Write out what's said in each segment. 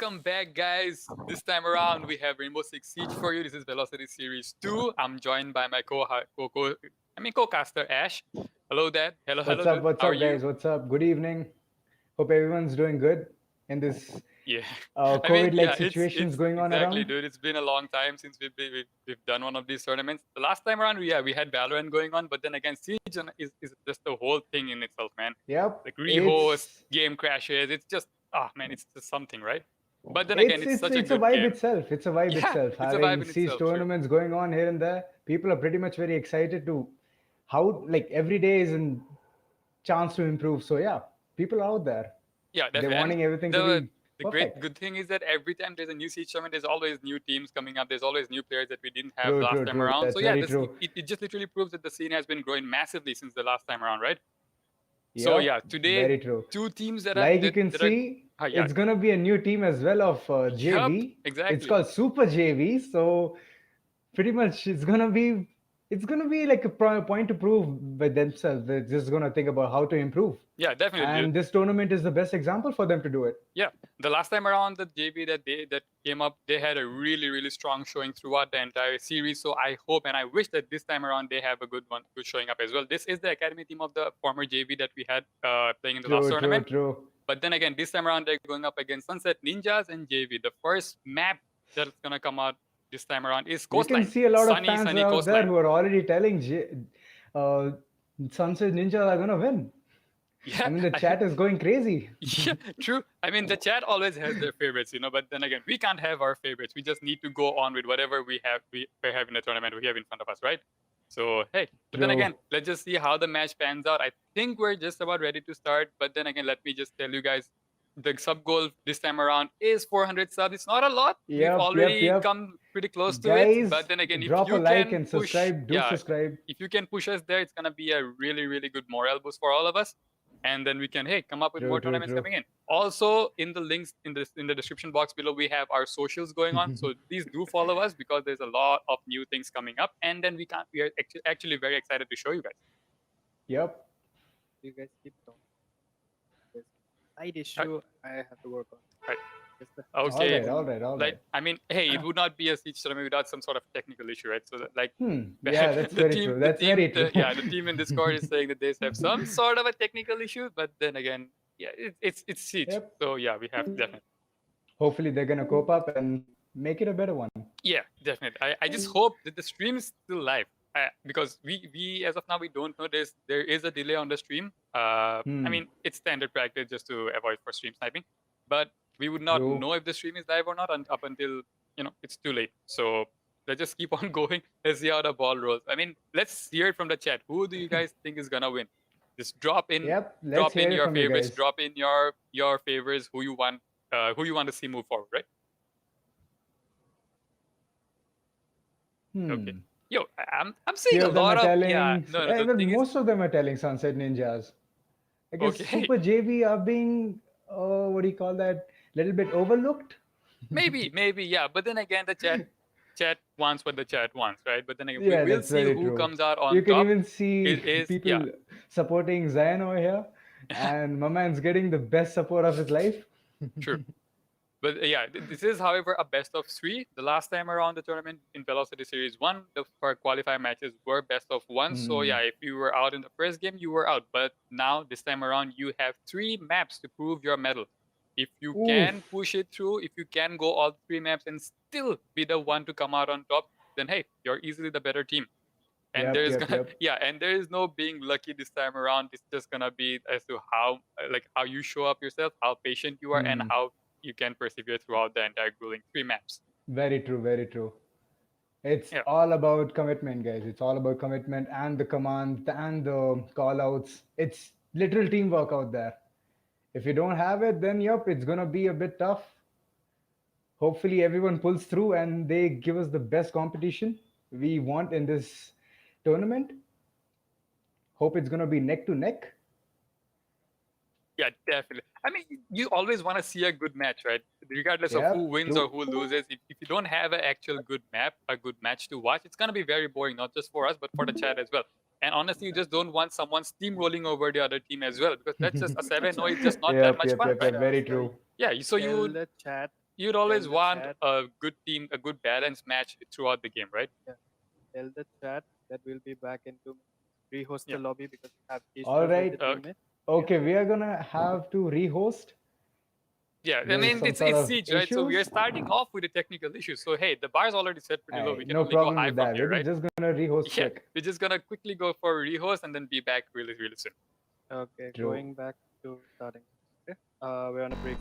Welcome back, guys. This time around, we have Rainbow Six Siege for you. This is Velocity Series 2. I'm joined by my co-caster Ash. Hello, Dad. Hello, What's dude. up? What's How are up, you? guys? What's up? Good evening. Hope everyone's doing good in this Yeah. COVID-like it's situations going on exactly, around. dude. It's been a long time since we've done one of these tournaments. The last time around, we had Valorant going on, but then again, is just the whole thing in itself, man. Yep, Like rehost, it's game crashes. It's just man, it's just something, right? But then again, it's it's it's such a it's a good vibe game. itself. It's a vibe Yeah, itself. it's a vibe Having in siege itself. True. tournaments going on here and there, people are pretty much very excited to how like every day is a chance to improve. So yeah, people are out there. Yeah, They're definitely. And wanting everything to the be the great perfect. good thing is that every time there's a new siege tournament, there's always new teams coming up. There's always new players that we didn't have True, last true, time true. around. So That's yeah, very this true. it just literally proves that the scene has been growing massively since the last time around, right? So Yep, yeah, today very true. two teams Like you can that are see, yeah, it's gonna be a new team as well of yup, JV. It's exactly. called Super JV. So pretty much, it's gonna be like a point to prove by themselves. They're just gonna think about how to improve, Yeah, definitely, dude. and this tournament is the best example for them to do it. Yeah, the last time around, the JV that came up, they had a really strong showing throughout the entire series. So I hope and I wish that this time around they have a good showing up as well. This is the academy team of the former JV that we had playing in the last True, true, tournament. true. But then again, this time around they're going up against Sunset Ninjas and JV. The first map that's gonna come out this time around is You can Coastline, see a lot of fans sunny out there Coastline. who are already telling uh, Sunset Ninja are gonna win. I Yeah, mean, the chat is going crazy. yeah, true. I mean, the chat always has their favorites, but then again, we can't have our favorites. We just need to go on with whatever we have in the tournament we have in front of us, right? So, hey, but then again, True. let's just see how the match pans out. I think we're just about ready to start. But then again, let me just tell you guys, the sub goal this time around is 400 subs. It's not a lot. We've Yep, yep, already yep. come pretty close to it. But Guys, then again, if drop a you like can and push, subscribe. Do yeah, subscribe. if you can push us there, it's gonna be a really good morale boost for all of us. And then we can come up with True, more true, tournaments true. coming in. Also, in the links in the description box below, we have our socials going on. So please do follow us because there's a lot of new things coming up. And then we are actually very excited to show you guys. Yep. You guys keep talking. There's a side Right. issue I have to work on. Right. Just the Okay. All right. Like, I mean, hey, it would not be a siege tournament without some sort of technical issue, right? So, like, Yeah, that's very true. That's very true. the team in Discord is saying that they have some sort of a technical issue, but then again, yeah, it's siege. Yep. So yeah, we have definitely. Hopefully, they're gonna cope up and make it a better one. Yeah, definitely. I just hope that the stream is still live because we as of now we don't know there is a delay on the stream. I mean, it's standard practice just to avoid for stream sniping, but we would not True. know if the stream is live or not up until it's too late. So let's just keep on going. Let's see how the ball rolls. I mean, let's hear it from the chat. Who do you guys think is gonna win? Just drop in Yep. Let's hear it your from you favorites. guys. Drop in your favorites. Who you want to see move forward, right? Okay. Yo, I'm seeing Few a of them lot are of telling. no. The Well, thing is, most of them are telling Sunset Ninjas. I guess okay, Super JV are being, what do you call that? Little bit overlooked. maybe, yeah. But then again, the chat wants what the chat wants, right? But then again, we Yeah, will that's see very who true. comes out on You can top. even see Is people supporting Zion over here, and my man's getting the best support of his life. True. But yeah, this is, however, a best of 3. The last time around the tournament in Velocity Series 1, the qualifier matches were best of 1. So yeah, if you were out in the first game, you were out. But now, this time around, you have 3 maps to prove your medal. If you can push it through, if you can go all 3 maps and still be the one to come out on top, then hey, you're easily the better team. And and there is no being lucky this time around. It's just gonna be as to how you show up yourself, how patient you are, and how you can persevere throughout the entire grueling 3 maps. Very true, very true. It's all about commitment, guys. It's all about commitment and the commands and the call outs. It's literal teamwork out there. If you don't have it, then yep, it's gonna be a bit tough. Hopefully everyone pulls through and they give us the best competition we want in this tournament. Hope it's gonna be neck to neck. Yeah, definitely. I mean, you always want to see a good match, right? Regardless of who wins or who loses. If you don't have an actual good map, a good match to watch, it's going to be very boring, not just for us, but for the chat as well. And honestly, you just don't want someone steamrolling over the other team as well, because that's just a 7-0. It's just not that much fun, right? Very true. Yeah, so tell the chat You'd always the want chat. a good team, a good balance match throughout the game, right? Tell the chat that we'll be back in 2 minutes. Rehost Yeah. the lobby because we have issues All right. with the teammate. Okay, we are gonna have to rehost. Yeah, I There's mean some it's sort of Siege, right? So we are issues. starting off with a technical issue. So hey, the bar's already set pretty low. We can No only go problem high with from that. here, We're right? just gonna rehost Yeah, quick. we're just gonna quickly go for a rehost and then be back really, really soon. Okay, True. going back to starting. Okay, we're on a break.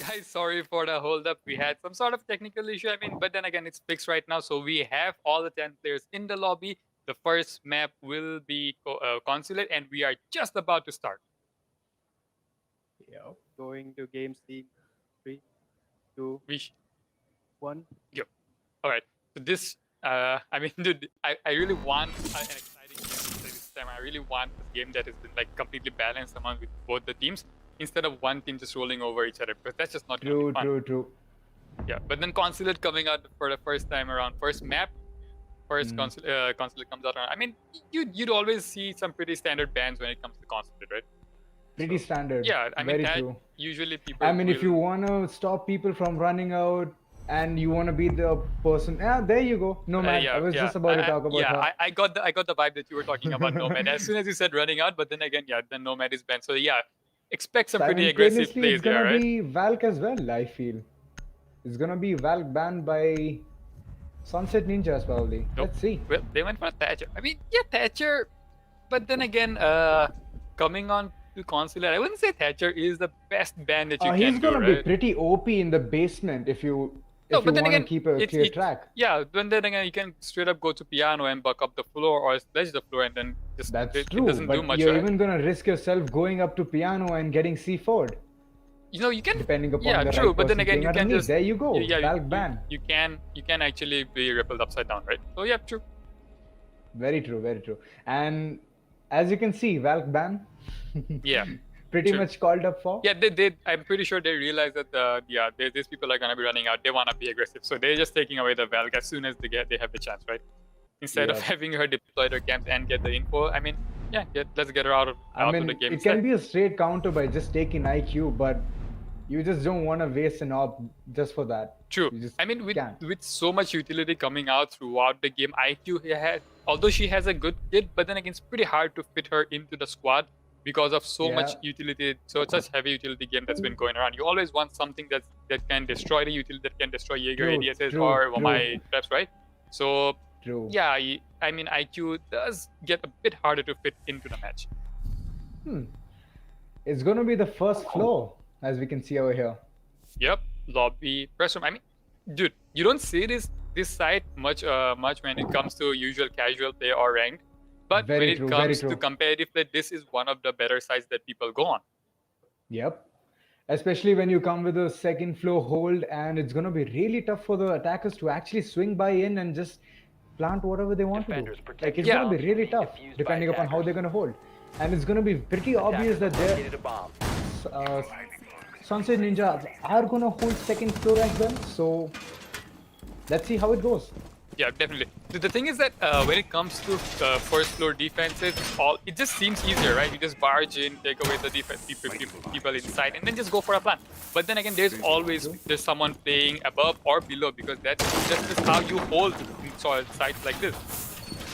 Guys, sorry for the hold up. We had some sort of technical issue. I mean, but then again, it's fixed right now. So we have all the 10 players in the lobby. The first map will be Consulate, and we are just about to start. Yep. Going to game scene. 3, 2, We 1. All right. So this, I mean, dude, I really want an exciting game to play this time. I really want a game that has been like completely balanced among with both the teams instead of one team just rolling over each other, because that's just not gonna be fun. True. Yeah, but then Consulate coming out for the first time around, first map, first Consulate comes out around. I mean, you'd always see some pretty standard bans when it comes to Consulate, right? Pretty standard. Yeah, I mean, Very that true. usually people. I mean, if will- you want to stop people from running out and you want to be the person, there you go. Nomad. I was just about to talk about her. I got the vibe that you were talking about Nomad as soon as you said running out, but then again, then Nomad is banned. So yeah, expect some pretty aggressive Simultaneously, plays it's gonna there, right? be Valk as well, I feel. It's gonna be Valk banned by Sunset Ninjas probably. Nope. Let's see. Well, they went for Thatcher. I mean, yeah, Thatcher, but then again, coming on to Consulate, I wouldn't say Thatcher is the best ban that you can He's do, gonna right? be pretty OP in the basement if you No, but then want to again, keep a it's- clear it's- track. Yeah, then again, you can straight up go to piano and buck up the floor or sledge the floor and then just That's it true, doesn't but do much, you're right? even gonna risk yourself going up to piano and getting C4'd, You know, you can. depending upon Yeah, the true, right but then person again, playing you can underneath. just. There you go, Yeah, Valk ban. you can actually be rippled upside down, right? So yeah, true. Very true. And as you can see, Valk ban. Yeah. Pretty True. much called up for. Yeah, they. I'm pretty sure they realize that. These people are gonna be running out. They wanna be aggressive, so they're just taking away the Valk as soon as they have the chance, right? Instead of Yeah. having her deploy her camps and get the info. I mean, yeah, let's get her out of I mean, the game. it can be a straight counter by just taking IQ, but you just don't want to waste an op just for that. True. You just I mean, can't. with so much utility coming out throughout the game, IQ has, although she has a good kit, but then again, it's pretty hard to fit her into the squad because of so much Yeah. utility. So it's such heavy utility game that's been going around. You always want something that can destroy the utility, that can destroy Jaeger True, ADSs true, or true. my traps, right? So True. yeah, I mean, IQ does get a bit harder to fit into the match. It's gonna be the first floor, as we can see over here. Yep, lobby press room. I mean, dude, you don't see this site much when it comes to usual casual play or ranked, but Very when it true, very comes to true. competitive play, this is one of the better sites that people go on. Yep. Especially when you come with a second floor hold, and it's gonna be really tough for the attackers to actually swing by in and just plant whatever they want to do. Defenders protect Like it's Yeah. gonna be really tough, Defused by depending upon how attackers. they're gonna hold. And it's gonna be pretty obvious that they're Located a bomb. Sunset Ninja are gonna hold second floor as well. So let's see how it goes. Yeah, definitely. The thing is that when it comes to first floor defenses, it just seems easier, right? You just barge in, take away the defense people inside, and then just go for a plan. But then again, there's someone playing above or below, because that's just how you hold sites like this.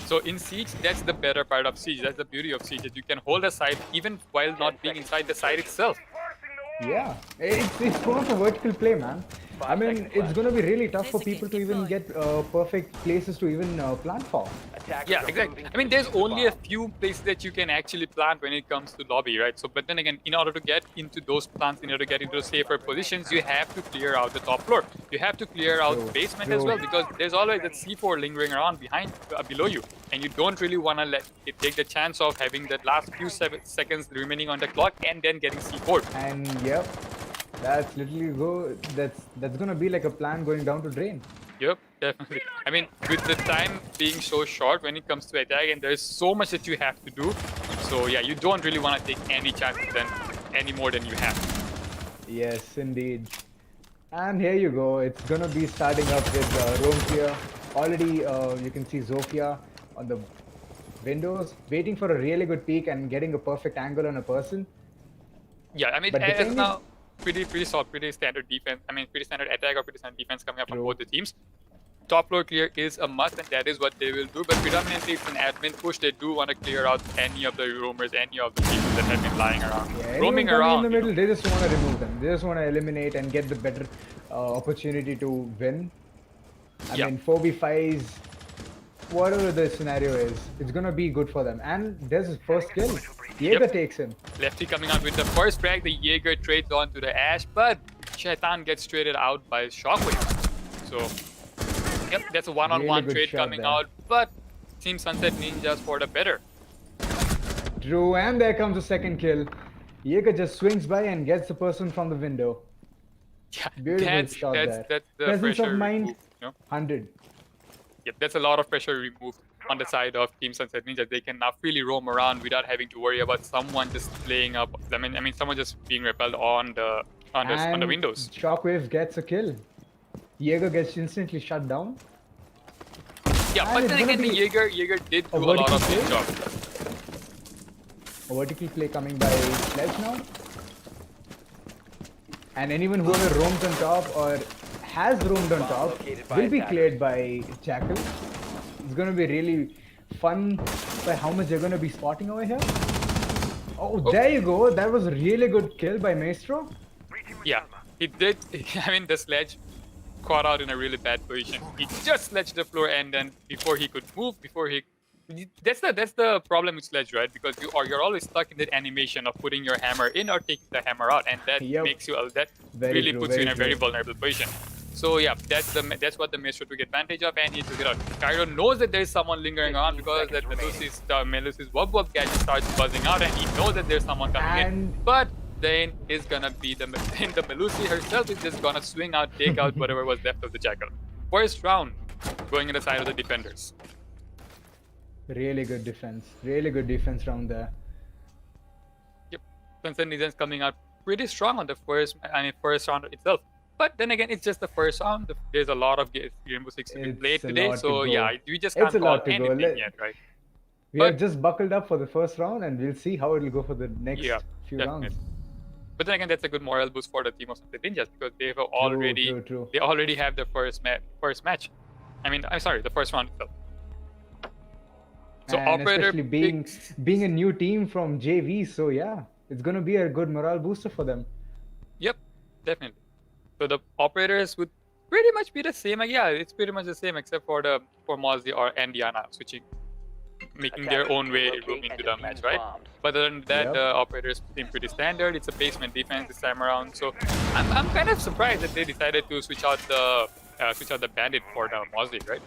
So in Siege, that's the better part of Siege. That's the beauty of Siege, that you can hold a site even while not being inside the site itself. Yeah, it's one of the vertical play, man. I mean, it's going to be really tough for people to even get perfect places to even plant for. Yeah, exactly. I mean, there's only a few places that you can actually plant when it comes to lobby, right? So, but then again, in order to get into those plants, in order to get into safer positions, you have to clear out the top floor. You have to clear out the basement as well, because there's always that C4 lingering around behind, below you, and you don't really want to let it take the chance of having that last few seconds remaining on the clock and then getting C4. And yep, that's literally that's gonna be like a plan going down to drain. Yep, definitely. I mean, with the time being so short when it comes to attack, and there's so much that you have to do. So yeah, you don't really want to take any chances then any more than you have. Yes, indeed. And here you go. It's gonna be starting up with Rome here. Already, you can see Zofia on the windows, waiting for a really good peek and getting a perfect angle on a person. Yeah, I mean, But the as thing now, pretty solid, pretty standard defense. I mean, pretty standard attack or pretty standard defense coming up from both the teams. Top floor clear is a must, and that is what they will do. But predominantly, it's an admin push. They do want to clear out any of the roamers, any of the people that have been lying around, Yeah, roaming anyone around. in the middle, they just want to remove them. They just want to eliminate and get the better opportunity to win. I mean, 4v5s, whatever the scenario is, it's gonna be good for them. And there's his first kill. Jaeger takes him. Lefty coming out with the first frag. The Jaeger trades on to the Ash, but Shaitan gets traded out by Shockwave. So, yep, that's a one-on-one Really good trade shot coming there. out, but Team Sunset Ninjas for the better. True, and there comes the second kill. Jaeger just swings by and gets the person from the window. Yeah, Beautiful shot there. that's the Presence pressure of mind, removed, you know? 100. Yep, that's a lot of pressure removed on the side of Team Sunset Ninjas. They can now freely roam around without having to worry about someone just playing up. I mean, someone just being repelled on the windows. Shockwave gets a kill. Jaeger gets instantly shut down. Yeah, And but it's then gonna again, the be Jaeger did do a lot vertical of play. good job. A vertical play coming by Sledge now. And anyone who ever roams on top or has roamed on top will be cleared by Jackal. It's going to be really fun by how much they're going to be spotting over here. Oh, there you go. That was a really good kill by Maestro. Yeah, he did. I mean, the Sledge caught out in a really bad position. He just sledged the floor, and then before he could move, that's the problem with Sledge, right? Because you're always stuck in that animation of putting your hammer in or taking the hammer out, and that makes you puts you in a very vulnerable position. So yeah, that's what the Maestro took advantage of, and he took it out. Cairo knows that there's someone lingering on because that Melusi's wub gadget starts buzzing out, and he knows that there's someone coming in. But then is gonna be the Melusi herself is just gonna swing out, take out whatever was left of the Jackal. First round, going in the side of the defenders. Really good defense. Really good defense round there. Yep, Sunset Ninjas coming out pretty strong on the first round itself. But then again, it's just the first round. There's a lot of Rainbow Six to be played today, so yeah, we just can't call anything yet, right? We have just buckled up for the first round, and we'll see how it'll go for the next few rounds. But then again, that's a good morale boost for the team of the Ninjas because they've already have the first match. I mean, I'm sorry, the first round itself. So and operator especially being a new team from JV, so yeah, it's gonna be a good morale booster for them. Yep, definitely. So the operators would pretty much be the same. Yeah, it's pretty much the same except for Mozzie and Diana making their own way into the match, right? But other than that, the operators seem pretty standard. It's a basement defense this time around. So I'm kind of surprised that they decided to switch out the bandit for the Mozzie, right?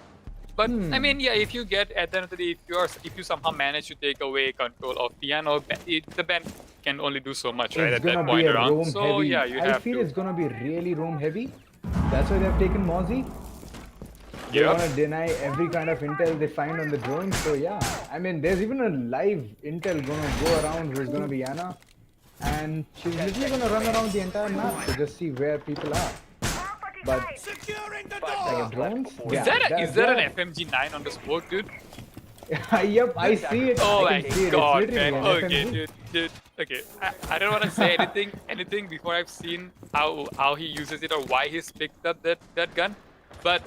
But I mean, yeah, if you get at the end of the day, if you somehow manage to take away control of piano, the band can only do so much, right? It's at gonna that be point a around. roam So heavy. yeah, you I have feel to. it's gonna be really roam heavy. That's why they've taken Mozzie. They wanna deny every kind of intel they find on the drone. So yeah, I mean, there's even a live intel gonna go around who's gonna be Anna, and she's literally gonna run around the entire map to just see where people are. But drones? Is that an FMG9 on the smoke, dude? Yep, I see it. Oh I my can see it. god, It's man. literally an Okay, FMG. dude. Okay, I don't want to say anything before I've seen how he uses it or why he's picked up that gun. But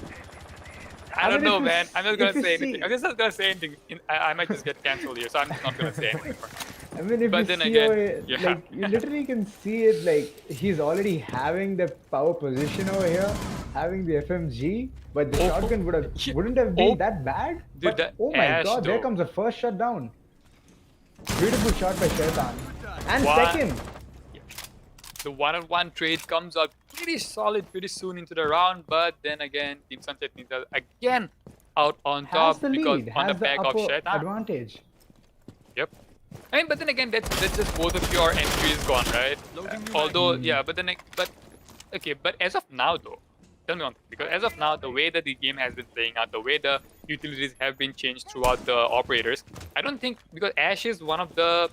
I don't know, man. I'm not gonna say anything. I'm just not gonna say anything. I might just get cancelled here, so I'm just not gonna say anything. I mean, if But you then see again, yeah. like you literally can see it, like he's already having the power position over here, having the FMG, but the Oh, shotgun yeah. wouldn't have been Oh, that bad. dude, But the oh my Ash god, there though. comes the first shot down. Beautiful shot by Shaitan. And Wow. second. The one-on-one trade comes out pretty solid pretty soon into the round, but then again, Team Sunset Ninjas again out on Has top the because lead, on the has the back of upper Shaitan. advantage. Yep. I mean, but then again, that's just both of your entries gone, right? Although, yeah, but as of now though, tell me one thing, because as of now, the way that the game has been playing out, the way the utilities have been changed throughout the operators, I don't think, because Ash is one of the,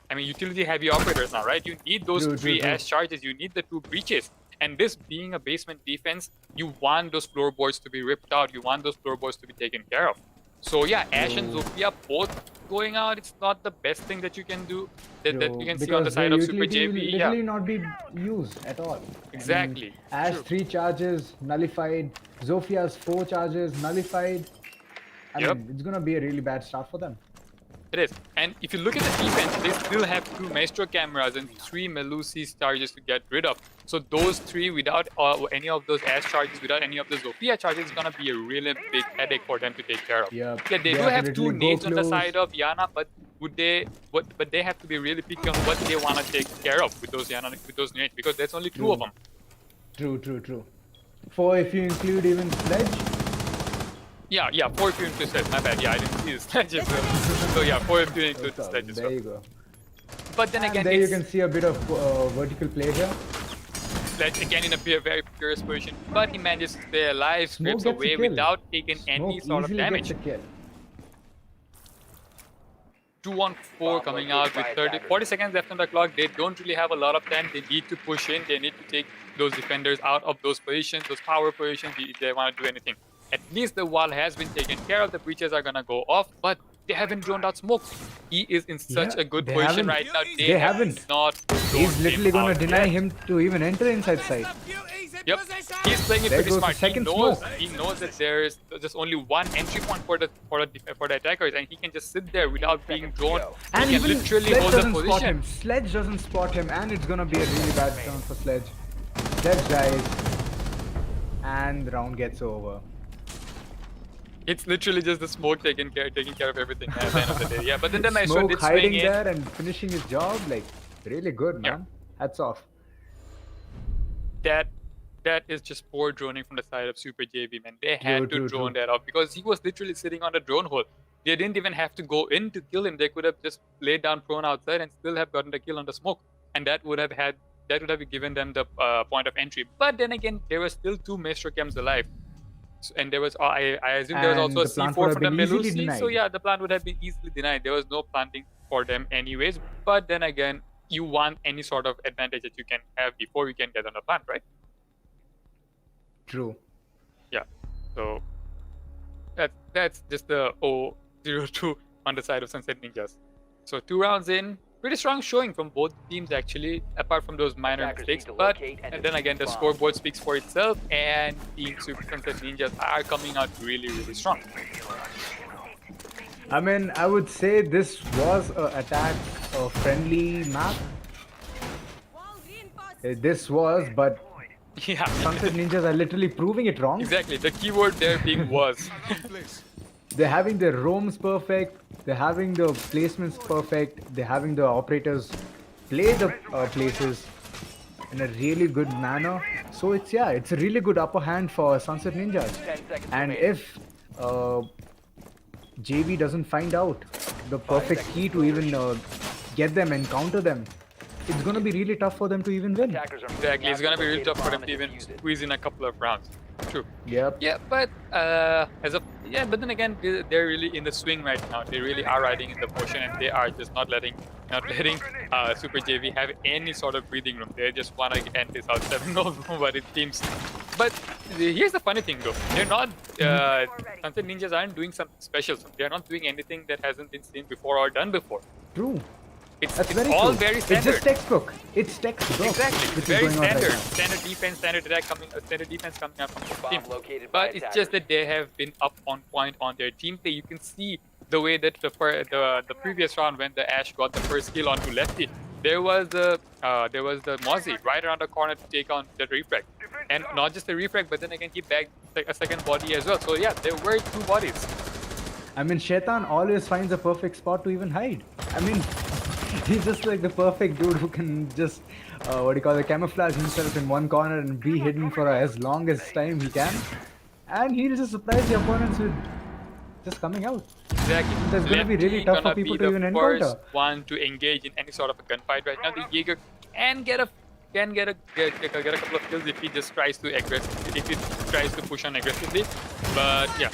I mean, utility-heavy operators now, right? You need those three Ash charges, you need the 2 breaches. And this being a basement defense, you want those floorboards to be ripped out, you want those floorboards to be taken care of. So yeah, Ash and Zofia both going out, it's not the best thing that you can do, that you can see on the side of Super JV. Will literally not be used at all. Exactly. I mean, Ash True. 3 charges nullified, Zofia's 4 charges nullified. I mean, it's gonna be a really bad start for them. It is. And if you look at the defense, they still have 2 Maestro cameras and 3 Melusi charges to get rid of. So those 3 without any of those Ash charges, without any of the Zofia charges, is gonna be a really big headache for them to take care of. Yeah, they do have 2 nades on the side of Yana, but but they have to be really picky on what they wanna take care of with those nades, because there's only 2 of them. True. 4 if you include even Sledge. Yeah, 4 if you include Sledge. My bad. Yeah, I didn't see the Sledges. So yeah, 4 if you include the Sledges. There you go. But then again, there you can see a bit of vertical play here. Sledge again in a very precarious position, but he manages to stay alive, scrapes Smoke away without taking any sort of damage. 2-on-4 coming out with 40 seconds left on the clock. They don't really have a lot of time. They need to push in. They need to take those defenders out of those positions, those power positions, if they want to do anything. At least the wall has been taken care of. The breaches are gonna go off, but they haven't droned out Smoke. He is in such a good position right now. They haven't. He's literally gonna deny him to even enter inside side. Yep, he's playing it pretty smart. He knows that there's just only one entry point for the attackers, and he can just sit there without being drawn. And he can literally hold the position. Sledge doesn't spot him, and it's gonna be a really bad turn for Sledge. Sledge dies, and the round gets over. It's literally just the Smoke taking care of everything at the end of the day. Yeah, but then the Maestro Smoke did hiding swing in. there and finishing his job, like really good, man. Hats off. That is just poor droning from the side of Super JV, man. They had to drone that off because he was literally sitting on a drone hole. They didn't even have to go in to kill him. They could have just laid down prone outside and still have gotten the kill on the Smoke, and that would have given them the point of entry. But then again, there were still 2 Maestro Chems alive. And there was, I assume there was also a C4 for the Melusi. So yeah, the plant would have been easily denied. There was no planting for them anyways. But then again, you want any sort of advantage that you can have before you can get on the plant, right? True. Yeah. So that's just the 0-2 on the side of Sunset Ninjas. So 2 rounds in. Pretty strong showing from both teams actually, apart from those minor mistakes. But and then again, the scoreboard speaks for itself, and Team Super Sunset Ninjas are coming out really strong. I mean, I would say this was a friendly map. This was, but yeah, Sunset Ninjas are literally proving it wrong. Exactly, the keyword there being was. They're having their roams perfect, they're having the placements perfect, they're having the operators play the places in a really good manner. So it's a really good upper hand for Sunset Ninjas. And if JV doesn't find out the perfect key to even get them and counter them, it's gonna be really tough for them to even win. Exactly, it's gonna be really tough for them to even squeeze in a couple of rounds. True. Yep. Yeah, but but then again, they're really in the swing right now. They really are riding in the motion, and they are just not letting Super JV have any sort of breathing room. They just want to end this out 7-0, but it seems. But here's the funny thing, though. They're not. Sunset Ninjas aren't doing something special. They're not doing anything that hasn't been seen before or done before. True. It's all very standard. It's just textbook. It's textbook. Exactly. It's very standard. Standard defense, standard attack standard defense coming out from the team. But it's just that they have been up on point on their team play. You can see the way that the previous round when the Ash got the first kill onto Lefty, there was the Mozzie right around the corner to take on the refrag, and not just the refrag, but then again he bagged a second body as well. So yeah, there were 2 bodies. I mean, Shaitan always finds a perfect spot to even hide. I mean, he's just like the perfect dude who can just, camouflage himself in one corner and be hidden for as long as time he can. And he'll just surprise the opponents with just coming out. Exactly. That's going to be really tough for people to even encounter. First one to engage in any sort of a gunfight right now. The Jaeger can get a couple of kills if he just tries to push on aggressively. But yeah,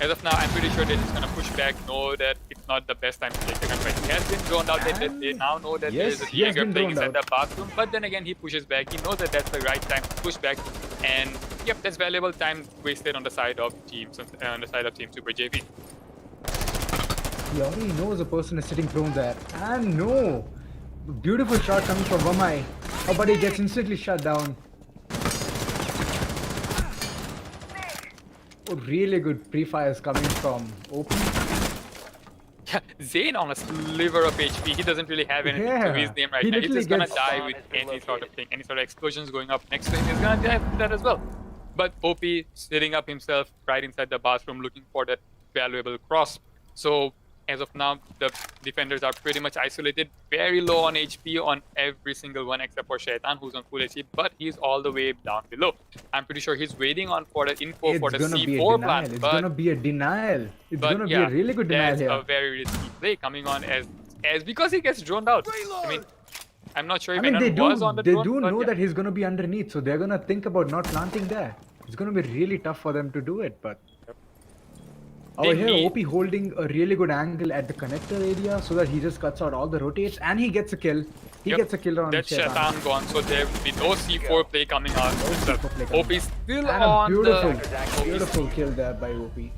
as of now, I'm pretty sure that he's gonna push back. Know that it's not the best time to take the gunfight. He has been drawn out. They now know that there is a Jaeger playing inside the bathroom. But then again, he pushes back. He knows that that's the right time to push back. And yep, that's valuable time wasted on the side of Team sprJV. He already knows a person is sitting prone there. And no! Beautiful shot coming from Vamai. Oh, but he gets instantly shut down. Oh, really good pre-fires coming from Open. Yeah, Zayn on a sliver of HP. He doesn't really have anything to his name right now. He's just gonna die with any sort of thing. Any sort of explosions going up next to him, he's gonna die with that as well. But OP sitting up himself right inside the bathroom looking for that valuable cross. So as of now, the defenders are pretty much isolated, very low on HP on every single one except for Shaitan, who's on full HP, but he's all the way down below. I'm pretty sure he's waiting on for the info for the C4 plant. It's gonna be a denial. It's gonna be a really good denial here. That's a very risky play coming on as because he gets droned out. I mean, I'm not sure if anyone was on the drone. They do know that he's gonna be underneath, so they're gonna think about not planting there. It's gonna be really tough for them to do it, but. Over here, OP holding a really good angle at the connector area so that he just cuts out all the rotates and he gets a kill. He gets a kill on that Shaitan gone, so there will be no C4 play coming out. OP still and on beautiful kill there by OP.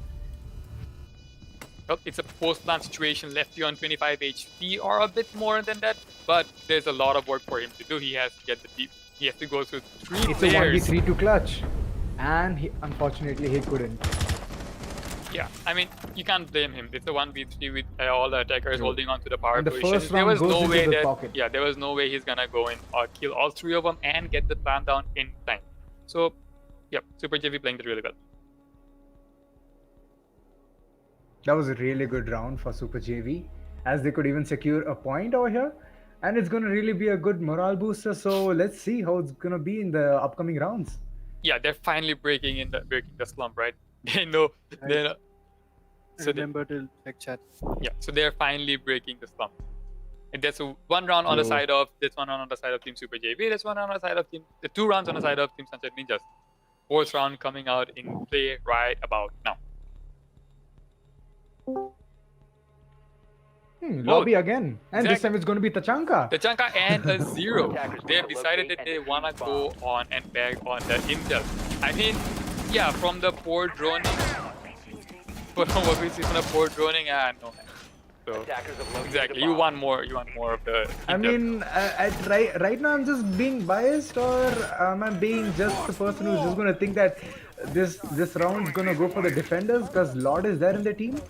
Well, it's a post-plant situation, Lefty on 25 HP or a bit more than that, but there's a lot of work for him to do. He has to get the deep. He has to go through 3 players. It's a 1v3 to clutch, and unfortunately he couldn't. Yeah, I mean, you can't blame him. It's a 1v3 with all the attackers holding on to the power position. First there was no way there was no way he's gonna go in or kill all 3 of them and get the plant down in time. So, yep, sprJV playing that really well. That was a really good round for sprJV, as they could even secure a point over here. And it's gonna really be a good morale booster, so let's see how it's gonna be in the upcoming rounds. Yeah, they're finally breaking the slump, right? They know. So remember to check chat. Yeah, so they're finally breaking the slump. And that's one round on the side of one round on the side of Team sprJV. That's 1 round on the side of the 2 rounds on the side of Team Sunset Ninjas. 4th round coming out in play right about now. Lobby again, and this time it's going to be Tachanka. Tachanka and a 0. They've decided that they wanna go on and bag on the intel. I mean, yeah, from the poor droning, from what we see from the poor droning, no. So exactly, you want more of the intel. I mean, right now I'm just being biased, or am I being just the person who's just going to think that this round's going to go for the defenders because Lord is there in the team?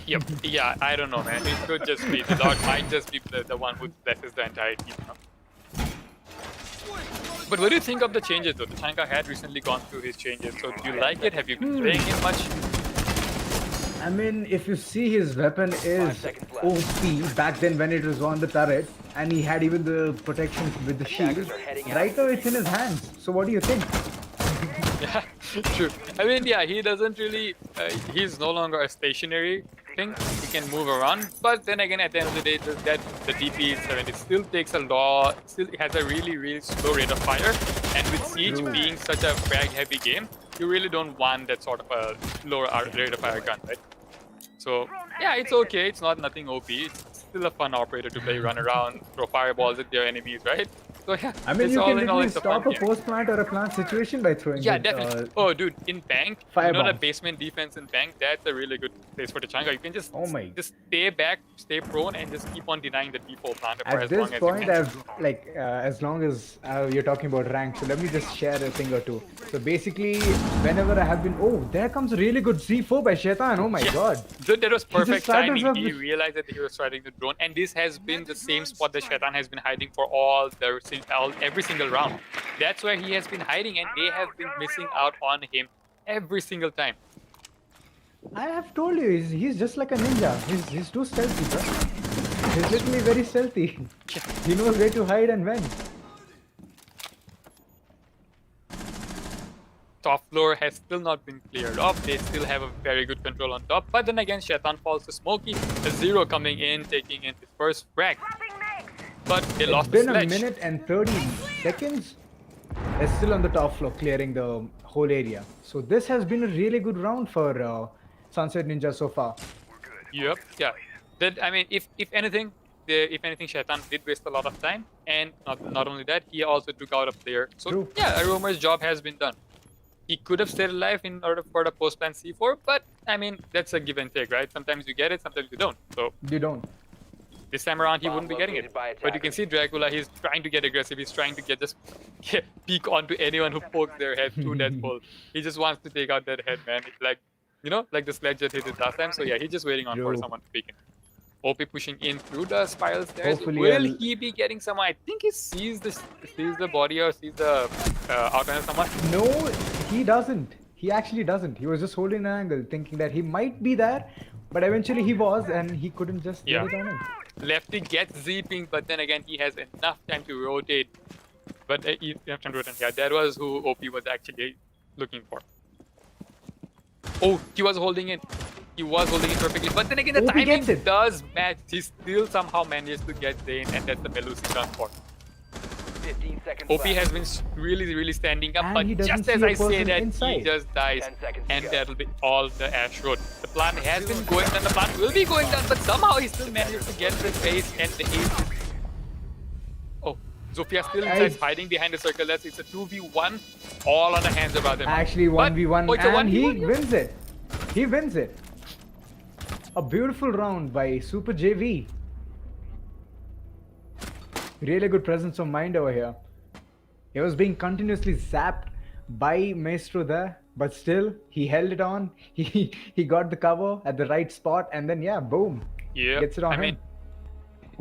Yep. Yeah, I don't know, man. It could just be the Lord might just be the one who blesses the entire team. But what do you think of the changes though? Tachanka had recently gone through his changes, so do you like it? Have you been playing it much? I mean, if you see, his weapon is OP back then when it was on the turret, and he had even the protection with the shield. Right now it's in his hands. So what do you think? Yeah, true. I mean, yeah, he doesn't really, he's no longer a stationary thing. He can move around, but then again, at the end of the day, the DP70 still takes a lot, still has a really slow rate of fire, and with Siege being such a frag-heavy game, you really don't want that sort of a lower rate of fire gun, right? So, yeah, it's okay. It's not nothing OP. It's still a fun operator to play, run around, throw fireballs at their enemies, right? So yeah, I mean, it's you all can in all, literally it's a fun stop a game. post plant or a plant situation by throwing Yeah, it, definitely. Oh, dude, in bank, fire you know the bombs. basement defense in bank, that's a really good place for Tachanga. You can just Oh my. just stay back, stay prone, and just keep on denying the default planter for At as this long as you point, can. I've like as long as you're talking about rank, so let me just share a thing or two. So basically, whenever I have been, oh, there comes a really good Z4 by Shaitan. Oh my Yes. god. Dude, that was He just perfect started timing. off He with- realized that he was riding the drone, and this has been the same spot that Shaitan has been hiding for every single round. That's where he has been hiding, and they have been missing out on him every single time. I have told you, he's just like a ninja. He's too stealthy, bro. He's literally very stealthy. He knows where to hide and when. Top floor has still not been cleared off. They still have a very good control on top. But then again, Shaitan falls to Smokey. A Zero coming in, taking in his first frag. But they It's lost the been a sledge. minute and 30 seconds. They're still on the top floor, clearing the whole area. So this has been a really good round for Sunset Ninja so far. Yep, yeah. That I mean, if anything, Shaitan did waste a lot of time, and not only that, he also took out a player. So True. yeah, Aroma's job has been done. He could have stayed alive in order for the post plan C4, but I mean, that's a give and take, right? Sometimes you get it, sometimes you don't. So You don't. this time around, he Bomb wouldn't be getting it. located by But you can see Dracula, he's trying to get aggressive. He's trying to peek onto anyone who pokes their head through that pole. He just wants to take out that head, man. It's like, you know, like the sledge that hit it last time. So yeah, he's just waiting on for True. someone to peek in. OP pushing in through the spiral stairs. Hopefully Will I'll- he be getting someone? I think he sees the body or sees the outline of someone. No, he doesn't. He actually doesn't. He was just holding an angle, thinking that he might be there, but eventually he was, and he couldn't just Yeah. get it on him. Lefty gets zipping, but then again, he has enough time to rotate. But yeah, that was who OP was actually looking for. Oh, he was holding it. He was holding it perfectly. But then again, the OP timing gets it. does match. He still somehow managed to get Zane, and that's the Melusi done for. 15 seconds OP left. has been really standing up, And he but doesn't just as see a I say person that, he inside. just dies. 10 seconds to And go. that'll be all the Ash Road. The plan has been going down, the plan will be going down, but somehow he still managed to get the ace, and the ace is... Oh, Zofia still inside, hiding behind the circle. It's a 2v1, all on the hands of Adem. Actually, But- 1v1, oh, it's a and he 1v1, yeah. wins it. He wins it. A beautiful round by sprJV. Really good presence of mind over here. He was being continuously zapped by Maestro there, but still he held it on. He got the cover at the right spot, and then yeah, boom, Yeah, gets it on him.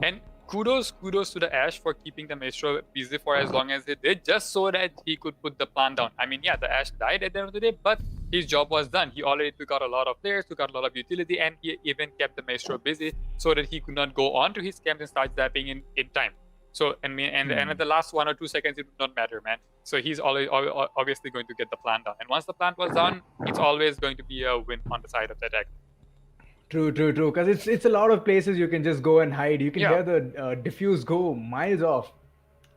and kudos to the Ash for keeping the Maestro busy for as long as he did, just so that he could put the plan down. I mean, yeah, the Ash died at the end of the day, but his job was done. He already took out a lot of players, took out a lot of utility, and he even kept the Maestro busy so that he could not go on to his camp and start zapping in time. So, and at the last 1 or 2 seconds, it would not matter, man. So he's always obviously going to get the plan down. And once the plan was done, it's always going to be a win on the side of the attack. True. Because it's a lot of places you can just go and hide. You can Yeah. hear the diffuse go miles off.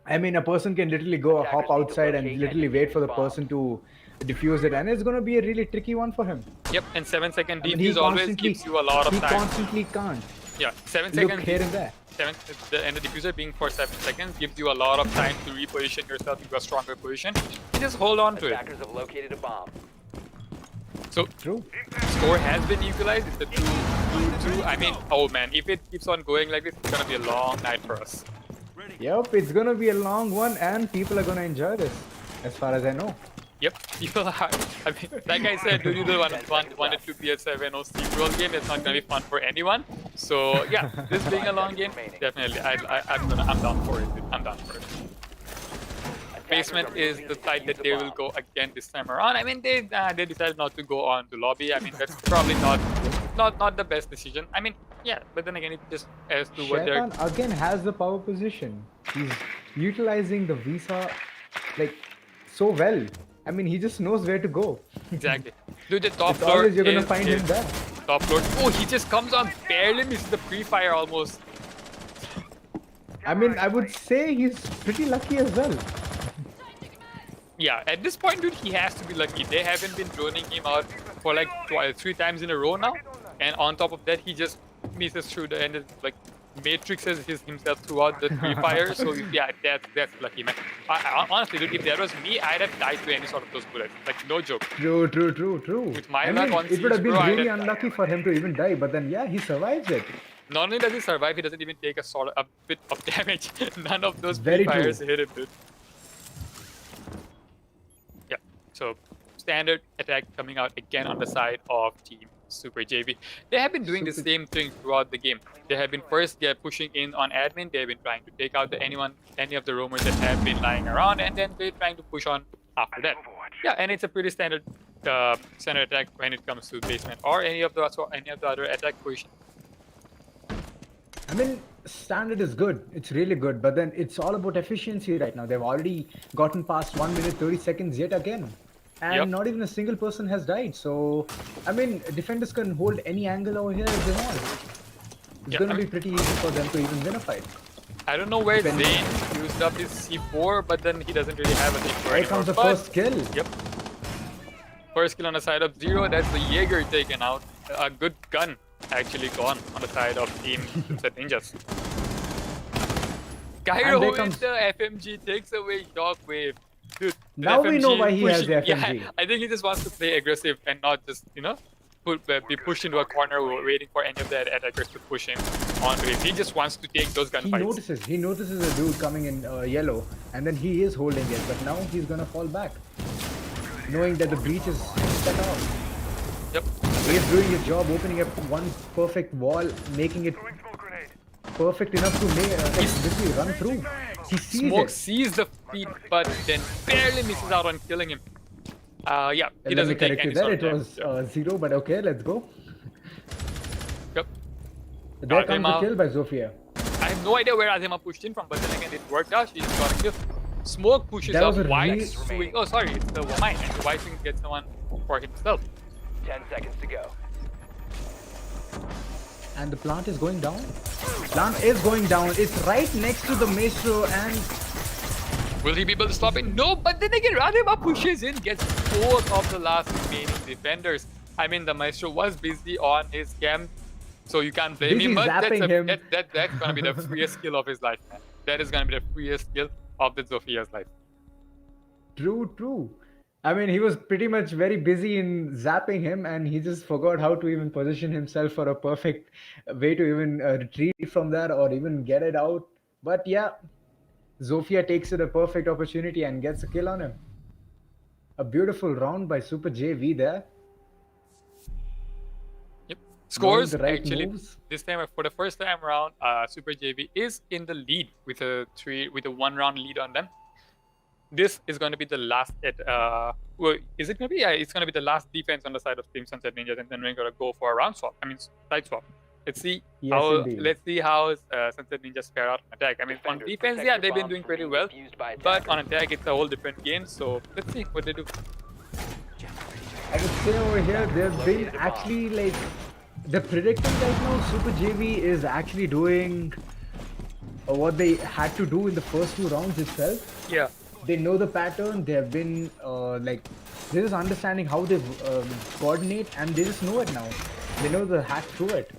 I mean, a person can literally go Attackers hop need to outside and locate literally and wait for the defuse bomb. person to diffuse it, and it's gonna be a really tricky one for him. Yep, and 7-second I mean, defuse always gives you a lot of he time. constantly can't Yeah, 7 look seconds. here and there. And the diffuser being for 7 seconds gives you a lot of time to reposition yourself into a stronger position. You just hold on to it. Attackers have located a bomb. So True. score has been equalized. It's a 2-2. I mean, oh man, if it keeps on going like this, it's gonna be a long night for us. Yep, it's gonna be a long one, and people are gonna enjoy this, as far as I know. Yep, people are. I mean, like I said, you don't want it to be a 7-0 steamroll game. It's not gonna be fun for anyone. So yeah, this being a long game, definitely, I'm down for it. I'm down for it. Basement is the side that they will go again this time around. I mean, they decided not to go on to lobby. I mean, that's probably not the best decision. I mean, yeah, but then again, it just as to what they're. Shaitan again has the power position. He's utilizing the visa like so well. I mean, he just knows where to go. Exactly. Dude, the top It's floor always you're gonna is- find is him there. Top floor. Oh, he just comes on, barely misses the pre-fire almost. I mean, I would say he's pretty lucky as well. Yeah, at this point, dude, he has to be lucky. They haven't been droning him out for like 3 times in a row now. And on top of that, he just misses through the end. Like, matrixes himself throughout the three fires. So yeah, that's lucky, man. Honestly, dude, if that was me, I'd have died to any sort of those bullets. Like no joke. True. With my I luck mean, on it would have Siege, been bro, I'd really have died. unlucky for him to even die, but then yeah, he survives it. Not only does he survive, he doesn't even take a bit of damage. None of those Very three fires true. hit him, dude. Yeah. So standard attack coming out again on the side of Team sprJV. They have been doing the same thing throughout the game. They have been first pushing in on admin. They have been trying to take out any of the roamers that have been lying around, and then they're trying to push on after that. Yeah, and it's a pretty standard attack when it comes to basement or any of the other attack positions. I mean, standard is good. It's really good, but then it's all about efficiency right now. They've already gotten past 1 minute 30 seconds yet again. And not even a single person has died. So, I mean, defenders can hold any angle over here if they want. It's going to be pretty easy for them to even win a fight. I don't know where Zane used up his C4, but then he doesn't really have a C4 anymore. Here comes the first kill. Yep. First kill on the side of Zero. That's the Jaeger taken out. A good gun actually gone on the side of Team Ninjas. Cairo with the FMG takes away Shockwave. Dude, now we know why he has the FMG. Yeah, I think he just wants to play aggressive and not just, be pushed into a corner waiting for any of the attackers to push him onto him. He just wants to take those gunfights. He notices a dude coming in yellow, and then he is holding it, but now he's gonna fall back, knowing that the breach is set off. Yep. He is doing his job, opening up one perfect wall, making it perfect enough to basically run through. He sees Smoke it. sees the feed, but then barely misses out on killing him. Yeah, he doesn't take any there. sort It of was 0, but okay, let's go. Yep. There comes the kill by Zofia. I have no idea where Azima pushed in from, but then again, it worked out. She just got a kill. Smoke pushes up White swing. Oh, sorry, it's the mine. And the White swing gets someone for himself. 10 seconds to go. And the plant is going down. Plant is going down. It's right next to the Maestro, and will he be able to stop it? No, but then again, Radima pushes in, gets both of the last remaining defenders. I mean, the Maestro was busy on his camp, so you can't blame him. But that's gonna be the freest kill of his life, man. That is gonna be the freest kill of the Zofia's life. True. I mean, he was pretty much very busy in zapping him, and he just forgot how to even position himself for a perfect way to even retreat from that or even get it out. But yeah, Zofia takes it a perfect opportunity and gets a kill on him. A beautiful round by sprJV there. Yep. Scores right actually moves. This time for the first time around, sprJV is in the lead with a 1-round lead on them. This is going to be the last well, is it going to be? Yeah, it's going to be the last defense on the side of Team Sunset Ninjas, and then we're going to go for a round swap. I mean, side swap. Let's see how Sunset Ninjas fare out on attack. I mean, on defense, yeah, they've been doing pretty well, but on attack, it's a whole different game. So let's see what they do. I would say over here, they've been actually like they're predicting right now. sprJV is actually doing what they had to do in the first 2 rounds itself. Yeah. They know the pattern. They have been they're just understanding how they coordinate, and they just know it now. They know the hack through it.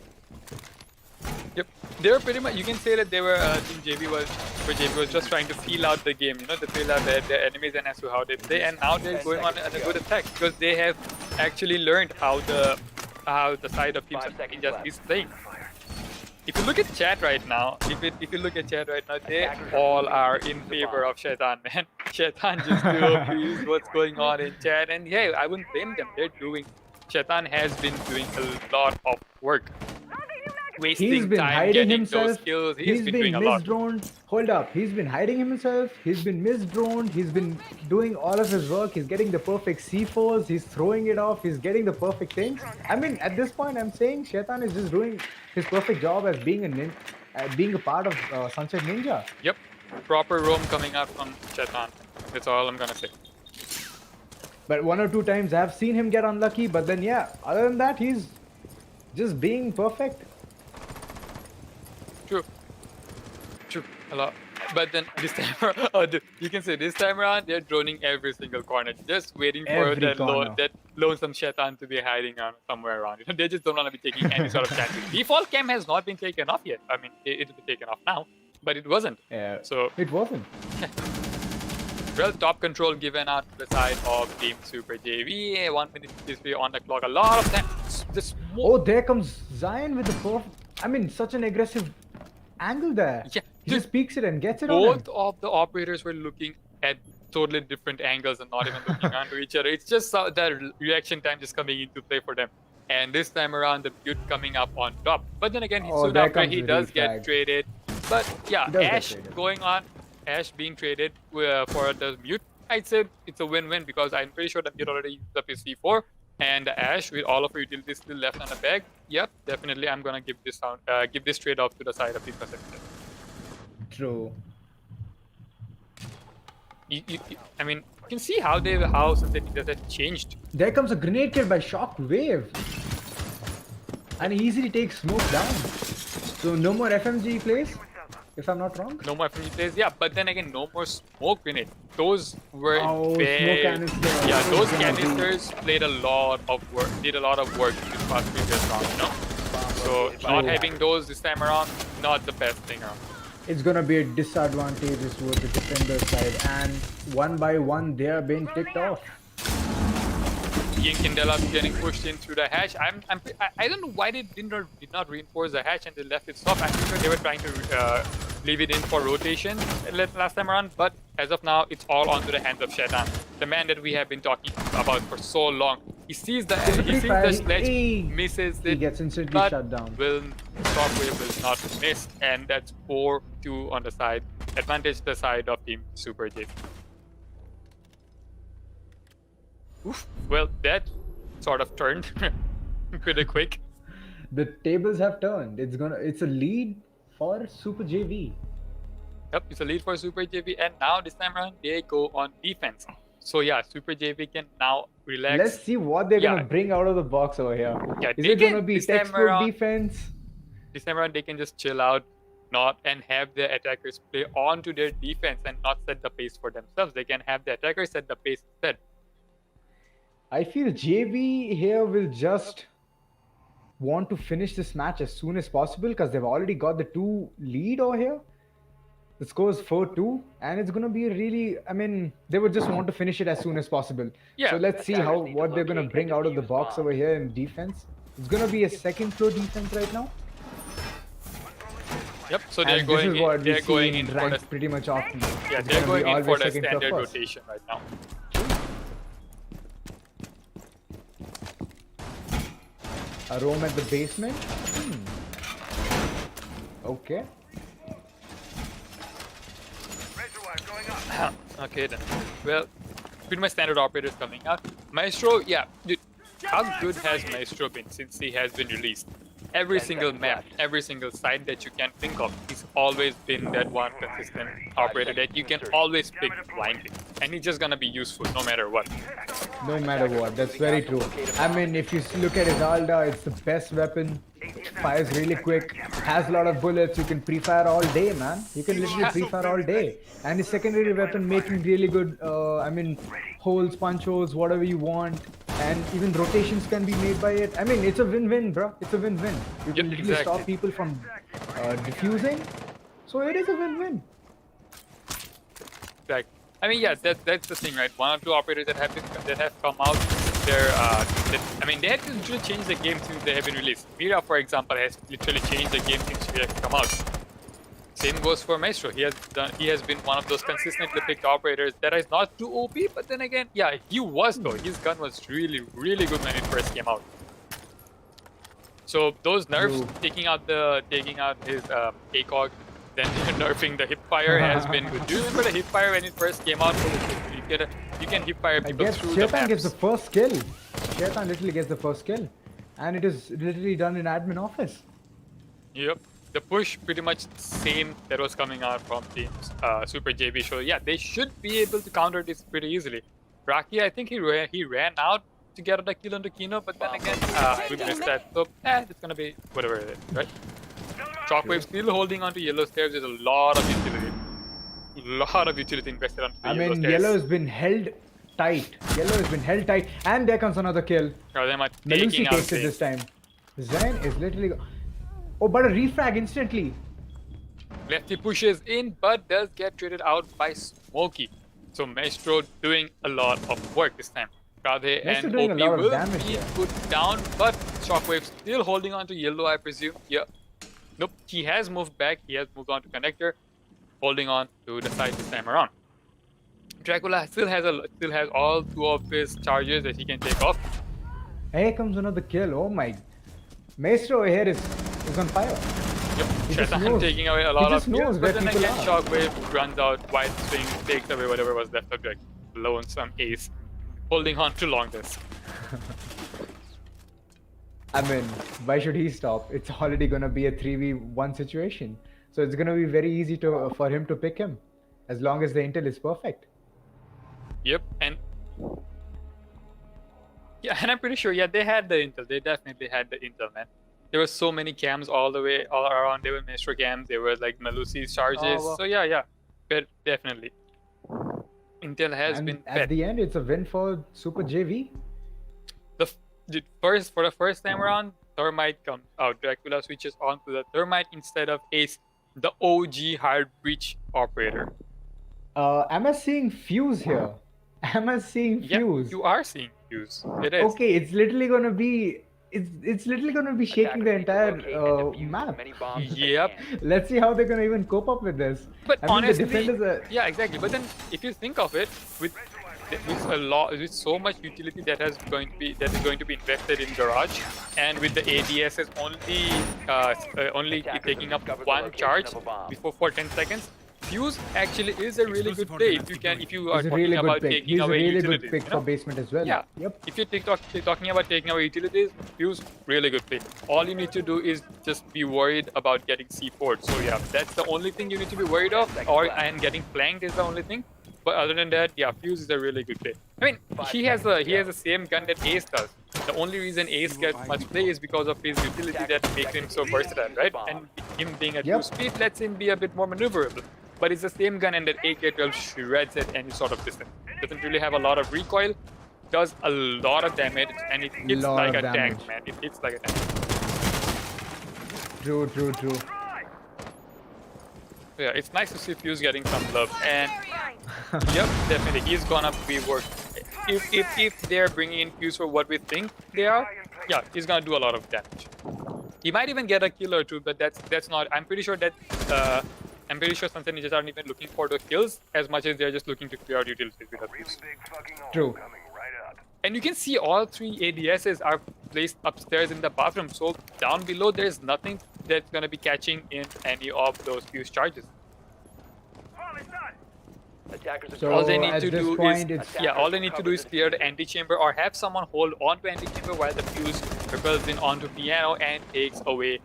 Yep, they were pretty much. You can say that they were Team JV was just trying to feel out the game, to feel out their enemies and as to how they play. And now they're going on a good attack because they have actually learned how the side of Team Ninjas is playing. If you look at chat right now, they all are in favor of Shaitan, man. Shaitan just knows what's going on in chat, and yeah, I wouldn't blame them. Shaitan has been doing a lot of work. Wasting time getting those kills. He's been doing a lot. Hold up. He's been hiding himself. He's been misdroned. He's been doing all of his work. He's getting the perfect C4s. He's throwing it off. He's getting the perfect things. I mean, at this point, I'm saying Shaitan is just doing his perfect job as being a part of Sunset Ninja. Yep. Proper roam coming out from Shaitan. That's all I'm gonna say. But 1 or 2 times I've seen him get unlucky. But then, yeah, other than that, he's just being perfect. True, a lot. But then this time around, you can say this time around, they're droning every single corner, just waiting for that lonesome Shaitan to be hiding somewhere around. They just don't want to be taking any sort of chances. Default cam has not been taken off yet. I mean, it'll be taken off now, but it wasn't. Yeah. So it wasn't. well, top control given out to the side of Team sprJV. 1 minute history on the clock. A lot of time. Oh, there comes Zion with the perfect. I mean, such an aggressive angle there. Yeah, He just peeks it and gets it on him. both of the operators were looking at totally different angles and not even looking onto each other. It's just the reaction time just coming into play for them. And this time around, the mute coming up on top. But then again, soon after he does get traded. But yeah, Ash going on, Ash being traded for the mute. I'd say it's a win-win because I'm pretty sure the mute already used up his C4. And the Ash with all of her utilities still left on the bag. Yep, definitely I'm gonna give this trade off to the side of the Pacific. True. I mean, you can see how Synthetic has changed. There comes a grenade kit by Shockwave. And he easily takes smoke down. So no more FMG plays, if I'm not wrong. No more FMG plays, yeah, but then again, no more smoke grenade. Those were smoke canisters. Yeah, those canisters did a lot of work in this past previous round, you know? So not having those this time around, not the best thing around. It's gonna be a disadvantage towards the defender side, and one by one they are being ticked off. Ian Candela getting pushed in through the hatch. I don't know why they did not reinforce the hatch and they left it soft. I'm sure they were trying to leave it in for rotation last time around, but as of now, it's all onto the hands of Shaitan, the man that we have been talking about for so long. He sees the sledge, misses it, he gets instantly shut down. Shockwave will not miss, and that's 4-2 on the side. Advantage the side of Team sprJV. Oof. Well, that sort of turned pretty quick. The tables have turned. It's a lead for sprJV. Yep, it's a lead for sprJV, and now this time around they go on defense. So yeah, sprJV can now relax. Let's see what they're gonna bring out of the box over here. Yeah, is it gonna be textbook defense? This time around they can just chill out, and have the attackers play onto their defense and not set the pace for themselves. They can have the attackers set the pace instead. I feel JV here will just want to finish this match as soon as possible because they've already got the 2 lead over here. The score is 4-2, and it's gonna be really. I mean, they would just want to finish it as soon as possible. Yeah. So let's see what they're gonna bring out of the box over here in defense. It's gonna be a second floor defense right now. Yep. So they're going in. They're going in for pretty much often. Yeah, they're going in for the standard rotation right now. A roam at the basement. Okay. Okay then. Well, pretty much standard operators coming out. Maestro, yeah, dude, how good has Maestro been since he has been released? Every single map, every single site that you can think of, he's always been that one consistent operator that you can always pick blindly. And he's just gonna be useful no matter what. No matter what, that's very true. I mean, if you look at his Alda, it's the best weapon. Fires really quick, has a lot of bullets. You can pre-fire all day, man. You can literally pre-fire all day. And his secondary weapon making really good, I mean, holes, punch holes, whatever you want. And even rotations can be made by it. I mean, it's a win-win, bro. It's a win-win. You can literally stop people from diffusing. So it is a win-win. Exactly. I mean, yeah, that's the thing, right? 1 or 2 operators that have come out. They had to literally change the game since they have been released. Mira, for example, has literally changed the game since she has come out. Same goes for Maestro. He has been one of those consistently picked operators that is not too OP, but then again, yeah, he was though. His gun was really, really good when it first came out. So those nerfs, taking out his ACOG, then nerfing the hipfire has been good. Do you remember the hipfire when it first came out? You can hipfire people through the maps. Shaitan gets the first kill. Shaitan literally gets the first kill. And it is literally done in admin office. Yep. The push pretty much same that was coming out from Team sprJV. So yeah, they should be able to counter this pretty easily. Raki, I think he ran out to get the kill on the Kino, but then again, we missed that. So it's gonna be whatever it is, right? Shockwave still holding on to yellow stairs. There's a lot of utility. Invested on the yellow has been held tight. Yellow has been held tight. And there comes another kill. Razema Melusi taking out takes it Zayn. this time. Zen is literally... Oh, but a refrag instantly. Lefty pushes in, but does get traded out by Smokey. So Maestro doing a lot of work this time. Radhe Maestro and doing a OP lot of will damage be here. put down, but Shockwave still holding on to Yellow, I presume. Yeah. Nope, he has moved back. He has moved on to Connector, holding on to the side this time around. Dracula still has all 2 of his charges that he can take off. Here comes another kill. Oh my. Maestro here is on fire. Yep, He just Shaitan knows. taking away a He lot just of knows kills, where but then people again, are. Shockwave runs out, wide swing, takes away whatever was left of Drake. Lonesome ace, holding on to longest. I mean, why should he stop? It's already gonna be a 3v1 situation. So it's gonna be very easy for him to pick him. As long as the intel is perfect. Yep, and yeah, and I'm pretty sure, yeah, they had the intel. They definitely had the intel, man. There were so many cams all around. There were Maestro cams. There were like Melusi's charges. Oh, wow. So yeah, but definitely, intel has And been at fed. the end, it's a win for sprJV. For the first time around, Thermite comes out. Dracula switches on to the Thermite instead of Ace, the OG hard breach operator. Am I seeing Fuse here? Am I seeing Yeah, Fuse? you are seeing Fuse. It is. Okay, it's literally gonna be... It's literally gonna be shaking the Attackers need to entire locate and defuse as map. many bombs as they Yep. can. Let's see how they're gonna even cope up with this. But I mean, honestly, the defenders are... yeah, exactly. But then, if you think of it, with so much utility that is going to be invested in Garage, and with the ADSs only taking up one charge before for 10 seconds, Fuse actually is a really good play if you are He's a talking really about good pick. taking He's a away really utilities. good pick you for know? basement as well. Yeah. Yep. If you're talking about taking away utilities, Fuse, really good play. All you need to do is just be worried about getting C4. So yeah, that's the only thing you need to be worried of, and getting flanked is the only thing. But other than that, yeah, Fuse is a really good play. I mean, he has the same gun that Ace does. The only reason Ace gets much play is because of his utility that makes him so versatile, right? And him being at 2 speed lets him be a bit more maneuverable. But it's the same gun, and that AK-12 shreds at any sort of distance. Doesn't really have a lot of recoil, does a lot of damage, and it hits Lot like a of damage. tank, man. It hits like a tank. True. Yeah, it's nice to see Fuse getting some love, and yep, definitely he's gonna be worth. If they're bringing in Fuse for what we think they are, yeah, he's gonna do a lot of damage. He might even get a kill or 2, but that's not. I'm pretty sure Sunset Ninjas aren't even looking for the kills as much as they're just looking to clear out utilities with a Fuse. True. And you can see all 3 ADSs are placed upstairs in the bathroom. So down below, there's nothing that's gonna be catching in any of those Fuse charges. Attackers are So All they need at to this do point, is it's... all they need to do is clear the antechamber or have someone hold on to antechamber while the Fuse repels in onto piano and takes away.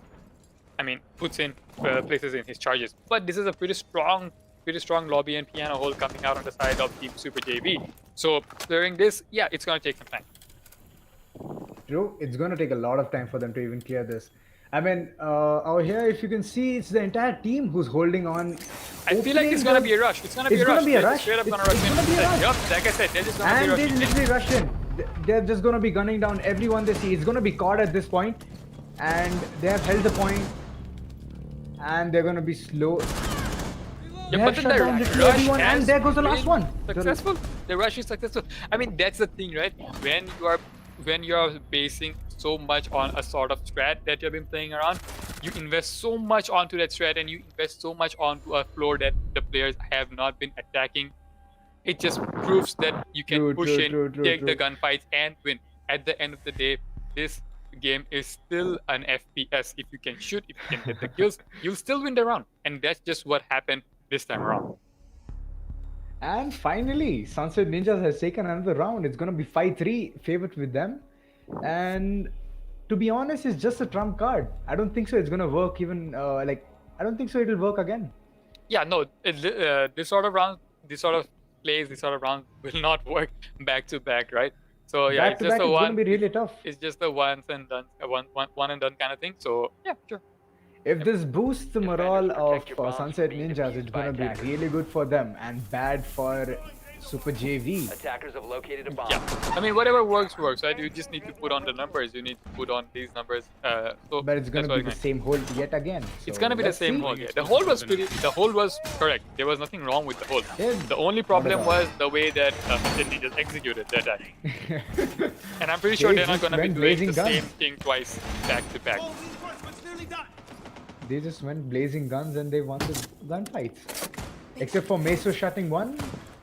I mean, places in his charges. But this is a pretty strong lobby and piano hold coming out on the side of Team sprJV. So clearing this, yeah, it's gonna take some time. True. It's gonna take a lot of time for them to even clear this. I mean, over here, if you can see, it's the entire team who's holding on. I feel like it's gonna be a rush. It's gonna be a rush. They're just straight up gonna rush in. It's gonna be a rush. Yup, like I said, they're just gonna And be they rushing. literally rush in. They're just gonna be gunning down everyone they see. It's gonna be caught at this point, and they have held the point, and they're gonna be slow. They Yeah, have but shut then down the literally rush everyone, and has there goes the last been one. Successful. The rush is successful. I mean, that's the thing, right? When you are basing so much on a sort of strat that you've been playing around, you invest so much onto that strat, and you invest so much onto a floor that the players have not been attacking. It just proves that you can push in, take the gunfights, and win. At the end of the day, this game is still an FPS. If you can shoot, if you can get the kills, you'll still win the round. And that's just what happened this time around. And finally, Sunset Ninjas has taken another round. It's gonna be 5-3 favorite with them, and to be honest, it's just a trump card. I don't think so. It's gonna work even I don't think so. It'll work again. Yeah, no, this sort of round, this sort of plays, this sort of round will not work back to back, right? So yeah, Back it's to just back, a it's one. gonna be really tough. It's just a once and done, one and done kind of thing. So yeah, sure. If this boosts the morale protect of your bombs Sunset from being Ninjas, defused it's by gonna be attackers. really good for them and bad for sprJV. Attackers have located a bomb. Yeah, I mean, whatever works, right? You just need to put on the numbers. You need to put on these numbers. So But it's gonna that's be what the same hole yet again. it's So gonna be the let's same see. hole. Yeah, the hole was correct. There was nothing wrong with the hole. Yeah, The only problem was the way that Sydney just executed the attack. And I'm pretty sure They they're not just gonna be went doing blazing the guns. same thing twice back to back. They just went blazing guns and they won the gunfights. Except for Meso shutting one.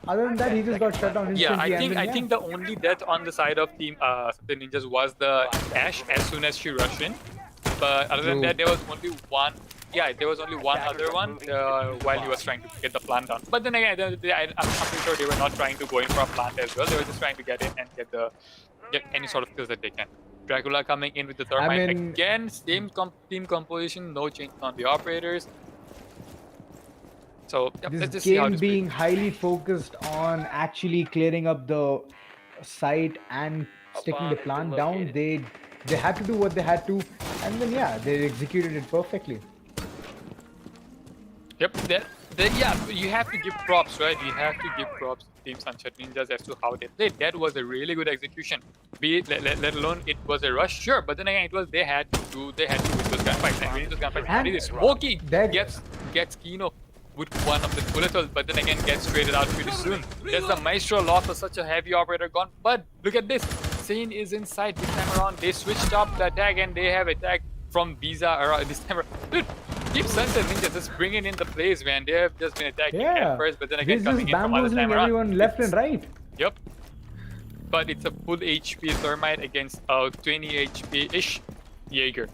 Other than that, he just got shut down Yeah, instantly. I think the only death on the side of team the Ninjas was the Ash as soon as she rushed in. But other than True. that, there was only one. Yeah, there was only one other one while he was trying to get the plant down. But then again, I'm pretty sure they were not trying to go in for a plant as well. They were just trying to get in and get any sort of kills that they can. Dracula coming in with the thermite mean- again. Same team composition, no change on the operators. So yep, let's This just see how game this being highly focused on actually clearing up the site and sticking the bomb has plant been down, located. they had to do what they had to, and then yeah, they executed it perfectly. Yep, yeah, you have to give props, right? You have to give props to Team Sunshine Ninjas as to how they played. That was a really good execution. Be it, let alone it was a rush, sure, but then again, it was they had to win those gunfights and winning those gunfights. And And it is Smokey that- gets Kino with one of the bullet holes, but then again gets traded out pretty soon. There's the Maestro loss for such a heavy operator gone, but look at this. Sane is inside this time around. They switched up the attack and they have attacked from Visa around this time around. Dude, Team Sunset Ninja just bringing in the plays, man. They have just been attacking Yeah, at first, but then again he's coming just in from other time bamboozling around. everyone left and right. Yep. But it's a full HP thermite against a 20 HP-ish Jaeger.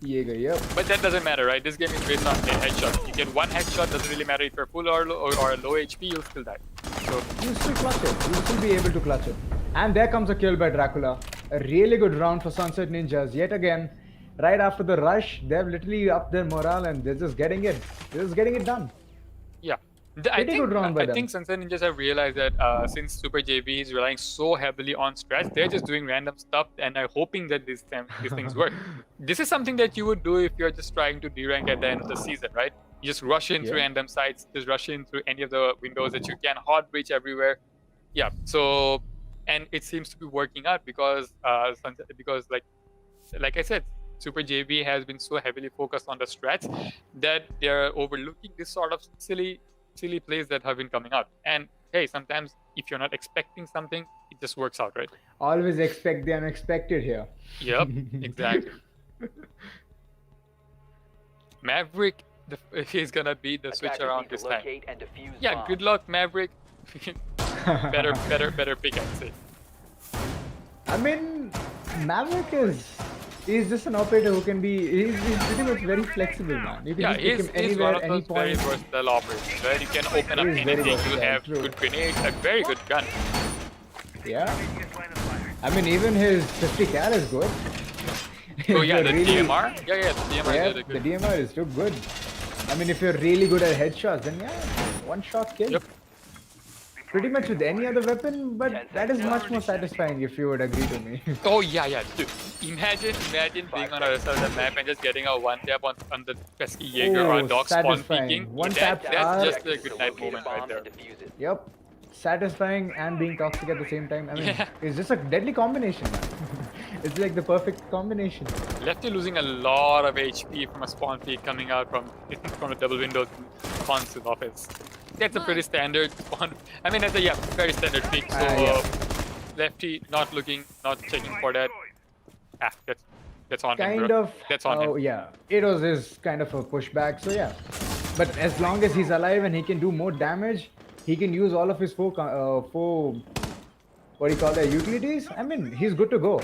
Jaeger, yep. But that doesn't matter, right? This game is based on a headshot. You get one headshot, doesn't really matter if you're full or low, or low HP, you'll still die. So You still clutch it. You still be able to clutch it. And there comes a kill by Dracula. A really good round for Sunset Ninjas. Yet again, right after the rush, they've literally upped their morale and they're just getting it. They're just getting it done. yeah. Pretty good round by I them. think Sunset Ninjas have realized that since sprJV is relying so heavily on strats, they're just doing random stuff and are hoping that these things work. This is something that you would do if you're just trying to derank at the end of the season, right? You just rush in through Yeah. random sites, just rush in through any of the windows that you can, hard breach everywhere. Yeah. So, and it seems to be working out because like I said, sprJV has been so heavily focused on the strats that they're overlooking this sort of silly plays that have been coming out. And hey, sometimes if you're not expecting something, it just works out, right? Always expect the unexpected here. Yep, exactly. Maverick is gonna be the switch Attackers around need to this time. locate and defuse Yeah, bombs. good luck, Maverick. better pick, I'd say. I mean, Maverick he's just an operator who can be, he's pretty much very flexible, man. You can Yeah, just pick him he's anywhere, one of any those very point. versatile operators, right? You can open up He is very anything. You versatile, have true. good grenades, a very good gun. Yeah. I mean, even his 50 cal is good. Oh If yeah, you're the really- DMR. Yeah, the DMR Yeah, is the really good. DMR is too good. I mean, if you're really good at headshots, then yeah, one shot kill. Yep. Pretty much with any other weapon, but 10 that is seconds. much more satisfying if you would agree to me. Oh yeah, dude. Imagine being on a certain map and just getting a one tap on the pesky Jaeger or a Oh, dog spawn satisfying. peeking. One That- tap That's are- just a Attackers good to night locate a moment right bomb there. and defuse it. Yep. Satisfying and being toxic at the same time. I mean, Yeah. it's just a deadly combination, man. It's like the perfect combination. Lefty losing a lot of HP from a spawn peak coming out from a double window console office. That's a pretty standard spawn. I mean, that's a very standard peak. So Yeah. Lefty not checking for that. That's on him, Kind bro. of. That's on Oh him. yeah, it was his kind of a pushback. So yeah, but as long as he's alive and he can do more damage, he can use all of his four what do you call that, utilities. I mean, he's good to go.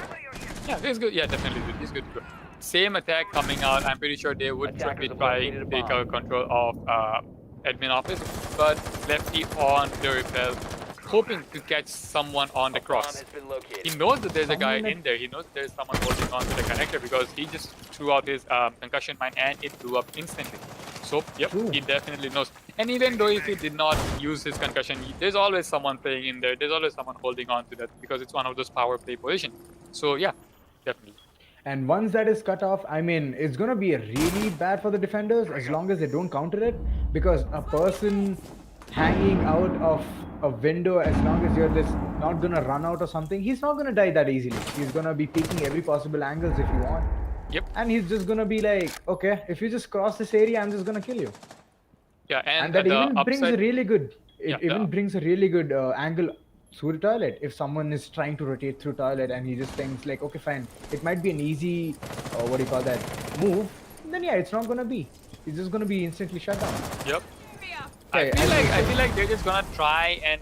Yeah, he's good. Yeah, definitely good. He's good to go. Same attack coming out. I'm pretty sure they would Attackers be have trying to located a take bomb. control of admin office, but Lefty on the repel, hoping to catch someone on the Bomb cross. has been located. He knows that there's a guy Someone in there. He knows there's someone holding on to the connector because he just threw out his concussion mine and it blew up instantly. So, yep, True. he definitely knows. And even though if he did not use his concussion, there's always someone playing in there. There's always someone holding on to that because it's one of those power play positions. So, yeah, definitely. And once that is cut off, I mean, it's gonna be really bad for the defenders as long as they don't counter it, because a person hanging out of a window, as long as you're just not gonna run out or something, he's not gonna die that easily. He's gonna be peeking every possible angles if you want. Yep. And he's just gonna be like, okay, if you just cross this area, I'm just gonna kill you. Yeah, And that the even brings a upside, really good. It Yeah, even the- brings a really good angle through the toilet. If someone is trying to rotate through toilet and he just thinks like, okay, fine, it might be an easy, what do you call that, move. Then yeah, it's not gonna be. It's just gonna be instantly shut down. Yep. Okay, I feel like they're just gonna try and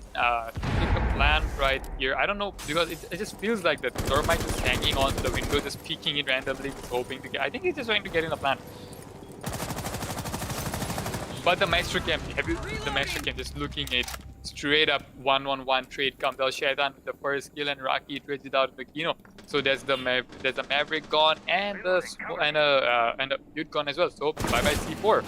pick a plan right here. I don't know, because it just feels like the Thermite is hanging onto the window, just peeking it randomly, just hoping to get. I think he's just trying to get in a plan. But the Maestro Camp, the Maestro Camp just looking at straight up 1-1-1 trade comes out. Shaitan with the first kill and Rocky trades it out with Kino. So there's the Maverick gone and the Dude gone as well. So bye bye C4.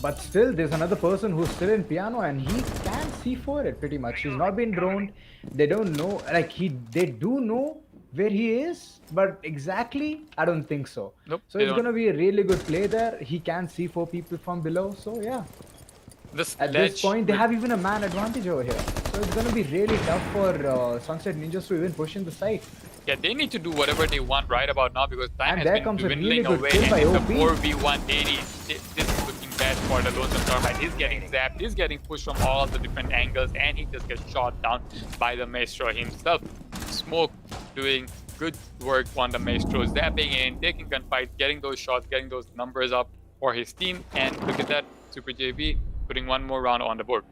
But still, there's another person who's still in piano, and he can C4 it pretty much. He's not been droned. They don't know, like they do know where he is, but exactly, I don't think so. Nope, So it's gonna be a really good play there. He can C4 people from below. So yeah, at this point, they have even a man advantage over here. So it's gonna be really tough for Sunset Ninjas to even push in the site. Yeah, they need to do whatever they want right about now, because time And has there been comes a dwindling really good away, kill and by it's a OP. 4v180. This is looking bad for the Lonesome Thermite. He's getting zapped, he's getting pushed from all the different angles, and he just gets shot down by the Maestro himself. Smoke doing good work on the Maestro, zapping in, taking gunfights, getting those shots, getting those numbers up for his team, and look at that, sprJV putting one more round on the board.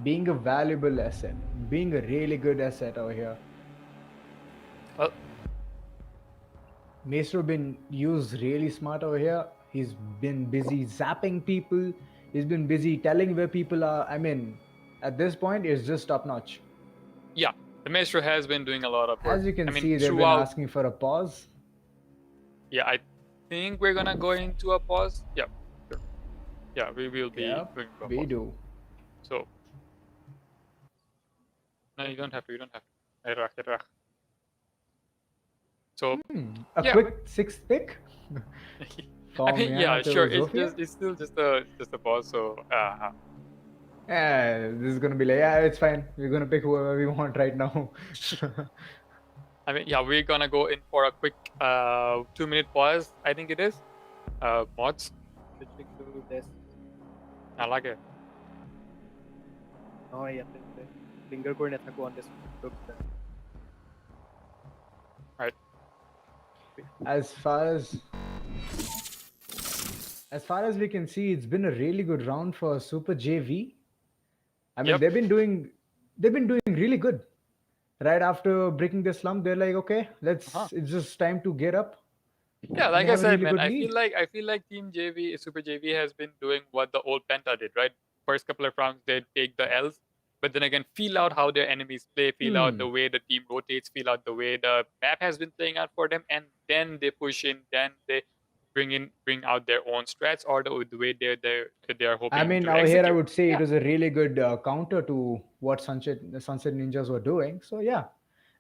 Being a valuable asset, being a really good asset over here. Well, Maestro been used really smart over here. He's been busy zapping people. He's been busy telling where people are. I mean, at this point, it's just top notch. yeah, the Maestro has been doing a lot of work. As you can I mean, see, they've been throughout- asking for a pause. Yeah, I think we're gonna go into a pause. Yeah, sure. Yeah, we will be Yep, going to a we pause. do. So, no, you don't have to. You don't have to. Iraq. So, A Yeah. quick sixth pick. I mean, yeah, to sure. It's Zofia? still just a pause. So, Yeah, this is gonna be like, yeah, it's fine. We're gonna pick whoever we want right now. I mean, yeah, we're gonna go in for a quick 2-minute pause. I think it is. Mods, Switching to this. I like it. No, ইয়াতে linger কৰি নাথাকো on this. Right. As far as we can see, it's been a really good round for sprJV. I mean, Yep. they've been doing really good. Right after breaking the slump, they're like, okay, it's just time to get up. Yeah, like They I have a said, really man, good I feel like Team JV, sprJV has been doing what the old Penta did, right? First couple of rounds, they take the L's, but then again, feel out how their enemies play, feel out the way the team rotates, feel out the way the map has been playing out for them, and then they push in, then they bring out their own strats or the way they're hoping I mean, to over here, I execute. would say Yeah. it was a really good counter to what Sunset Ninjas were doing. So yeah,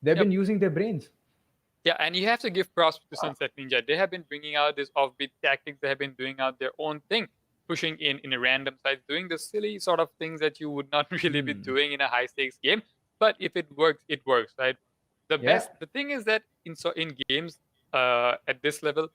they've Yep. been using their brains. Yeah, and you have to give props to Sunset Ninja. They have been bringing out this offbeat tactics. They have been doing out their own thing, pushing in a random site, doing the silly sort of things that you would not really be doing in a high stakes game. But if it works, it works, right? The thing is that in games at this level,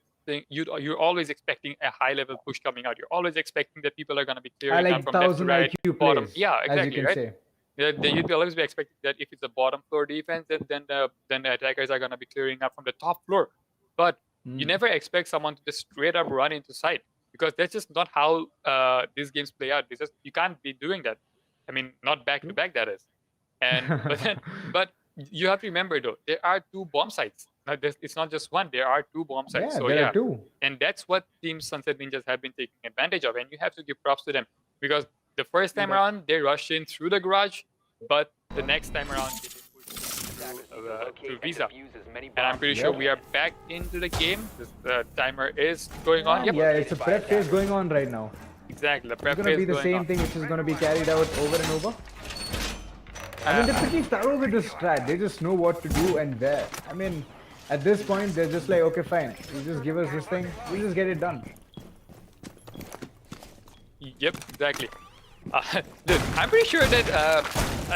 you're always expecting a high level push coming out. You're always expecting that people are going to be I clearing like out from left to 1000 right, IQ bottom. plays, Yeah, as you exactly, can right? say. You'd always be expecting that if it's a bottom floor defense, then the attackers are going to be clearing up from the top floor. But you never expect someone to just straight up run into sight, because that's just not how these games play out. You can't be doing that. I mean, not back to back, that is. And but you have to remember though, there are 2 bomb sites. It's not just one. There are 2 bomb sites. Yeah, So there yeah, are 2. and that's what Team Sunset Ninjas have been taking advantage of, and you have to give props to them, because the first time around they rushed in through the garage, but the next time around they did push through Visa. And I'm pretty sure we are back into the game. The timer is going on. Yep. Yeah, it's a prep phase going on right now. Exactly. The It's prep gonna phase be the going same on. thing, which is gonna be carried out over and over. I mean, they're pretty thorough with this strat. They just know what to do and where. I mean, at this point, they're just like, okay, fine. You just give us this thing. We just get it done. Yep, exactly. Dude, I'm pretty sure that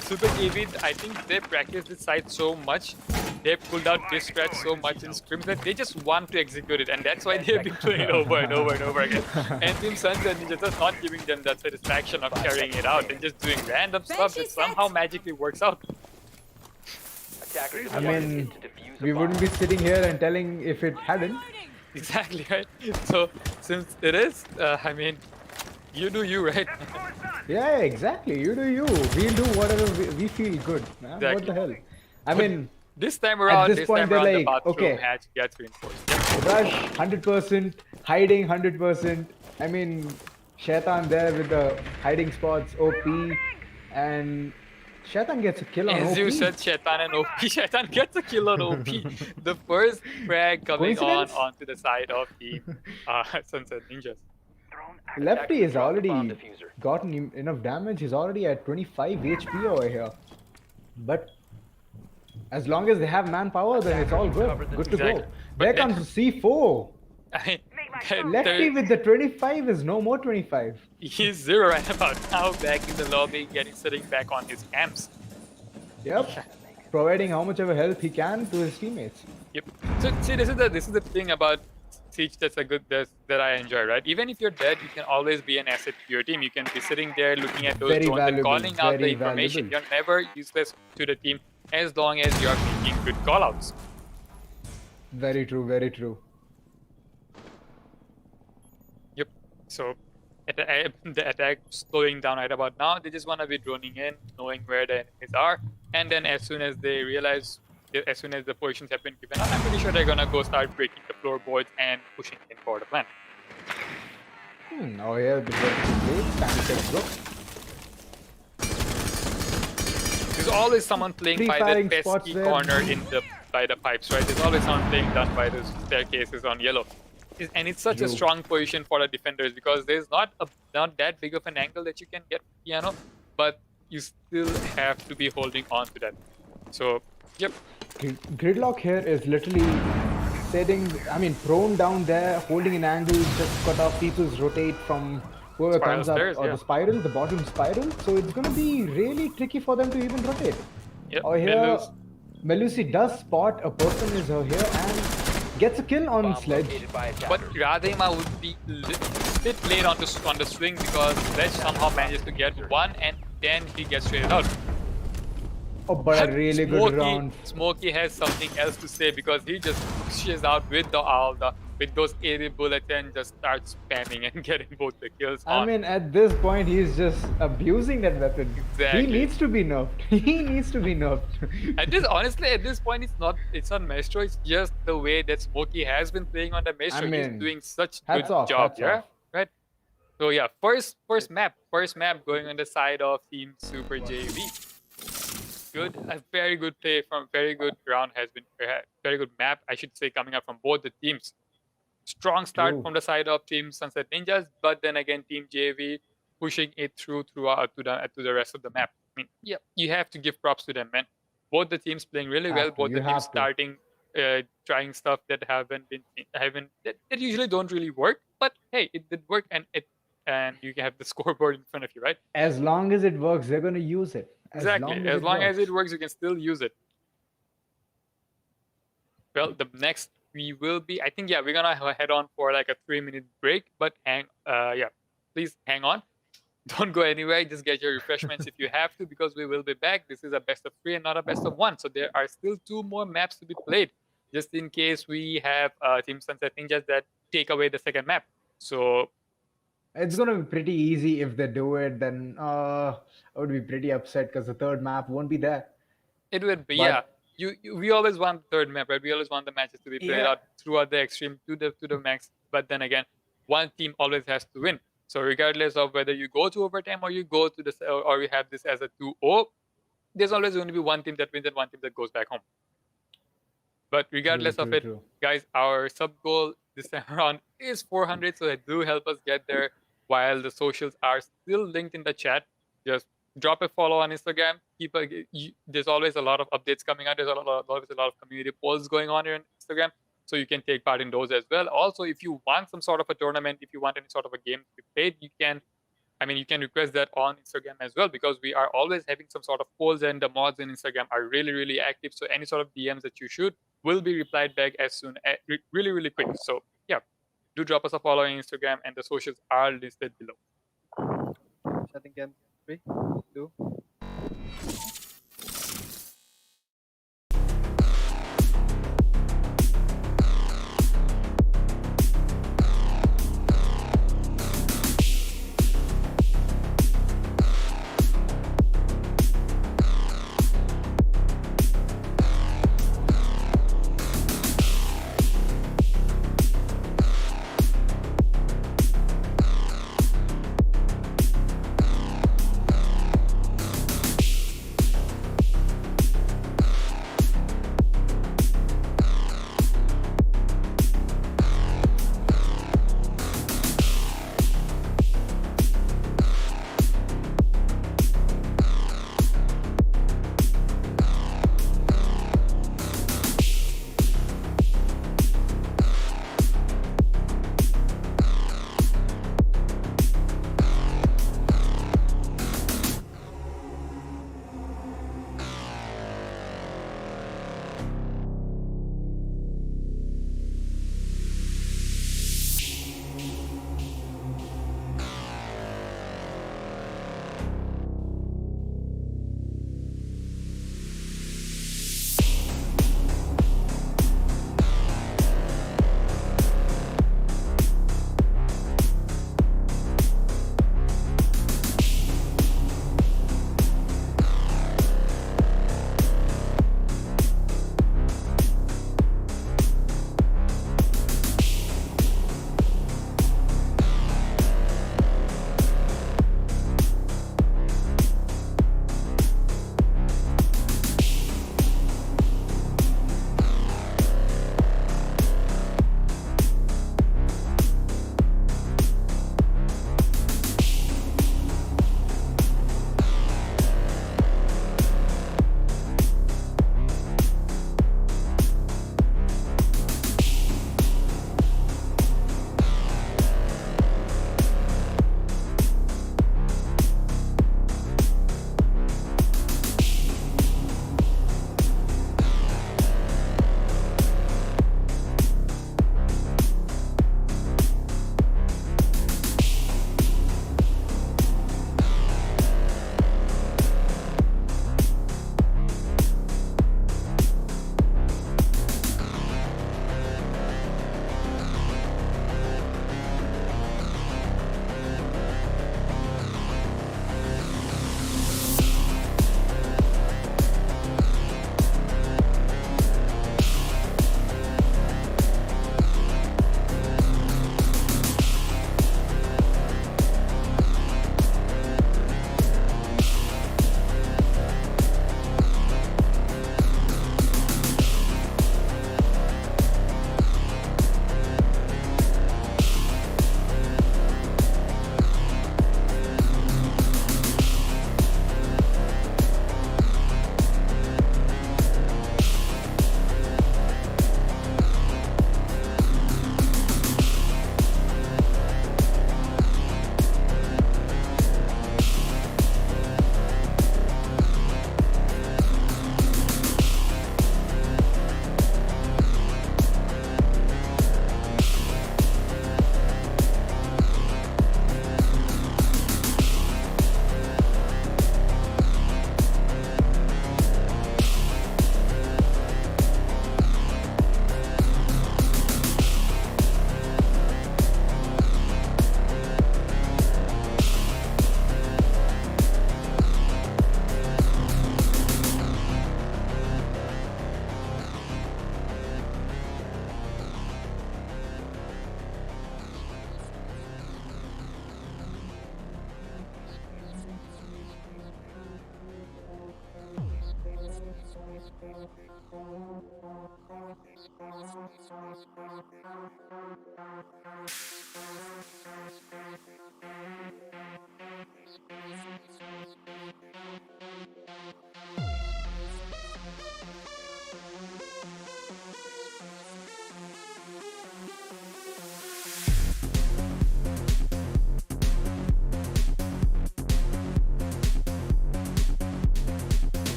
sprJV, I think they practiced this site so much, they pulled out this stretch so much in scrims that they just want to execute it, and that's why they've been playing it over and over and over again. And Team Suns and Ninjas just not giving them that satisfaction of carrying it out and just doing random stuff that somehow magically works out. Attackers I mean, to defuse a we bomb. wouldn't be sitting here and telling if it hadn't. Exactly, right? So, since it is, I mean, you do you, right? Yeah, exactly. You do you. We'll do whatever we feel good, man. What Exactly. the hell? I mean, This time around, this point, the they're like, bathroom okay. hatch gets reinforced. Yep. rush 100%, hiding 100%. I mean, Shaitan there with the hiding spots, OP, and Shaitan gets a kill on As OP. you said, Shaitan and OP. Shaitan gets a kill on OP. The first frag coming Coincidence? onto the side of Team Sunset Ninjas. Lefty has Drop the bomb already diffuser. gotten enough damage. He's already at 25 HP over here. But as long as they have manpower, then it's all good. Good to Exactly. go. But There then- comes C4. I mean, Lefty with the 25 is no more 25. he's 0 right about now, back in the lobby, sitting back on his cams. Yep. Providing how much of a help he can to his teammates. Yep. So see, this is the thing about Siege that I enjoy, right? Even if you're dead, you can always be an asset to your team. You can be sitting there looking at those Very drones and valuable, calling out the very information. valuable. You're never useless to the team as long as you're making good callouts. Very true, very true. Yep. So the attack slowing down right about now. They just want to be droning in, knowing where the enemies are, and then as soon as they realize, as soon as the positions have been given out, I'm pretty sure they're gonna go start breaking the floorboards and pushing in for the plant. Oh yeah, the blade. Time look. There's always someone playing by the Pre-firing spots pesky there. corner by the pipes, right? There's always someone playing down by those staircases on yellow. And it's such a True. strong position for the defenders because there's not that big of an angle that you can get piano, but you still have to be holding on to that. So, yep. Gridlock here is literally setting, I mean, prone down there, holding an angle, just cut off people's rotate from whoever Spiral comes up, stairs, or yeah. the spiral, the bottom spiral. So it's gonna be really tricky for them to even rotate. Yep. Over here, Melus. Melusi does spot a person is over here and gets a kill on Bomb Sledge. located by But attackers. Radema would be bit late on the swing because Sledge somehow manages to get one and then he gets traded out. Oh, but a really good round. Smokey has something else to say because he just pushes out with with those 80 bullets and just starts spamming and getting both the kills I on. mean, at this point, he's just abusing that weapon. Exactly. He needs to be nerfed. He needs to be nerfed. Honestly, at this point, it's not Maestro. It's just the way that Smokey has been playing on the Maestro. I mean, He's doing such hats good off, job, hats yeah, off. right. So yeah, first map going on the side of Team sprJV. Good, a very good play from very good round has been very good map, I should say, coming up from both the teams. Strong start True. from the side of Team Sunset Ninjas, but then again Team JV pushing it throughout to the rest of the map. I mean, yeah, you have to give props to them, man. Both the teams playing really Have well. to, Both you the teams have to. starting trying stuff that that usually don't really work, but hey, it did work, and you have the scoreboard in front of you, right? As long as it works, they're gonna use it. Exactly. As long as it works, you can still use it. Well, the next we will be, I think, yeah, we're gonna head on for like a 3-minute break, but please hang on. Don't go anywhere. Just get your refreshments if you have to, because we will be back. This is a best of 3 and not a best of 1. So there are still 2 more maps to be played, just in case we have Team Sunset Ninjas that take away the second map. So It's gonna be pretty easy if they do it. Then I would be pretty upset because the third map won't be there. it would be, But- yeah. We always want the third map, right? We always want the matches to be played Yeah. out throughout the extreme to the max. But then again, one team always has to win. So regardless of whether you go to overtime or you go to or we have this as a 2-0, there's always going to be one team that wins and one team that goes back home. But regardless of it, guys, our sub goal this time around is 400. So do help us get there. While the socials are still linked in the chat, just drop a follow on Instagram. There's always a lot of updates coming out. There's always a lot of community polls going on here on Instagram, so you can take part in those as well. Also, if you want some sort of a tournament, if you want any sort of a game to be played, you can I mean, you can request that on Instagram as well, because we are always having some sort of polls, and the mods in Instagram are really, really active. So any sort of DMs that you shoot will be replied back as soon as really, really quick. So yeah, do drop us a follow on Instagram, and the socials are listed below. Shutting cam 3, 2.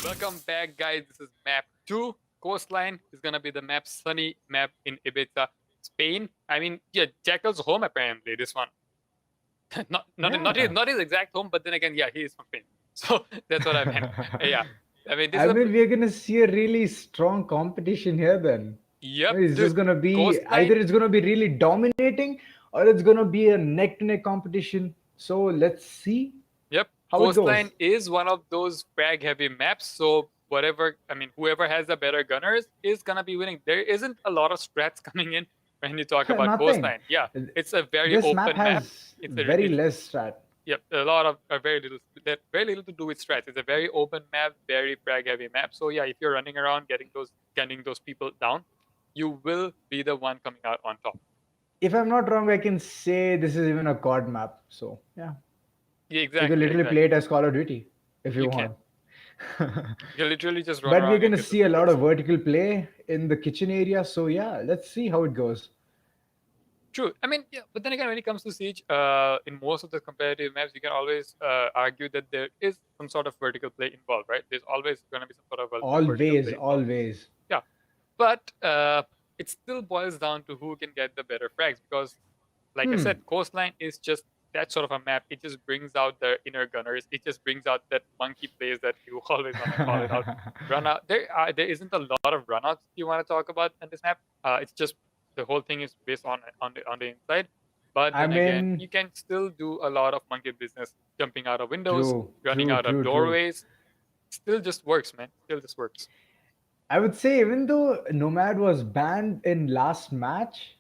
Welcome back, guys. This is map 2. Coastline is gonna be the map, sunny map in Ibiza, Spain. I mean, yeah, Jackal's home apparently. This one, not his exact home, but then again, yeah, he is from Spain. So that's what I meant. Yeah, I mean, we're gonna see a really strong competition here then. Yep. It's just gonna be either it's gonna be really dominating or it's gonna be a neck-to-neck competition. So let's see. Yep. Coastline is one of those frag-heavy maps. So whoever has the better gunners is gonna be winning. There isn't a lot of strats coming in when you talk about Coastline. Yeah, it's a very open map. It's very less strat. Yep, a lot of very little to do with strats. It's a very open map, very frag-heavy map. So yeah, if you're running around getting those people down, you will be the one coming out on top. If I'm not wrong, I can say this is even a COD map. So yeah. Yeah, exactly. You can literally play it as Call of Duty if you want. You literally just run But around. we're gonna see a lot of vertical play in the kitchen area. So yeah, let's see how it goes. True. I mean, yeah, but then again, when it comes to Siege, in most of the competitive maps, you can always argue that there is some sort of vertical play involved, right? There's always going to be some sort of always. Yeah, but it still boils down to who can get the better frags because, like I said, Coastline is just that sort of a map. It just brings out the inner gunners. It just brings out that monkey plays that you always want to call it out. Run out. There isn't a lot of runouts you want to talk about in this map. It's just the whole thing is based on the inside. But then again, you can still do a lot of monkey business, jumping out of windows, running out of doorways. Still just works, man. Still just works. I would say even though Nomad was banned in last match,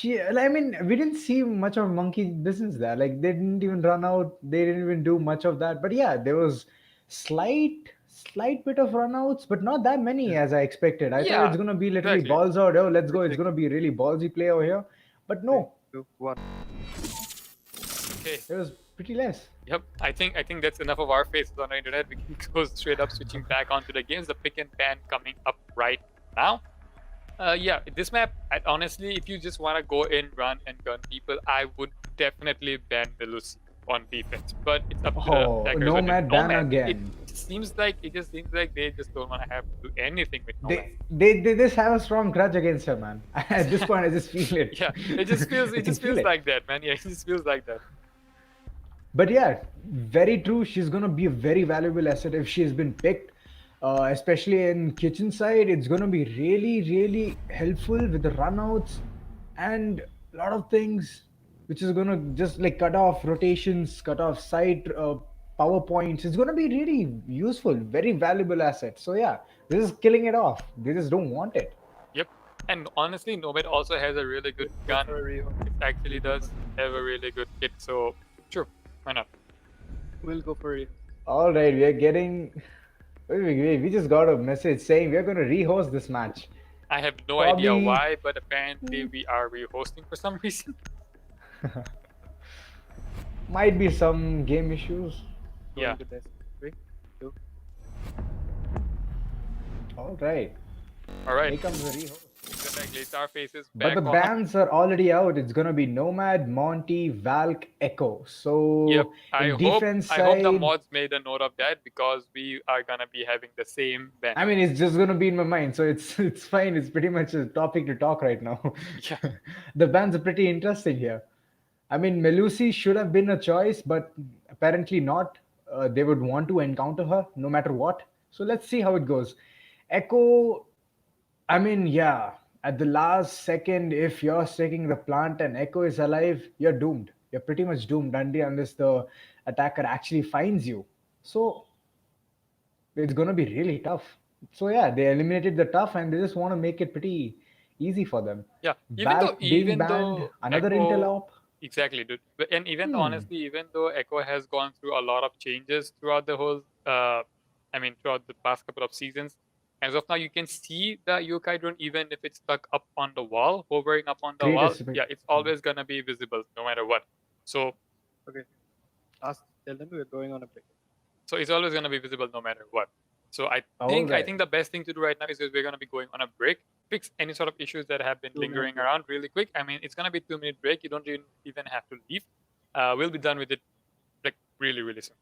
we didn't see much of monkey business there. Like they didn't even run out. They didn't even do much of that. But yeah, there was slight bit of runouts, but not that many as I expected. I thought it's gonna be literally balls out. Oh, let's go. It's gonna be really ballsy play over here. But no. Okay. It was pretty less. Yep, I think that's enough of our faces on the internet. We can go straight up switching back onto the games. The pick and ban coming up right now. Yeah, this map, honestly, if you just want to go in, run, and gun people, I would definitely ban Melusi on defense. But it's up to the Oh, attackers. But Nomad with ban Nomad, again. it seems like they just don't want to have to do anything with Nomad. They just have a strong grudge against her, man. At this point, I just feel it. Yeah, it just feels I can feel it. like that, man. Yeah, it just feels like that. But yeah, very true. She's gonna be a very valuable asset if she's been picked, especially in kitchen side. It's gonna be really, really helpful with the runouts and a lot of things, which is gonna just like cut off rotations, cut off side power points. It's gonna be really useful, very valuable asset. So yeah, this is killing it off. They just don't want it. Yep. And honestly, Nomad also has a really good gun. For a rehost. It actually does have a really good kit. So sure, why not? We'll go for a rehost. All right, we are getting. Wait, we just got a message saying we're gonna rehost this match. I have no idea Probably- why, but apparently we are rehosting for some reason. Might be some game issues. Going Yeah. to this. 3, 2. All right. All right. Here comes the rehost. It's gonna glaze our faces But back the on. bans are already out. It's gonna be Nomad, Monty, Valk, Echo. So Yep. I in hope defense I hope the side- mods made a note of that because we are gonna be having the same ban. I mean, it's just gonna be in my mind, so it's fine. It's pretty much a topic to talk right now. Yeah. The bans are pretty interesting here. I mean, Melusi should have been a choice, but apparently not. They would want to encounter her no matter what. So let's see how it goes. Echo, I mean, yeah, at the last second, if you're taking the plant and Echo is alive, you're doomed. You're pretty much doomed unless the attacker actually finds you. So it's going to be really tough. So yeah, they eliminated the tough and they just want to make it pretty easy for them. Yeah. Valk being banned, another Intel op. Exactly, dude. And even Hmm. honestly, even though Echo has gone through a lot of changes throughout the whole, throughout the past couple of seasons, as of now, you can see the yokai drone even if it's stuck up on the wall, hovering up on the Great wall. aspect. Yeah, it's always gonna be visible no matter what. So Tell them we're going on a break. it's always gonna be visible no matter what. So I Alright. think the best thing to do right now is that we're gonna be going on a break, fix any sort of issues that have been 2 minute lingering break. around really quick. I mean, it's gonna be 2-minute break. You don't even have to leave. We'll be done with it like really, really soon.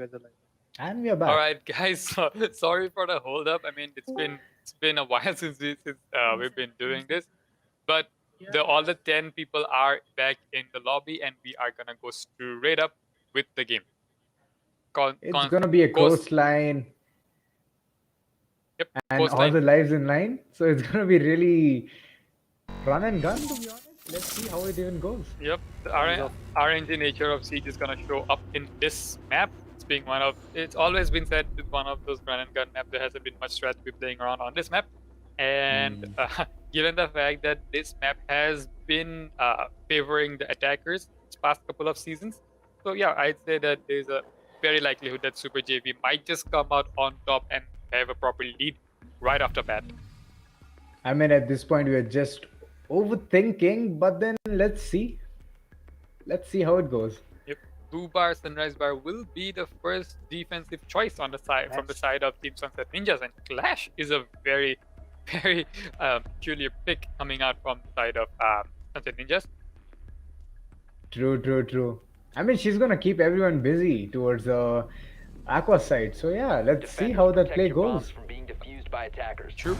guys are live. And we are back. All right, guys. Sorry for the hold up. I mean, it's been a while since we've been doing this, but all the 10 people are back in the lobby, and we are gonna go straight up with the game. It's gonna be a coastline. Yep, and coastline. all the lives in line. So it's gonna be really run and gun, to be honest. Let's see how it even goes. Yep, the RNG nature of Siege is gonna show up in this map. It's always been said it's one of those run and gun maps. There hasn't been much strategy playing around on this map, and given the fact that this map has been favoring the attackers this past couple of seasons, so yeah, I'd say that there's a very likelihood that sprJV might just come out on top and have a proper lead right after bat. I mean, at this point, we're just overthinking, but then let's see. Let's see how it goes. Yep. Blue bar, Sunrise bar will be the first defensive choice on the side from the side of Team Sunset Ninjas, and Clash is a very, very peculiar pick coming out from the side of Sunset Ninjas. True. I mean, she's gonna keep everyone busy towards the Aqua side. So yeah, let's see how that play goes. From being defused by attackers. True.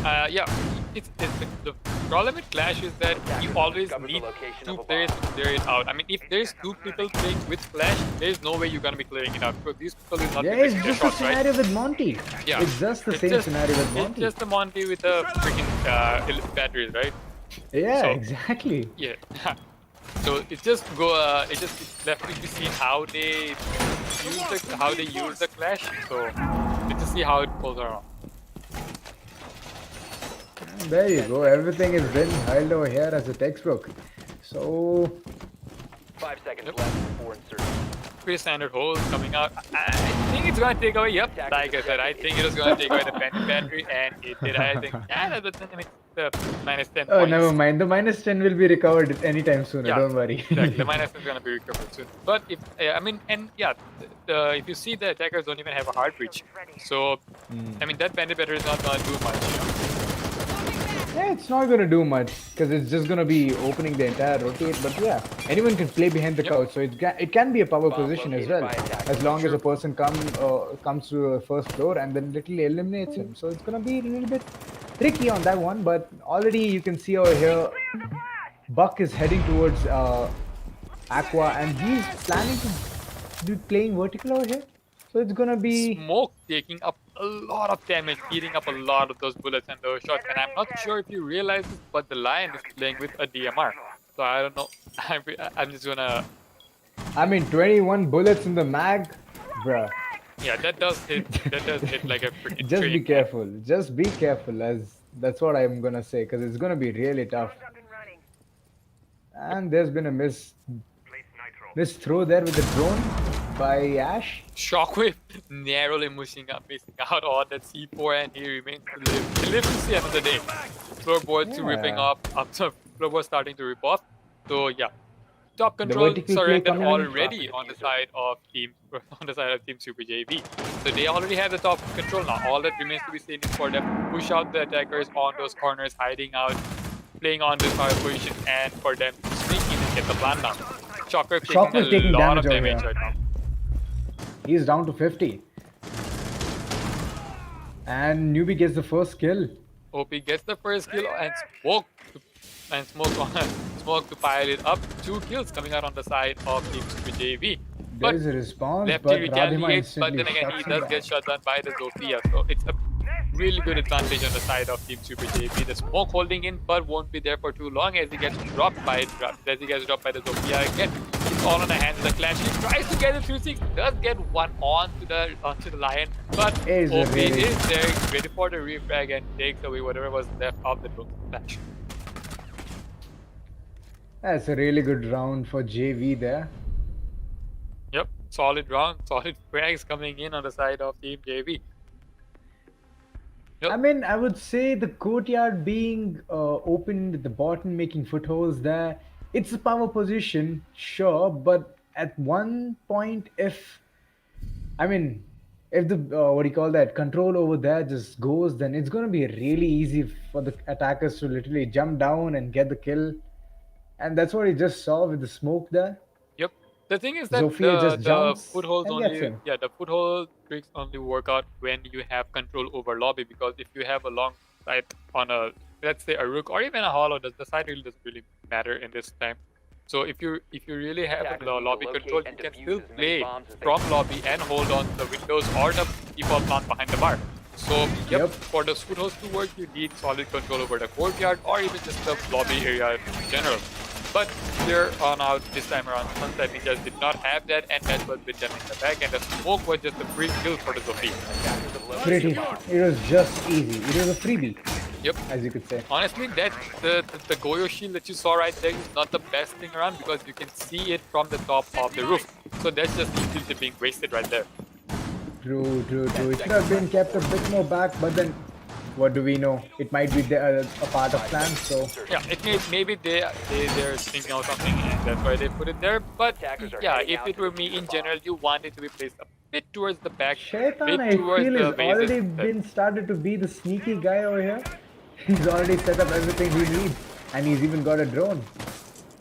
Yeah, the problem with Clash is that you always need two players to clear it out. I mean, if there's two people playing with Clash, there's no way you're gonna be clearing it out. Because these people is not. Yeah, it's just the scenario with Monty. Yeah, it's just the same scenario with Monty. It's just the Monty with the freaking batteries, right? Yeah, so, exactly. Yeah. So it's just it's left to be seen how they use the Clash. So let's just see how it pulls around. And there you go. Everything is been held over here as a textbook. So 5 seconds left before insertion. Pretty standard hold coming out. I think it's gonna take away. Yep, like I said, I think it was gonna take away the battery, and it did. I think. Yeah, that's the -10. Oh, never mind. The -10 will be recovered anytime sooner. Yeah, don't worry. Exactly. The -10 is gonna be recovered soon. But if if you see the attackers don't even have a hard breach, so I mean that bandit battery is not gonna do much. Yeah, it's not gonna do much because it's just gonna be opening the entire rotate. But yeah, anyone can play behind the couch, so it can be a power position as well, as long as a person comes to the first floor and then literally eliminates him. So it's gonna be a little bit tricky on that one. But already you can see over here, Buck is heading towards Aqua, and he's planning to be playing vertical over here. So it's gonna be Smoke taking up a lot of damage, eating up a lot of those bullets and those shots. And I'm not sure if you realize this, but the Lion is playing with a DMR. So I don't know. I'm just gonna. I mean, 21 bullets in the mag, bruh. Yeah, that does hit. That does hit like a freaking Just train. be careful. Just be careful, as that's what I'm gonna say, because it's gonna be really tough. And there's been a miss throw there with the drone by Ash. Shockwave narrowly missing out on that C4, and he remains to live. He lives to see another day. Floorboards ripping off. Floorboards starting to rip off. So yeah, top control surrendered already on the side of Team sprJV. So they already have the top control now. All that remains to be seen is for them to push out the attackers on those corners, hiding out, playing on this power position, and for them to sneak in and get the plan down. Shocker taking a lot of damage right now. He's down to 50. And Newbie gets the first kill. OP gets the first kill, and smoke to pile it up. 2 kills coming out on the side of Team sprJV. There is a response, Lefty but retaliates, but then again he does get shot down by the Zofia. So it's a really good advantage on the side of Team sprJV. The smoke holding in, but won't be there for too long as he gets dropped by the Zofia again. It's all on the hands of the Clash. He tries to get the 3-6, does get one onto the Lion, but OP is there, ready for the refrag, and takes away whatever was left of the Clash. That's a really good round for JV there. Yep, solid round, solid frags coming in on the side of Team JV. Yep. I mean, I would say the courtyard being open at the bottom, making footholds there. It's a power position, sure, but at one point, if the control over there just goes, then it's gonna be really easy for the attackers to literally jump down and get the kill, and that's what he just saw with the smoke there. Yep. The thing is that Zofia just the jumps footholds and gets only, him. yeah, the foothold tricks only work out when you have control over lobby, because if you have a long side on a, let's say a rook or even a hollow, the side really doesn't really matter in this time. So if you really have Attackers a need to lobby locate control, and you can defuse still as many play bombs as they from can. lobby and hold on to the windows or the default plant behind the bar. So Yep. for the footholds to work, you need solid control over the courtyard or even just the lobby area in general. But here on out this time around, Sunset Ninjas did not have that, and that was with them in the back, and the smoke was just a free kill for the Zombie. Attackers have located Pretty. the bomb. It was just easy. It was a freebie, Yep. as you could say. Honestly, that the Goyo shield that you saw right there is not the best thing around, because you can see it from the top of the roof. So that's just utility being wasted right there. True. It should have been kept a bit more back, but then, what do we know? It might be a part of plan, so... Yeah, maybe they're thinking of something, and that's why they put it there. But Attackers are yeah, heading if out it to were defuse me the in bomb. general, you want it to be placed a bit towards the back, Shaitan, bit I towards feel, the is bases. already been started to be the sneaky guy over here. He's already set up everything he needs, and he's even got a drone.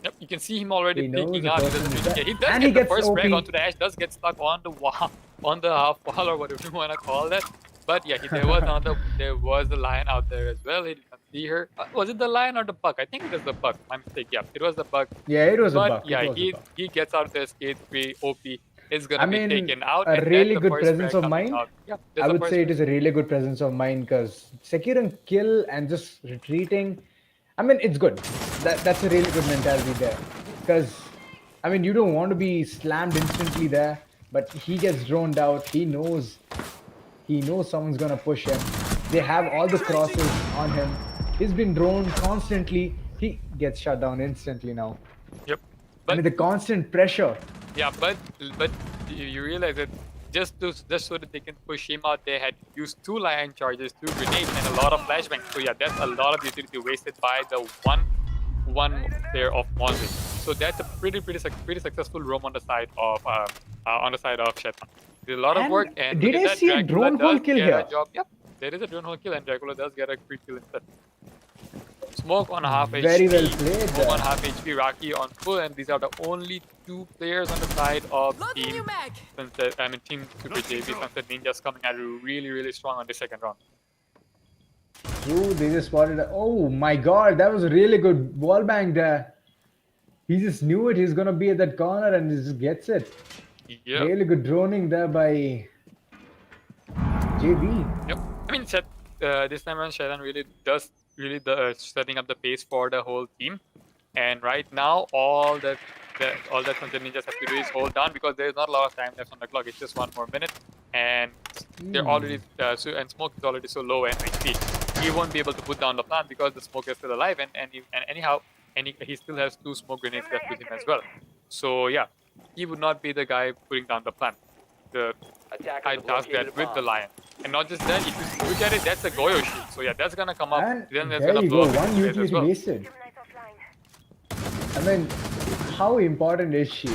Yep, you can see him already He knows peeking the out. He person doesn't is really there. get. He does And get he the gets first frag OP. onto the Ash. Does get stuck on the wall, on the half wall or whatever you want to call that. But yeah, there was a lion out there as well. He did not see her. Was it the lion or the buck? I think it was the buck. My mistake. Yeah, it was the buck. Yeah, it was a But buck. yeah, It was a buck. he gets out the escape free. OP is gonna I be mean, taken out, a and really then the good first presence frag of coming mind. out. Yeah, I there's the would first say it frag. is a really good presence of mind because securing kill and just retreating, I mean, it's good. That's a really good mentality there. Because, I mean, you don't want to be slammed instantly there, but he gets droned out. He knows someone's gonna push him. They have all the crosses on him. He's been droned constantly. He gets shut down instantly now. Yep. I But mean, the constant pressure. yeah, but you realize that just so that they can push him out, they had used 2 lion charges, 2 grenades, and a lot of flashbangs. So yeah, that's a lot of utility wasted by the one player of Monzi. So that's a pretty successful roam on the side of Shetan. Did a lot of And work, and did look I at that, see a Dracula drone hole does kill get here? a job. Yep, there is a drone hole kill, and Dracula does get a quick kill instead. Smoke on half Very HP. well played Smoke on there. half HP. Rocky on full, and these are the only 2 players on the side of Loading Team new mag. Sunset. I mean, Team sprJV. Sunset Ninjas coming out really strong on the second round. True, they just spotted. Oh my god, that was a really good wall bang there. He just knew it. He's gonna be at that corner and he just gets it. Yeah. Really good droning there by JV. Yep. I mean, this time around, Shetan really setting up the pace for the whole team. And right now, all that Sunset Ninjas have to do is hold down, because there is not a lot of time left on the clock. It's just 1 more minute, and they're already and Smoke is already so low and HP. He won't be able to put down the plant because the Smoke is still alive, and he still has 2 smoke grenades left with him as well. So yeah, he would not be the guy putting down the plant. Attackers I have tasked located that a with the bomb. lion. And not just that, if you look at it, that's a Goyo shield. So yeah, that's gonna come up. And Then that's there gonna you blow go, up one his face as utility well. wasted. I mean, how important is she? She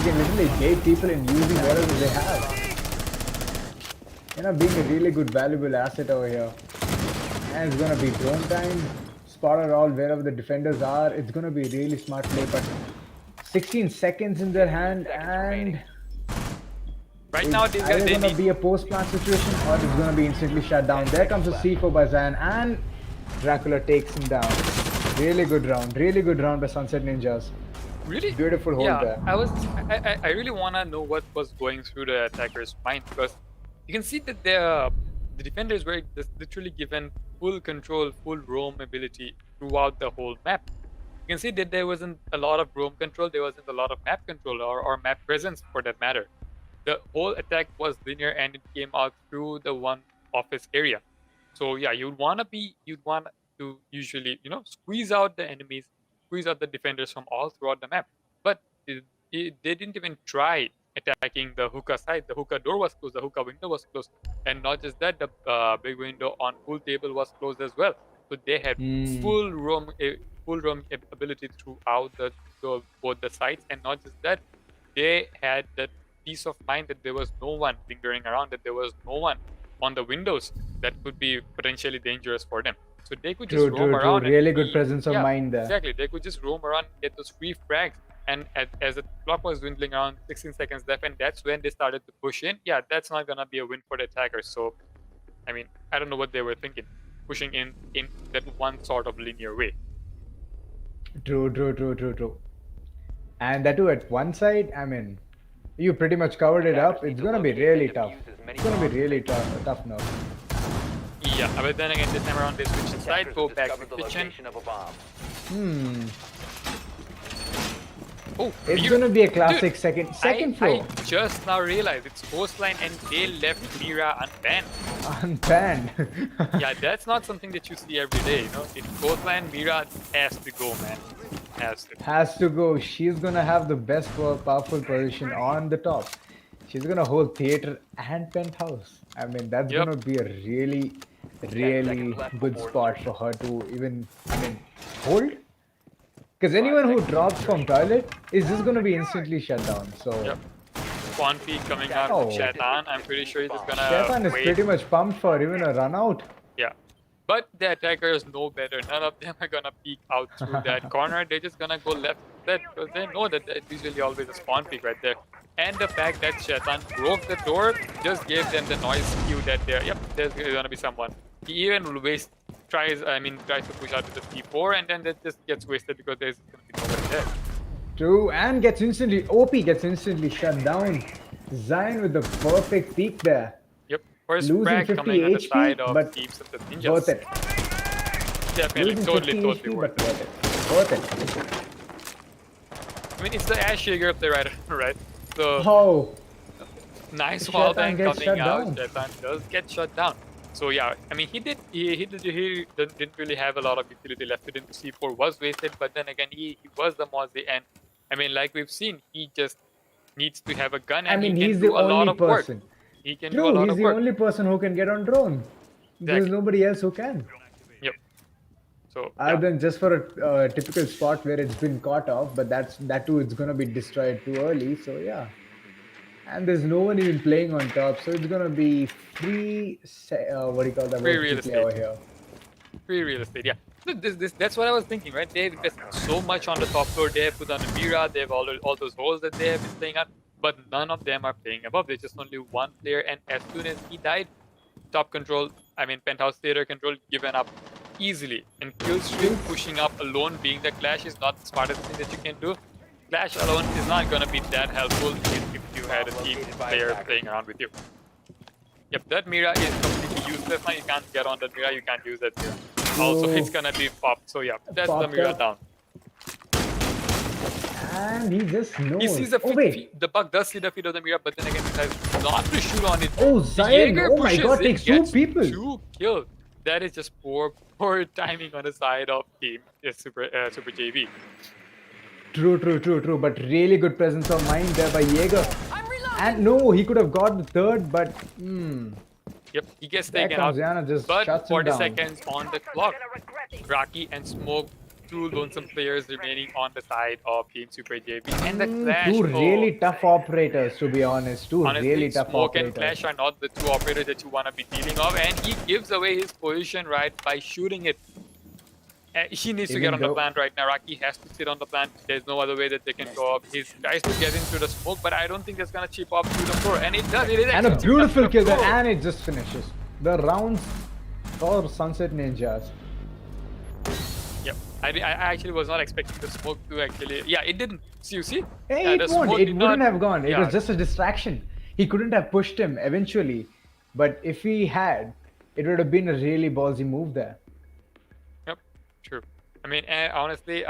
can literally bait people in using whatever they have. You know, being a really good, valuable asset over here. And it's gonna be drone time. Spotted all wherever the defenders are. It's gonna be a really smart play, but 16 seconds in their hand, seconds and remaining. Right now, these guys, either they gonna need. be a post-plant situation or it's gonna be instantly shut down. There comes a C4 by Zan, and Dracula takes him down. Really good round by Sunset Ninjas. Really? Beautiful hold Yeah, there. I really wanna know what was going through the attacker's mind, because you can see that the defenders were just literally given full control, full roam ability throughout the whole map. You can see that there wasn't a lot of roam control, there wasn't a lot of map control or map presence for that matter. The whole attack was linear, and it came out through the one office area. So yeah, you'd want to usually, squeeze out the enemies, squeeze out the defenders from all throughout the map. But they didn't even try attacking the hookah side. The hookah door was closed, the hookah window was closed, and not just that, the big window on pool table was closed as well. So they had full roam ability throughout both the sides, and not just that, they had that peace of mind that there was no one lingering around, that there was no one on the windows that could be potentially dangerous for them. So they could just roam around. Really good presence of mind there. Exactly. They could just roam around and get those free frags And as the clock was dwindling around 16 seconds left, and that's when they started to push in. Yeah, that's not gonna be a win for the attackers. So, I mean, I don't know what they were thinking, pushing in that one sort of linear way. True. And that too at one side, I mean, you pretty much covered it up. It's gonna be really tough. It's gonna be really tough now. Yeah, but then again, this time around they switch inside, Attackers go have back discovered to the kitchen. location of a bomb. Oh, It's Mira- gonna be a classic Dude, second floor. I just now realized it's coastline and they left Mira unbanned. Unbanned. Yeah, that's not something that you see every day, you know. In coastline, Mira has to go, man. Has to. Has to go. She's gonna have the best powerful position on the top. She's gonna hold theater and penthouse. I mean, that's Yep. gonna be a really seconds left good before spot for her to even, hold. Because anyone who seconds. drops from toilet is just gonna be instantly shut down. So Yep. Spawn peek coming out Oh. with Shaitan. I'm pretty sure he's just gonna Stefan is wait. pretty much pumped for even a run out. Yeah. But the attackers know better. None of them are gonna peek out through that corner. They're just gonna go left instead because they know that it's usually always a spawn peek right there. And the fact that Shaitan broke the door just gave them the noise cue that there's gonna be someone. He even tries to push out with the C4 and then that just gets wasted because there's gonna be nobody there. True, and OP gets instantly shut down. Zion with the perfect peek there. Yep. First Losing frag 50 coming on the HP, side of but Teams of the Ninjas. Worth it. Definitely, Losing totally 50 HP, worth but it. worth it. I mean, it's the Ash Jaeger up there, right? So Oh, nice Shaitan wall bang gets coming shut out. down. Shaitan does get shut down. So yeah, I mean, he didn't really have a lot of utility left. Within the C4 was wasted, but then again, he was the Mozzie, and I mean, like we've seen, he just needs to have a gun, and I mean, he can he's do the a lot only of work. person. He can do a True, lot he's of the work. only person who can get on drone. There's Exactly. nobody else who can. Yep. So Other yeah. than just for a typical spot where it's been caught off, but that too, it's gonna be destroyed too early. So yeah. And there's no one even playing on top, so it's gonna be what do you call that? Free word? real Play over estate. here. Free real estate, yeah. So that's what I was thinking, right? They've invested so much on the top floor. They have put on a Mira. They have all those holes that they have been playing at, but none of them are playing above. There's just only one player, and as soon as he died, top control, penthouse theater control given up easily. And Killstream pushing up alone, being the Clash, is not the smartest thing that you can do. Clash alone is not gonna be that helpful if you had a team player playing around with you. Yep, that Mira is completely useless now. You can't get on that Mira, you can't use that Mira. Also, Oh. it's gonna be popped. So yeah, that's the Popped Mira up. down. And he just knows. He sees the oh wait. the Buck does see the feet of the Mira, but then again decides not to shoot on it. Oh, The Zion! Jaeger Oh my pushes God! in, Takes two gets people. 2 kills. That is just poor timing on the side of team Super JV. True. But really good presence of mind there by Jaeger. And no, he could have got the third, but Yep, he gets there taken out. comes Yana, just But shuts him 40 down. seconds on the clock. Rocky and Smoke, 2 lonesome players remaining on the side of Team Super JV. And the Clash. Two oh, really tough operators, to be honest. Two honestly, really tough Smoke and operators. Clash are not the 2 operators that you want to be dealing of. And he gives away his position right by shooting it. He needs to get Even on the though- plant right now. Rocky has to sit on the plant. There's no other way that they can go up. He tries to get into the smoke, but I don't think that's going to chip off through the floor. And it does. It is And a actually beautiful chipped kill up there, the floor. and it just finishes. The rounds for Sunset Ninjas. Yep. I actually was not expecting the smoke to actually. Yeah, it didn't. See, you see? Hey, The it won't. smoke It did wouldn't not- have gone. It yeah. was just a distraction. He couldn't have pushed him eventually. But if he had, it would have been a really ballsy move there. Yep. True. I mean, honestly,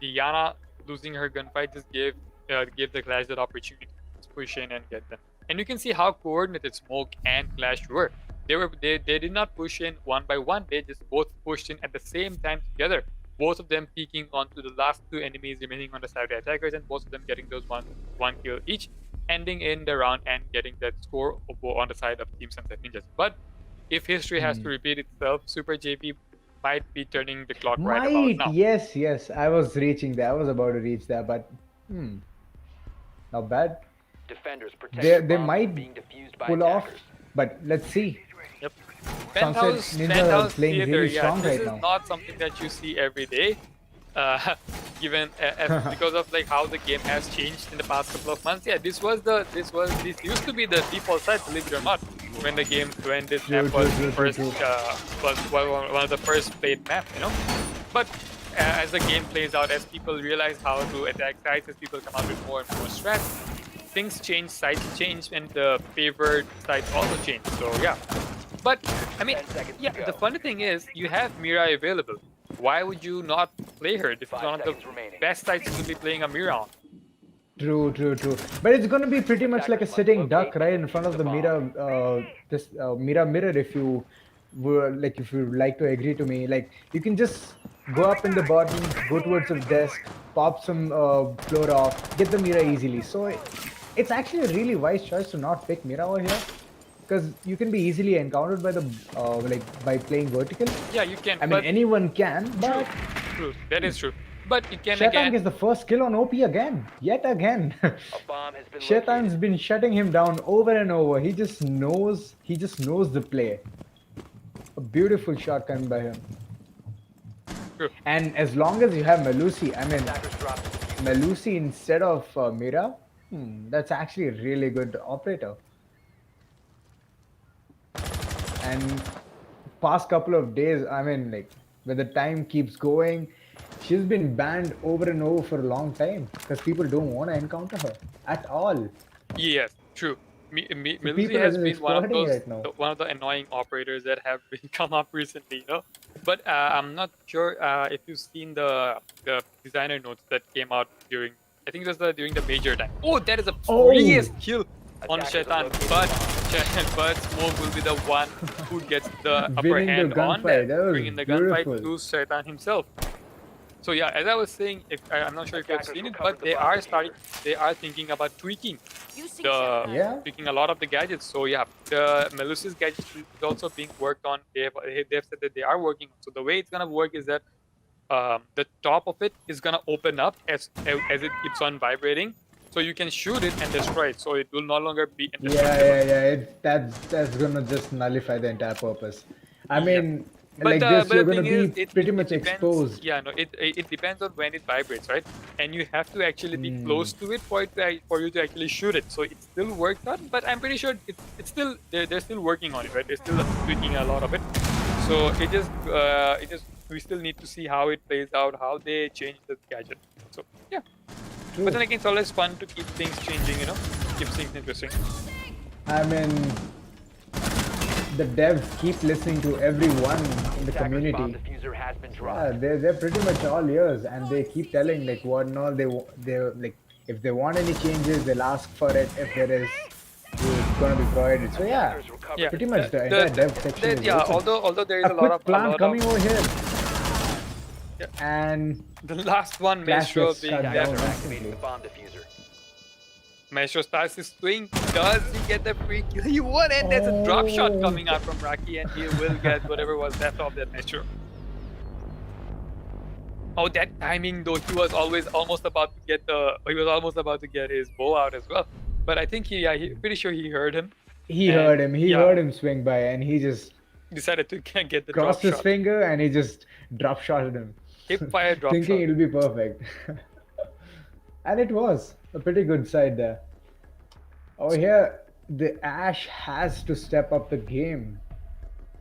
Diana losing her gunfight just gave the Clash that opportunity to push in and get them. And you can see how coordinated Smoke and Clash were. They did not push in one by one. They just both pushed in at the same time together. Both of them peeking onto the last 2 enemies remaining on the side of the attackers, and both of them getting those one kill each, ending in the round and getting that score on the side of Team Sunset Ninjas. But if history has to repeat itself, Super JV might be turning the clock right about now. Yes. I was reaching there. I was about to reach there, but not bad. Defenders protect They the bombs might being defused by pull off, attackers. but let's see. Yep. Sunset Ninja Penthouse playing Theater, really strong this right is now. not something that you see every day. given because of like how the game has changed in the past couple of months. Yeah, this used to be the default site, believe it or not, when this map was one of the first played map, you know. But as the game plays out, as people realize how to attack sites, as people come out with more and more strats, things change, sites change, and the favored sites also change. So yeah. But I mean, yeah, the funny thing is you have Mira available. Why would you not play her? This is one of the best sites to be playing a Mira on. True. But it's going to be pretty much like a sitting duck right in front of the Mira, Mira mirror. If you were like, if you like to agree to me, like you can just go up in the bottom, go towards the desk, pop some floor off, get the Mira easily. So it's actually a really wise choice to not pick Mira over here, because you can be easily encountered by the by playing vertical. Yeah, you can. I mean, anyone can, but true. That is true. But you can Shaitan gets the first kill on OP yet again. Shaitan's been shutting him down over and over. He just knows the play. A beautiful shot coming by him. True. And as long as you have Melusi, I mean, Melusi instead of Mira, that's actually a really good operator. And past couple of days, I mean, like when the time keeps going, she's been banned over and over for a long time because people don't want to encounter her at all. Yes, true. Melusi has been one of the annoying operators that have been come up recently, you know. But I'm not sure if you've seen the designer notes that came out during, I think it was during the major time. Oh, that is a previous kill on Shaitan, but Smoke will be the one who gets the upper hand on that, bringing the gunfight to Shaitan himself. So yeah, as I was saying, I'm not sure if you have seen it, but they are thinking about tweaking a lot of the gadgets. So yeah, the Melusi's gadget is also being worked on. They've said that they are working. So the way it's gonna work is that the top of it is gonna open up as it keeps on vibrating. So you can shoot it and destroy it. So it will no longer be. That's gonna just nullify the entire purpose. I mean. But, like this, you're going to be pretty much exposed. Yeah, no, it depends on when it vibrates, right? And you have to actually be close to it for you to actually shoot it. So it still works out, but I'm pretty sure it's still they're still working on it, right? They're still tweaking a lot of it. So we still need to see how it plays out, how they change the gadget. So yeah. True. But then again, it's always fun to keep things changing, you know, keep things interesting. I mean, the devs keep listening to everyone in the community. Yeah, they're pretty much all ears, and they keep telling like what and all they like. If they want any changes, they'll ask for it. If there is, it's gonna be provided. So yeah, pretty much the entire dev section. Yeah, although there is a lot of plant coming over here. Yeah. And the last one, Maestro being dead. Maestro starts his swing. Does he get the free kill? He won, and there's a drop shot coming out from Raki, and he will get whatever was left of that Maestro. Oh, that timing though! He was almost about to get his bow out as well. But I think pretty sure he heard him. He heard him swing by, and he just decided to get the crossed drop his finger, and he just drop shotted him. Hip fire drop thinking shot. It'll be perfect. And it was a pretty good side there. Over here, the Ash has to step up the game.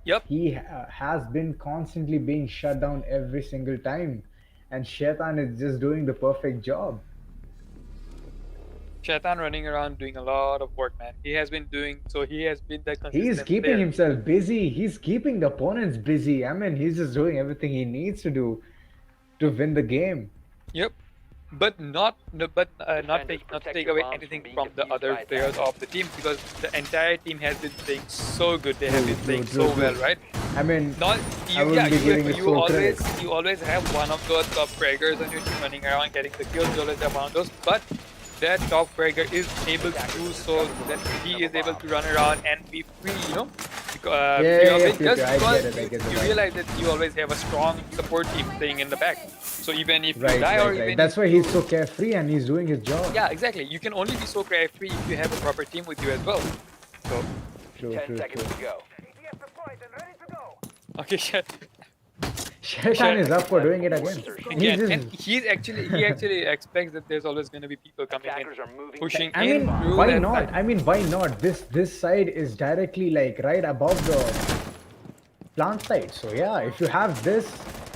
Yep. He has been constantly being shut down every single time, and Shaitan is just doing the perfect job. Shaitan running around doing a lot of work, man. He has been the consistent He's keeping player. himself busy. He's keeping the opponents busy. I mean, he's just doing everything he needs to do to win the game. Yep. But not take away anything from the other players of the team, because the entire team has been playing so good. They have been playing so well, right? I mean, you always have one of those top fraggers on your team running around getting the kills. You always have one of those, but that top fragger is able to do so that he is able to run around and be free, you know. Because you realize that you always have a strong support team playing in the back. So even if you die even that's why he's so carefree and he's doing his job. Yeah, exactly. You can only be so carefree if you have a proper team with you as well. So 10 seconds to go. Okay, Shaitan is up for doing it again. Again, He's and just, he actually expects that there's always going to be people coming in, Attackers are moving. pushing I in mean, through why that not? side. I mean, why not? This side is directly like right above the plant side. So yeah, if you have this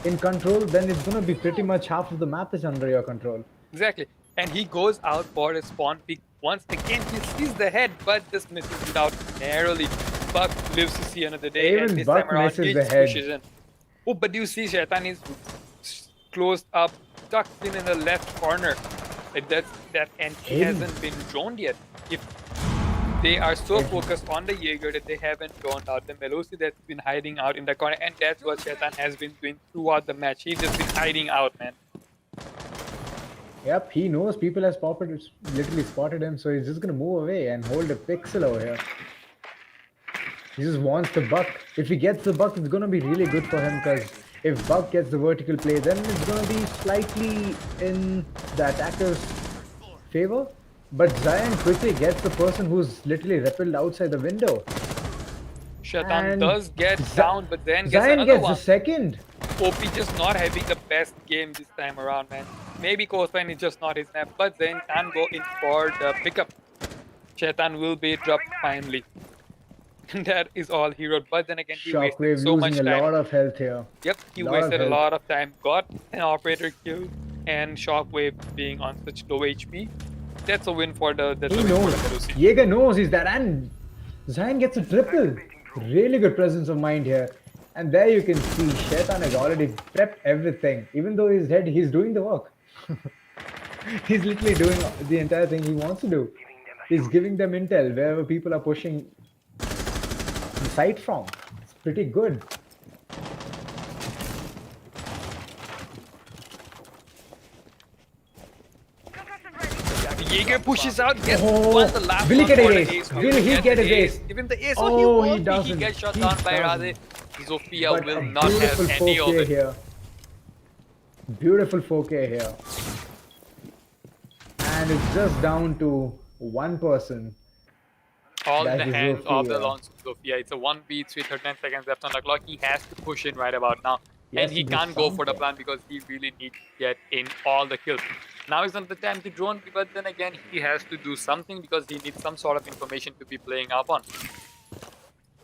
in control, then it's gonna be pretty much half of the map is under your control. Exactly. And he goes out for a spawn pick once again. He sees the head, but just misses it out narrowly. Buck lives to see another day, Even and this Buck time around misses he the just head. pushes in. Oh, but you see Shaitan is closed up, tucked in the left corner. And he Hidden. hasn't been droned yet. If they are so focused on the Jaeger that they haven't droned out the Melusi that's been hiding out in the corner, and that's what Shaitan has been doing throughout the match. He's just been hiding out, man. Yep, he knows people have literally spotted him, so he's just gonna move away and hold a pixel over here. He just wants the buck. If he gets the buck, it's gonna be really good for him because if Buck gets the vertical play, then it's gonna be slightly in the attacker's favor. But Zion quickly gets the person who's literally repelled outside the window. Shaitan And does get down, but then gets Zion another gets one. the second. OP just not having the best game this time around, man. Maybe Coastline is just not his map, but then can go in for the pickup. Shaitan will be dropped finally. And that is all he wrote. But then again, he wasted Shockwave so much losing a time. lot of health here. Yep, he lot of wasted a health. lot of time. Got an operator kill, and Shockwave being on such low HP. That's a win for the He win knows. for the Melusi. Jaeger knows he's that, and Zion gets a triple. Really good presence of mind here. And there you can see Shaitan has already prepped everything. Even though he's dead, he's doing the work. He's literally doing the entire thing he wants to do. He's giving them intel wherever people are pushing the site from. It's pretty good. The Jaeger pushes out, gets Oh, one, the last will he one get for an the ace? ace. Will he Get get the his ace? Give him the ace. Oh, Oh, he he won't. doesn't. He gets shot He down by doesn't. Radhe. Zofia But will a not have beautiful any of 4K it. here. Beautiful 4K here. And it's just down to one person. All in That the is hands of the Zofia. launch of Zofia. It's a 1v3, 39 seconds left on the clock. He has to push in right about now. Yes, And he he can't just go found for the it. plan because he really needs to get in all the kills. Now is not the time to drone, but then again, he has to do something because he needs some sort of information to be playing up on.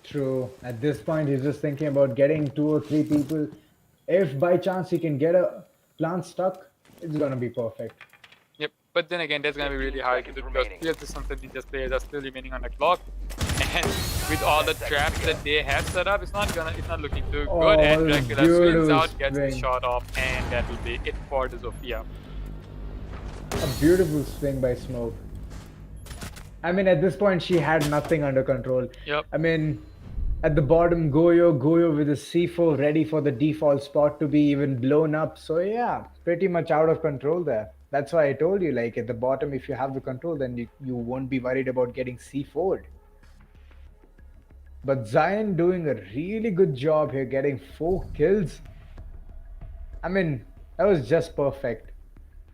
True. At this point, he's just thinking about getting 2 or 3 people. If by chance he can get a plant stuck, it's gonna be perfect. Yep, but then again, that's gonna be really hard to do because remaining. few of the Sunset Ninjas players are still remaining on the clock, and with all the traps that they have set up, it's not looking too good. And Oh, Dracula swings beautiful out, gets the swing. shot off, and that will be it for the Zofia. A beautiful swing by Smoke. I mean, at this point, she had nothing under control. Yep. I mean, at the bottom, Goyo with a C4 ready for the default spot to be even blown up. So yeah, pretty much out of control there. That's why I told you, like at the bottom, if you have the control, then you won't be worried about getting C4'd. But Zion doing a really good job here, getting 4 kills. I mean, that was just perfect.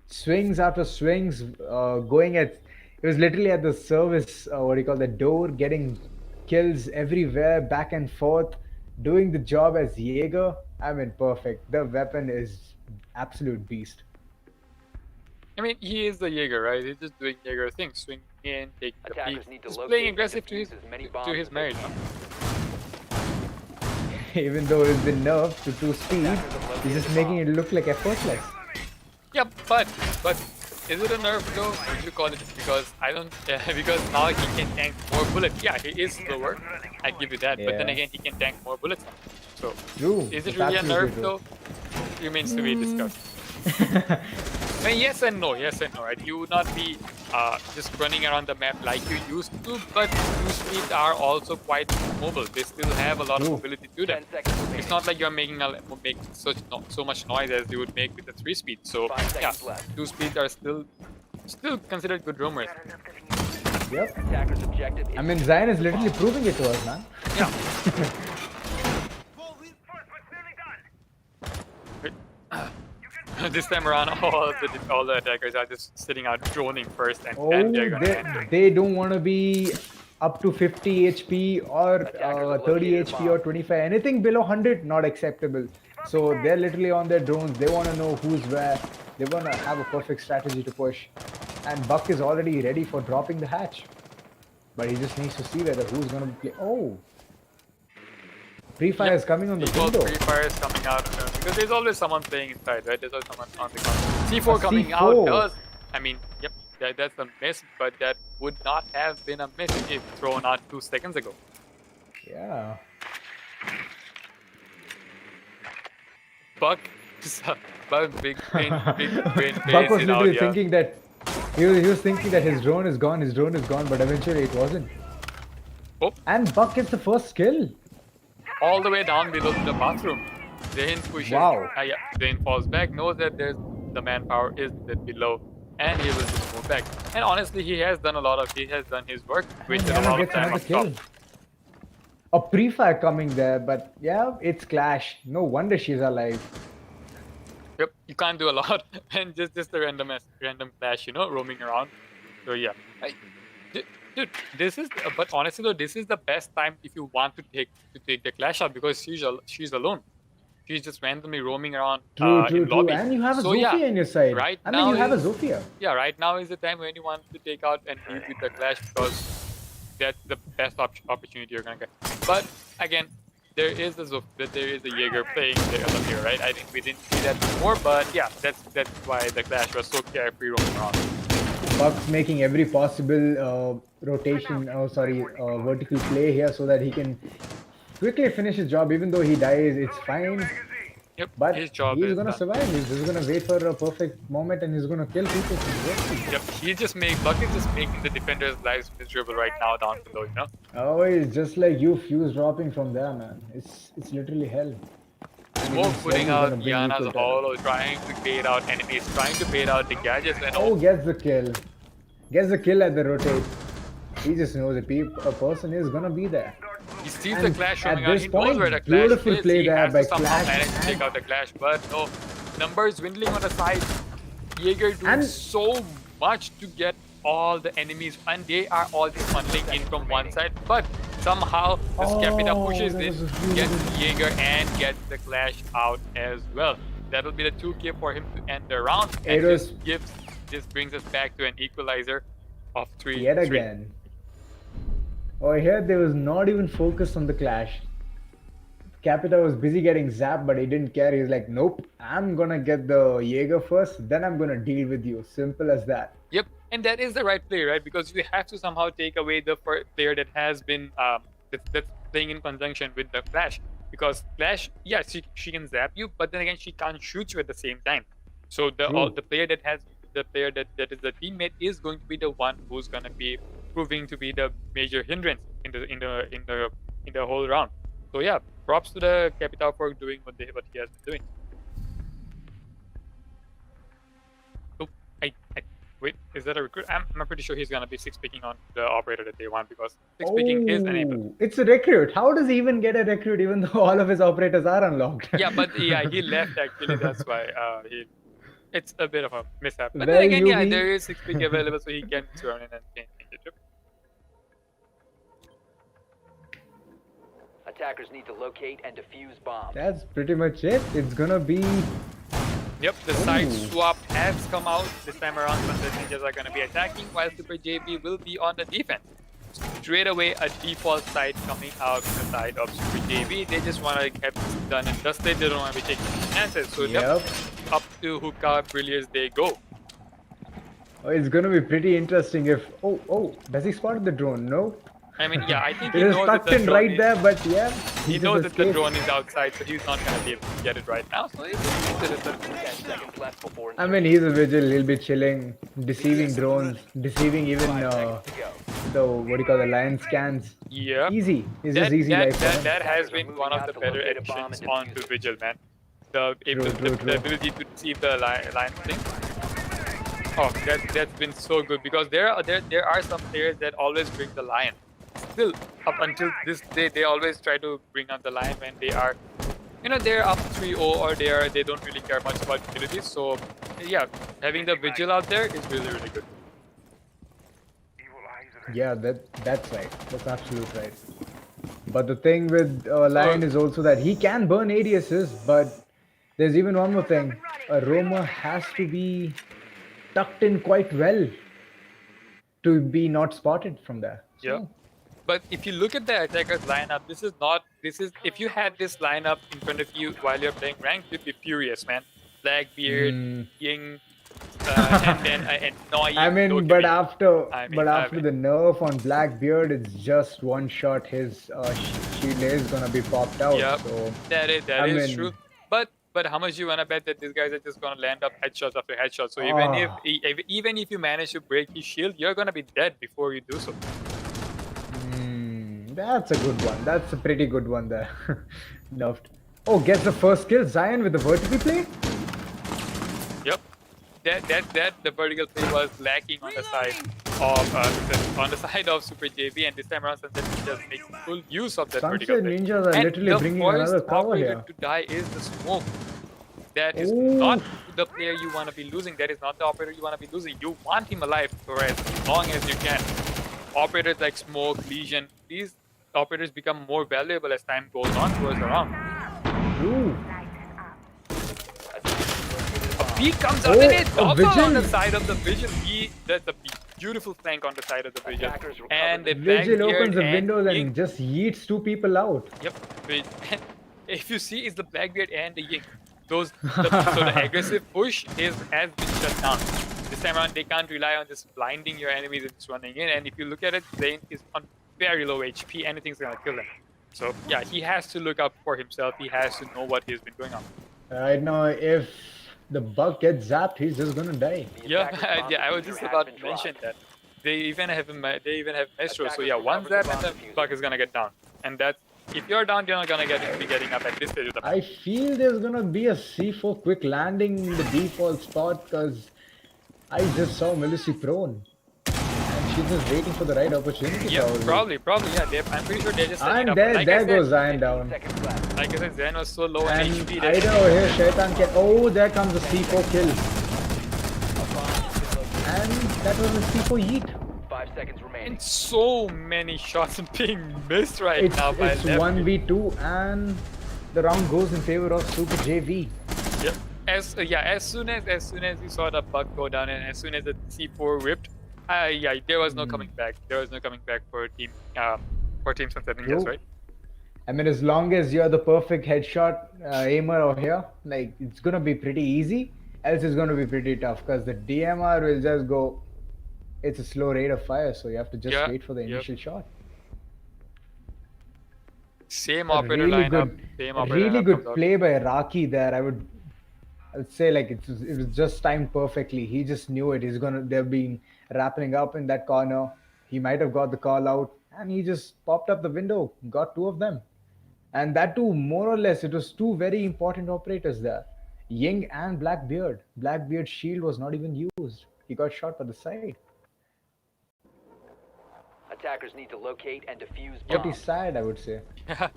Swings after swings, going at, it was literally at the service, what do you call the door, getting kills everywhere, back and forth, doing the job as Jaeger. I mean, perfect. The weapon is absolute beast. I mean, he is the Jaeger, right? He's just doing Jaeger things, swinging in, taking the Attackers peek. need to He's locate playing and aggressive to defuse as many bombs his as they marriage. can. Even though it's been nerfed to 2 speed, Attackers have located he's just the making bomb. it look like effortless. Yeah, but is it a nerf though? Would you call it? Because I don't. Because now he can tank more bullets. Yeah, he is slower. I give you that. But then Yeah. again, he can tank more bullets. So True. is it It's really a nerf absolutely true. though? Remains to be discussed. I mean, yes and no. Yes and no. Right? You would not be just running around the map like you used to. But 2 speeds are also quite mobile. They still have a lot of True. mobility to them. 10 seconds remaining. It's not like you're making so much noise as you would make with the 3 speed. So 5 yeah, seconds left. 2 speeds are still considered good roamers. Yep. Attackers objective is I mean, Zion is literally proving it to us, man. Yeah. This time around, all the attackers are just sitting out droning first, and Oh, then they're gonna end it. they don't want to be up to 50 HP or Attackers have 30 located a HP bomb. or 25. Anything below 100, not acceptable. So they're literally on their drones. They want to know who's where. They want to have a perfect strategy to push. And Buck is already ready for dropping the hatch. But he just needs to see whether who's going to play. Oh! Pre-fire is coming on the Default window. pre-fire is coming out because there's always someone playing inside, right? There's always someone on the counter. C4 A coming C4. out does. I mean, yep, that's a miss, but that would not have been a miss if thrown out 2 seconds ago. Yeah. Buck, big brain Buck face was it out, literally yeah. thinking that he was thinking that his drone is gone, but eventually it wasn't. Oh. And Buck gets the first kill. All the way down below to the bathroom. Zayn pushes. Wow. Yeah, Zayn falls back, knows that there's the manpower is below, and he will just move back. And honestly, he has done his work, wasted a lot of time on top. A pre-fire coming there, but yeah, it's Clash. No wonder she's alive. Yep, you can't do a lot, and just a random clash, roaming around. So yeah, dude, this is. But honestly though, this is the best time if you want to take the clash out because she's alone. She's just randomly roaming around in lobby. And you have a So, Zofia yeah, in your side. right I mean, now you have a is- Zofia. Yeah, right now is the time when you want to take out and deal with the clash because that's the best opportunity you're gonna get. But again, there is a Jaeger playing the other here, right? I think we didn't see that before, but yeah, that's why the clash was so carefree roaming around. Buck's making every possible vertical play here so that he can quickly finish his job. Even though he dies, it's fine. Yep, But his job he's is gonna done. survive. He's just gonna wait for a perfect moment and he's gonna kill people. Yep, Buck is just making the defenders' lives miserable right now down below, Oh, it's just like you fuse dropping from there, man. It's literally hell. Smoke putting out gonna bring Yana's equal time. hollow, trying to bait out enemies, trying to bait out the gadgets and Oh, all. gets the kill. Gets the kill at the rotate. He just knows a person is gonna be there. He sees And the clash at coming out. this He knows point, where the clash beautiful is. play He there has by to somehow Clash manage to take and- out the clash, but no. Numbers dwindling on the side. Jaeger doing And- so much to get all the enemies, and they are all just funneling in from one side. But somehow the Capita pushes that in, was a really gets good- the Jaeger, and gets the clash out as well. That'll be the 2K for him to end the round, and It was- this brings us back to an equalizer of 3. Yet again. Oh, here there was not even focus on the clash. Capita was busy getting zapped, but he didn't care. He was like, nope, I'm gonna get the Jaeger first, then I'm gonna deal with you. Simple as that. Yep, and that is the right play, right? Because you have to somehow take away the player that has been that's playing in conjunction with the Clash. Because Clash, yeah, she can zap you, but then again she can't shoot you at the same time. So the player that is the teammate is going to be the one who's gonna be proving to be the major hindrance in the whole round. So yeah, props to the Capita for doing what he has been doing. Oh, wait, is that a recruit? I'm pretty sure he's gonna be 6-picking on the operator that they want because 6-picking is enabled. Oh, it's a recruit. How does he even get a recruit even though all of his operators are unlocked? Yeah, but yeah, he left actually. That's why it's a bit of a mishap. But Well, then again, yeah, Yubi- there is 6-pick available, so he can surround in and change it. Attackers need to locate and defuse bombs. That's pretty much it. It's gonna be Yep, the side Ooh. swap has come out this time around, but the ninjas are going to be attacking while sprJV will be on the defense. Straight away, a default side coming out from the side of sprJV. They just want to get this done and dusted. They don't want to be taking chances. So Yep. up to Hookah Brilliance they go. Oh, it's gonna be pretty interesting if does he spot the drone? No. I mean, yeah, I think It he is knows that tucked the in drone right is, there, but yeah. he just knows that the escaped. drone is outside, so he's not going to be able to get it right now. So he's 10 seconds left before I mean, he's a vigil. He'll be chilling, deceiving drones, deceiving even the the line scans. yeah. Easy. It's just easy life. for him. That has been one of the better additions onto Vigil, man. The ability to see the line thing. Oh, that's been so good because there are some players that always bring the lion. Still, up until this day, they always try to bring out the lion when they are, they're up 3-0 or they don't really care much about utilities. So, yeah, having the Vigil out there is really, really good. Yeah, that's right. That's absolute right. But the thing with Lion is also that he can burn ADSs, but There's even one more thing. A roamer has to be tucked in quite well to be not spotted from there. Yeah. So, But if you look at the attackers lineup, this is if you had this lineup in front of you while you're playing ranked, you'd be furious, man. Blackbeard, Ying, and then annoying. I mean, but after I after mean, the nerf on Blackbeard, it's just one shot. His shield is gonna be popped out. yeah, So that is I mean, true. But how much you wanna bet that these guys are just gonna land up headshots after headshots? So even if you manage to break his shield, you're gonna be dead before you do so. That's a good one. That's a pretty good one there. Nerfed. Oh, gets the first kill. Zion with the vertical play. Yep. That the vertical play was lacking on the side of sprJV, and this time around Sunset Ninjas making full use of that vertical Sunset play. Ninjas are And literally the bringing first another cover operator here. to die is the smoke. That is not the player you want to be losing. That is not the operator you want to be losing. You want him alive for as long as you can. Operators like Smoke, Legion, these operators become more valuable as time goes on towards the round. Ooh. A peek comes out and it's also Vigil. on the side of the Vigil. That's a beautiful flank on the side of the Vigil. And the Vigil Blackbeard opens the and windows Ying. and just yeets two people out. Yep. If you see, it's the Blackbeard and the Ying. So the aggressive push has been shut down. This time around, they can't rely on just blinding your enemies and just running in. And if you look at it, Zane is on very low HP. Anything's gonna kill him. So yeah, he has to look out for himself. He has to know what he's been doing on. Right now, if the bug gets zapped, he's just gonna die. Yeah, I was just about to mention that. They even have Maestro. So yeah, one zap and the Buck is gonna get down. And that's, if you're down, you're not gonna be getting up at this stage of the I feel there's gonna be a C4 quick landing in the default spot because I just saw Melissy prone. And she's just waiting for the right opportunity. Yeah, probably, yeah. I'm pretty sure they're just setting And up. there goes Zion down. Like I said, Zen was so low And in HP. I know here Shaitan can. Oh, there comes the C4 kill. And that was a C4 yeet. 5 seconds remaining. And so many shots being missed right now by It's left. 1v2 and the round goes in favor of sprJV. Yep. As soon as you saw the bug go down and as soon as the C4 ripped, there was no coming back. There was no coming back for Team Sunset Ninjas, True. right? I mean, as long as you're the perfect headshot aimer over here, like it's gonna be pretty easy. Else it's gonna be pretty tough because the DMR will just go. It's a slow rate of fire, so you have to just wait for the initial shot. Same A operator really lineup. good, Same operator really lineup good comes out. play by Raki there. I'd say like it was just timed perfectly. He just knew it. They're being wrapping up in that corner. He might have got the call out, and he just popped up the window, got two of them, and that too more or less. It was two very important operators there, Ying and Blackbeard. Blackbeard's shield was not even used. He got shot by the side. Attackers need to locate and defuse Pretty bombs. sad, I would say. I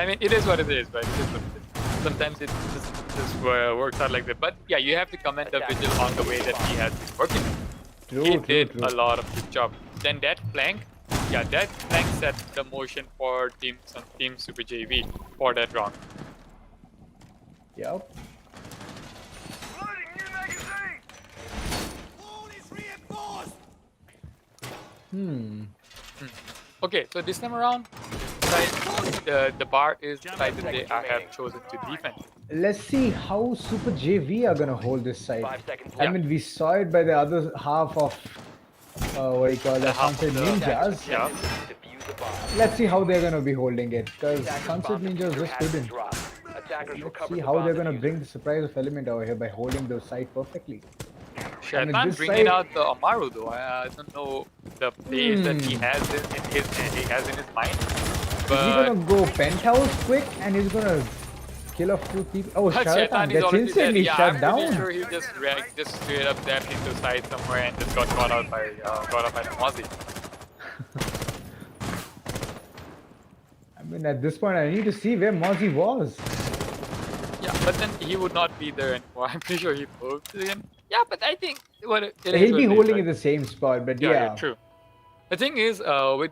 mean, it is what it is, right? It is what it is. Sometimes it just works out like that. But yeah, you have to commend the Vigil on the way that he has been working. He did a lot of good job. Then that flank set the motion for Team sprJV for that round. Yep. Okay, so this time around, the bar is the side that they have chosen to defend. Let's see how sprJV are gonna hold this side. 5 seconds I left. mean, we saw it by the other half of what do you call it, half Sunset of the- Ninjas. Yeah. Defuse the bomb. Let's see how they're gonna be holding it, because Attackers Sunset bomb Ninjas diffuser just has been couldn't. dropped. Attackers Let's recovered see the how bomb they're gonna diffuser. bring the surprise of element over here by holding the side perfectly. Shaitan this bringing side- out the Amaru though. I don't know the plays that he has in his mind. Is he But gonna go penthouse quick and he's gonna kill a few people? Oh, Shaitan Shaitan is gets already dead. instantly Yeah, shut I'm down. pretty sure he just straight up zapped into side somewhere and just got caught out by Mozzie. I mean, at this point, I need to see where Mozzie was. Yeah, but then he would not be there anymore. I'm pretty sure he moved again. Yeah, but I think what it is He'll what be it is, holding right? in the same spot, but Yeah, yeah. true. The thing is, with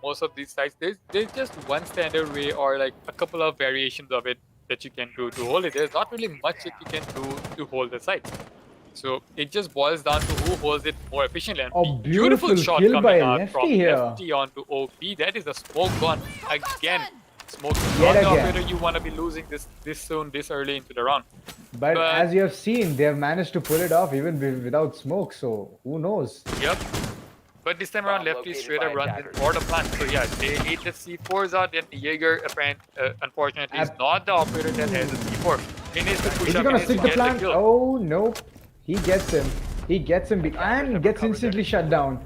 most of these sites, there's just one standard way or like a couple of variations of it that you can do to hold it. There's not really much that you can do to hold the site. So it just boils down to who holds it more efficiently. And Oh, beautiful shot kill by coming out Lefty from here. Lefty onto OP. That is a smoke gone again. Smoke is Yet not the again. operator you want to be losing this soon, this early into the round. But as you have seen, they have managed to pull it off even without smoke. So who knows? Yep. But this time around, Bomb Lefty located straight by up runs in attackers. for the plant. So yeah, they ate the C4s out. Then Jaeger, unfortunately, is not the operator that has the C4. He needs to push Is he up. gonna He needs stick to the get plant? kill. Oh no. He gets him. He gets him and gets instantly shut down.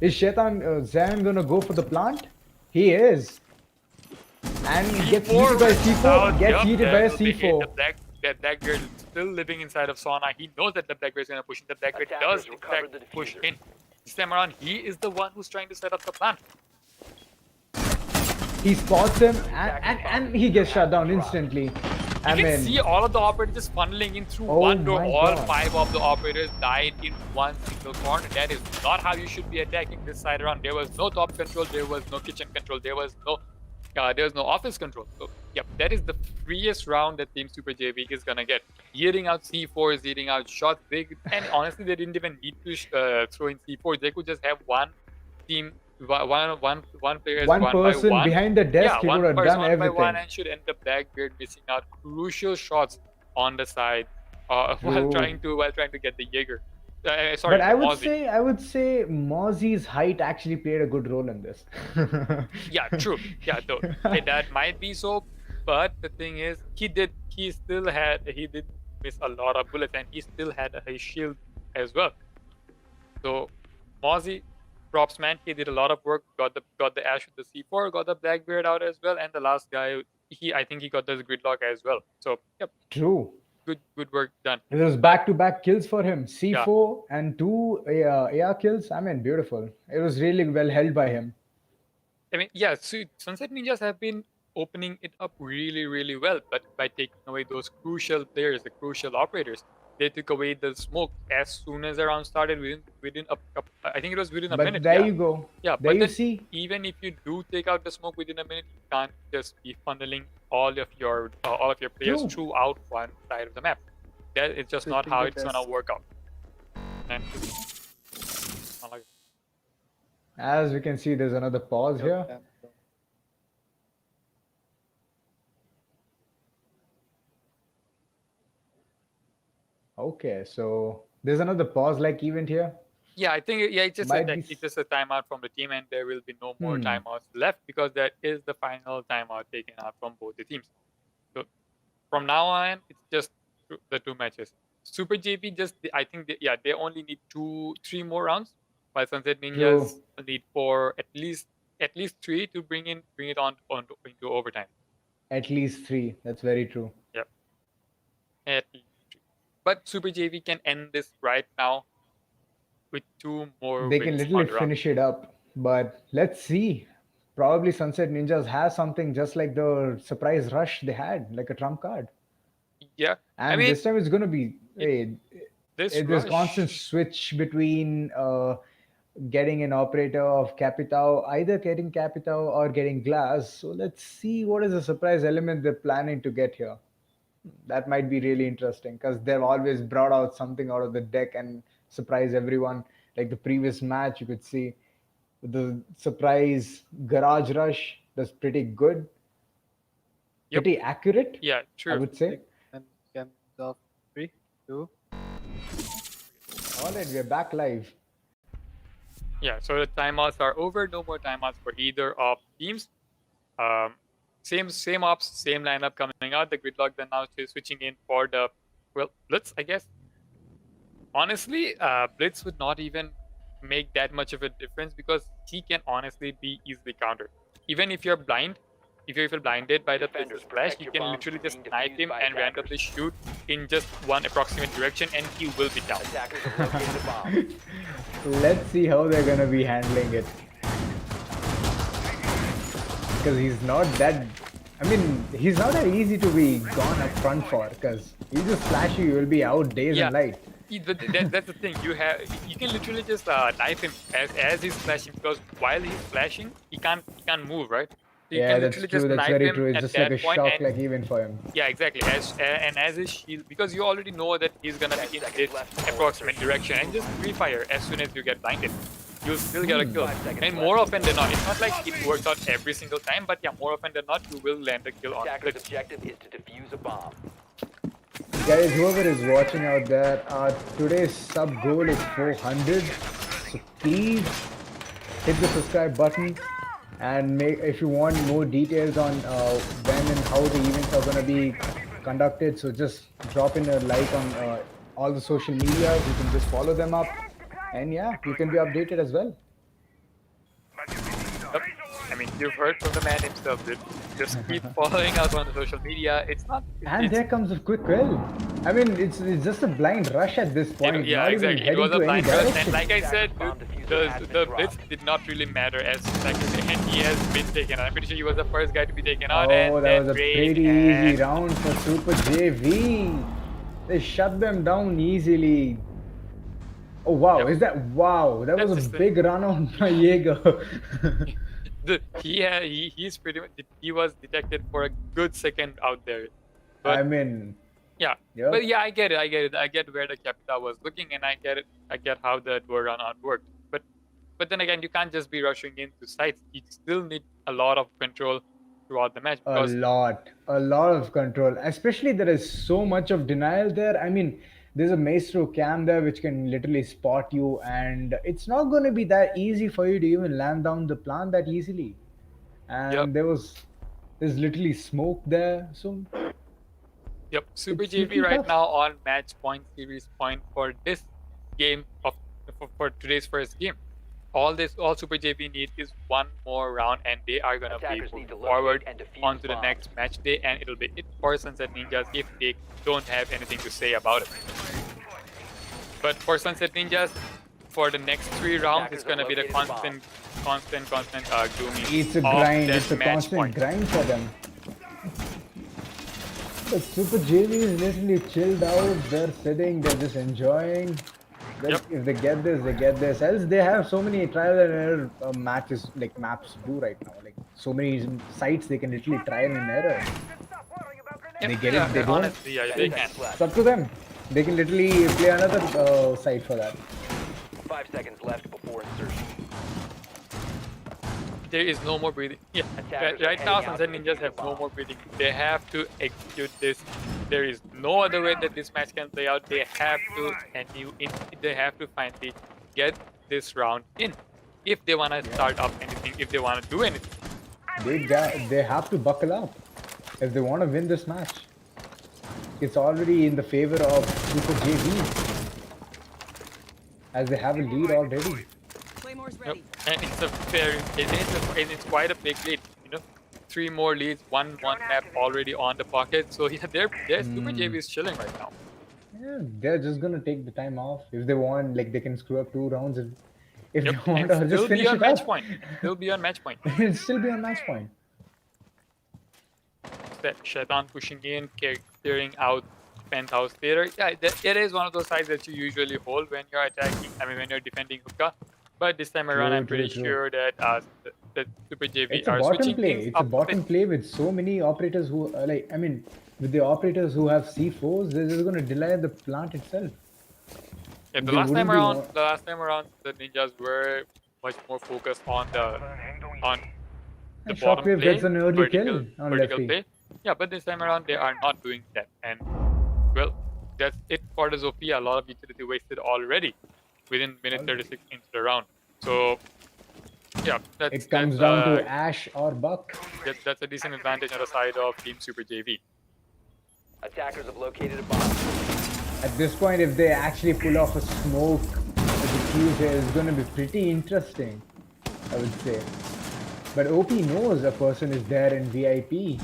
Is Shaitan Zan gonna go for the plant? He is. And gets yeeted by C4. Gets yeeted by a C4. The Blackbeard still living inside of Sauna. He knows that the Blackbeard is going to push in. The Blackbeard Attackers does, in recovered fact, the push diffuser. in. This time around, he is the one who's trying to set up the plan. He spots him and he gets shut down instantly. You can see all of the operators just funneling in through one door. my All God. 5 of the operators died in one single corner. That is not how you should be attacking this side around. There was no top control. There was no kitchen control. There was no office control. So, yep, that is the freest round that Team SuperJV is gonna get. Eating out C4s, eating out shots. And honestly, they didn't even need to throw in C4s. They could just have one team, one player, One person by one. behind the desk, Yeah, he one would have person done one everything. by one, and should end up Blackbeard missing out crucial shots on the side while trying to get the Jaeger. Sorry, But I Mozzie. would say Mozzie's height actually played a good role in this. Yeah, true. Yeah, though that might be so, but the thing is, he did miss a lot of bullets, and he still had his shield as well. So Mozzie, props man, he did a lot of work. Got the Ash with the C4, got the Blackbeard out as well, and the last guy, I think he got the gridlock as well. So yep, True. good work done. It was back-to-back kills for him. C4 and 2 AR kills. I mean, beautiful. It was really well held by him. I mean, yeah, so Sunset Ninjas have been opening it up really, really well, but by taking away those crucial players, the crucial operators, they took away the smoke as soon as the round started. Within I think it was within a But minute. there Yeah. you go. Yeah, There but you then see. even if you do take out the smoke within a minute, you can't just be funneling all of your players True. throughout one side of the map. That is just not Switching how the it's gonna desk. work out. And it's not like As we can see, there's another pause here. Okay, so there's another pause-like event here. yeah, I think it's just Might it's be- just a timeout from the team, and there will be no more Hmm. timeouts left because that is the final timeout taken out from both the teams. So from now on, it's just the 2 matches. Super JP I think they only need 3 more rounds, while Sunset Ninjas need at least 3 to bring it on into overtime. At least 3. That's very true. Yep. At least 3. But Super JV can end this right now with 2 more They can wins literally on the round. finish it up. But let's see. Probably Sunset Ninjas has something just like the surprise rush they had, like a trump card. Yeah. And I mean, this time it's going to be this there's rush, constant switch between getting an operator of Capitao, either getting Capitao or getting Glass. So let's see what is the surprise element they're planning to get here. That might be really interesting because they've always brought out something out of the deck and surprise everyone. Like the previous match, you could see the surprise Garage Rush was pretty good, Yep. pretty accurate, Yeah, I true. would say. And can off 3, 2. All right, we're back live. Yeah, so the timeouts are over. No more timeouts for either of teams. Same ops, same lineup coming out. The gridlock then now switching in for the Blitz, I guess. Honestly, Blitz would not even make that much of a difference because he can honestly be easily countered. Even if you're blind, if you're blinded by the Blitz's flash, you can literally just snipe him and randomly shoot in just one approximate direction, and he will be down. Attackers have located the bomb. Let's see how they're gonna be handling it. Because he's not that. I mean, he's not that easy to be gone up front for. Because he just flash you, will be out days and night. That's the thing. You can literally just knife him as he's flashing, because while he's flashing, he can't move, right? You Yeah, can that's literally true. just That's knife very him true. It's at just like that a point shock, and like even for him. yeah, exactly. As his shield, because you already know that he's gonna be in this approximate direction, and just pre-fire as soon as you get blinded, you'll still get a kill. And more often than not, it's not like it works out every single time, but yeah, more often than not, you will land a kill on Attacker's glitch. objective is to defuse a bomb. Guys, whoever is watching out there, today's sub goal is 400. So please hit the subscribe button, and if you want more details on when and how the events are going to be conducted, so just drop in a like on all the social media. You can just follow them up, and yeah, you can be updated as well. Yep. I mean, you've heard from the man himself, dude. Just keep following us on the social media. It's not. And there comes a quick kill. I mean, it's just a blind rush at this point. Yeah, not exactly. even It heading was a to any blind rush, direction. and like I said, dude, the blitz did not really matter as like and he has been taken out. I'm pretty sure he was the first guy to be taken out. Oh, and that was a Raid pretty and easy round for Super JV. They shut them down easily. Oh wow, Yep. is that wow? That That's was a just big run on by Jaeger. he's pretty much he was detected for a good second out there. But I mean, yeah, yep. but yeah, I get it. I get where the Capita was looking, and I get it. I get how that run out worked. But then again, you can't just be rushing into sites. You still need a lot of control throughout the match. a Because lot of control. Especially there is so much of denial there. I mean, there's a Maestro cam there which can literally spot you, and it's not going to be that easy for you to even land down the plant that easily. And Yep. there's literally smoke there. So Yep, Super It's JV looking right tough. now on match point, series point for this game for today's first game. All Super JV need is one more round, and they are gonna be Attackers need moving to locate forward and defuse onto the bombs. next match day, and it'll be it for Sunset Ninjas if they don't have anything to say about it. But for Sunset Ninjas, for the next 3 rounds, it's gonna be the constant grooming it's a of grind. that It's a match constant point. grind for them. But Super JV is literally chilled out. They're sitting. They're just enjoying. Yep. If they get this, they get this. Else they have so many trial and error matches, like maps to do right now. Like so many sites they can literally trial and error. They get Yeah, it. They don't. honestly, yeah, they can. It's up to them. They can literally play another site for that. 5 seconds left before insertion. There is no more breathing. Yeah, Attackers are right now heading out Sunset to Ninjas defuse have the no bomb. more breathing. They have to execute this. There is no other way that this match can play out. They have to they have to finally get this round in. If they wanna start up anything, if they wanna do anything. They have to buckle up if they want to win this match. It's already in the favor of Super JV as they have a lead already. Claymore's Yep. ready. And it's quite a big lead. 3 more leads, one map already on the pocket. So yeah, their Super JV is chilling right now. Yeah, they're just gonna take the time off if they want. Like they can screw up 2 rounds if Yep, they want and to still just be finish on it match up. point. Still be on match point. It'll still be on match point. Shaitan pushing in, clearing out Penthouse Theater. Yeah, it is one of those sides that you usually hold when you're attacking. I mean, when you're defending hookah. But this time around, I'm pretty sure that the Super JV It's a are bottom switching play. things It's a up bottom bit. play with so many operators who with the operators who have C4s, they're just gonna delay the plant itself. Yeah, the They last time wouldn't be around, the ninjas were much more focused on the And bottom Shockwave play, gets an early kill on vertical lefty. play. Yeah, but this time around they are not doing that, and well, that's it for the Zofia. A lot of utility wasted already within minute 36 into the round. So yeah, It comes down to Ash or Buck. that's a decent advantage on the side of Team Super JV. Attackers have located a bomb. At this point, if they actually pull off a smoke, the defuse here is going to be pretty interesting, I would say. But OP knows a person is there in VIP.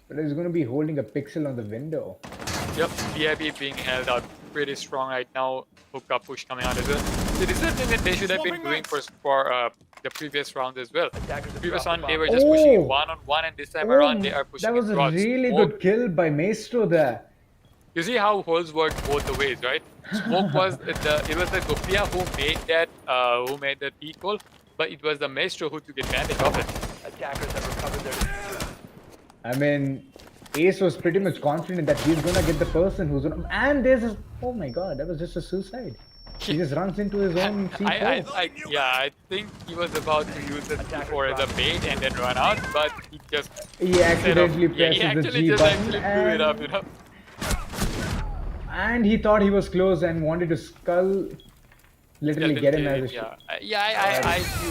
But he's going to be holding a pixel on the window. Yep, VIP being held out pretty strong right now. Hookah push coming out as well. So this is the thing that they should have been doing for the previous round as well. Attackers have Previous dropped round the they bomb. were just pushing Oh! one-on-one, and this time around they are pushing that was a across. really Smoke. good kill by Maestro there. You see how holes work both the ways, right? Smoke was it was the Gopia who made that peak hole, but it was the Maestro who took advantage of it. Attackers have recovered their diffuser. I mean, Ace was pretty much confident that he's gonna get the person who's gonna. And there's a. Oh my god, that was just a suicide. He just runs into his own C4. I think he was about to use it for as a bait and then run out, but he just He accidentally yeah, he presses the actually G just button actually blew it up, you know. and he thought he was close and wanted to skull, literally get him as a I see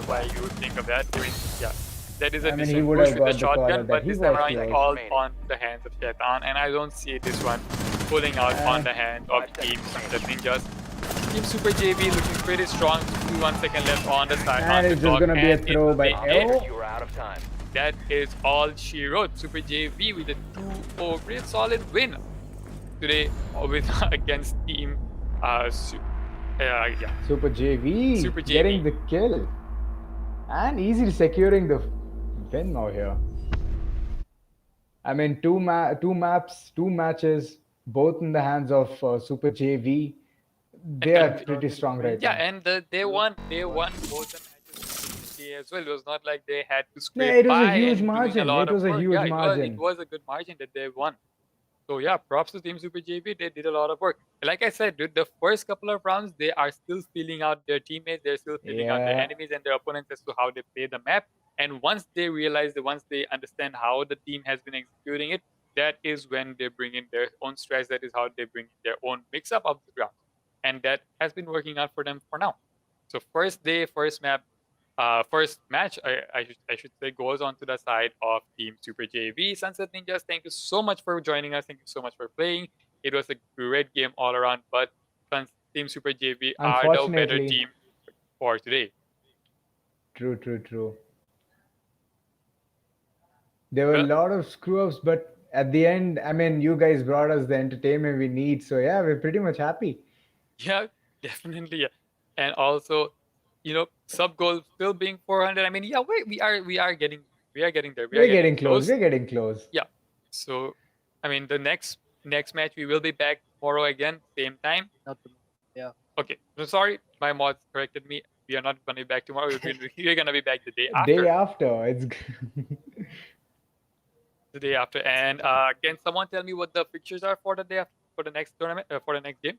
why you would think of that. I mean, yeah, that is a I mean, he decent would push have with the got the call shotgun, that but he this time was around close. it's all on the hands of Shaitan, and I don't see this one pulling out on the hand of Team Sunset Ninjas. Team Super JV looking pretty strong. 1 second left on the side. And it's just gonna be a throw by L. You are out of time. That is all she wrote. Super JV with a 2-0 pretty solid win today with against Team Super JV, Super JV. getting the kill and easily securing the win now here. I mean, two matches, both in the hands of Super JV. They are pretty strong right now. Yeah, and they won both the matches as well. It was not like they had to scrape Yeah, it was a by huge and doing margin. a lot It was of a work. huge Yeah, margin. It was a good margin that they won. So yeah, props to Team Super JV. They did a lot of work. Like I said, dude, the first couple of rounds, they are still feeling out their teammates. They're still feeling out their Yeah. enemies and their opponents as to how they play the map. And once they realize that, once they understand how the team has been executing it, that is when they bring in their own stress. That is how they bring in their own mix-up of the ground. And that has been working out for them for now. So first day, first map, first match, I should say, goes on to the side of Team Super JV. Sunset Ninjas, thank you so much for joining us. Thank you so much for playing. It was a great game all around, but Team Super JV are the better Unfortunately. team for today. True. There were a Well- lot of screw-ups, but at the end, I mean, you guys brought us the entertainment we need. So yeah, we're pretty much happy. Yeah, definitely. Yeah. And also, sub goal still being 400. I mean, yeah, we are getting there. We're getting close. We're getting close. Yeah. So, I mean, the next match we will be back tomorrow again, same time. Not the, yeah. Okay. So sorry, my mods corrected me. We are not going to be back tomorrow. We're going to be back the day after. Day after, it's The day after. And can someone tell me what the fixtures are for the day after, for the next tournament, for the next game?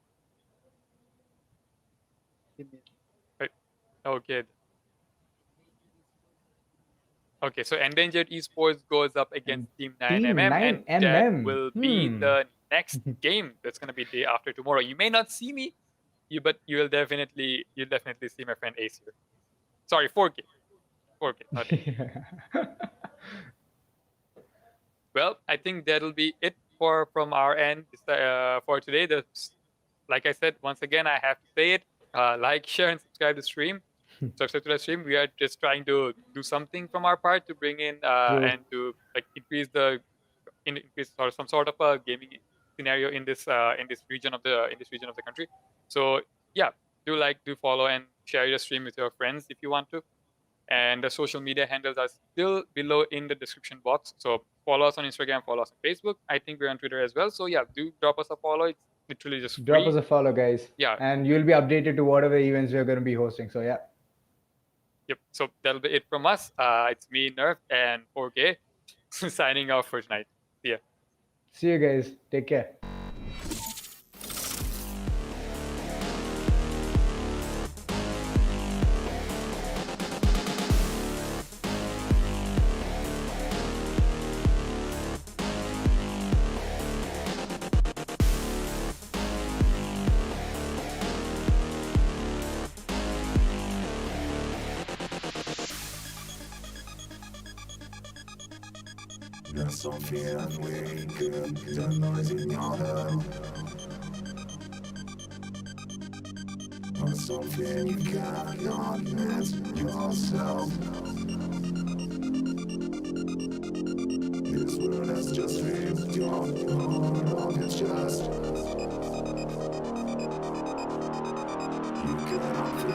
Give me- Okay. Okay, so Endangered Esports goes up against Team 9mm, and that 9mm. will be the next game. That's gonna be day after tomorrow. You may not see me, but you'll definitely see my friend Ace here. Sorry, 4K. 4K. Not 8K. Well, I think that'll be it from our end for today. Like I said, once again, I have to say it. Like, share, and subscribe to the stream. Subscribe to the stream. We are just trying to do something from our part to bring in and to increase or some sort of a gaming scenario in this region of the country. So yeah, do follow and share your stream with your friends if you want to. And the social media handles are still below in the description box. So follow us on Instagram, follow us on Facebook. I think we're on Twitter as well. So yeah, do drop us a follow. It's literally just free. Drop us a follow, guys. Yeah. And you'll be updated to whatever events we're going to be hosting. So yeah. Yep. So that'll be it from us. It's me, Nerf, and 4K signing off for tonight. See ya. See you guys. Take care. There's something unwakened, the noise in your head. Or something you cannot admit yourself. This world has just ripped your heart off your chest. You cannot feel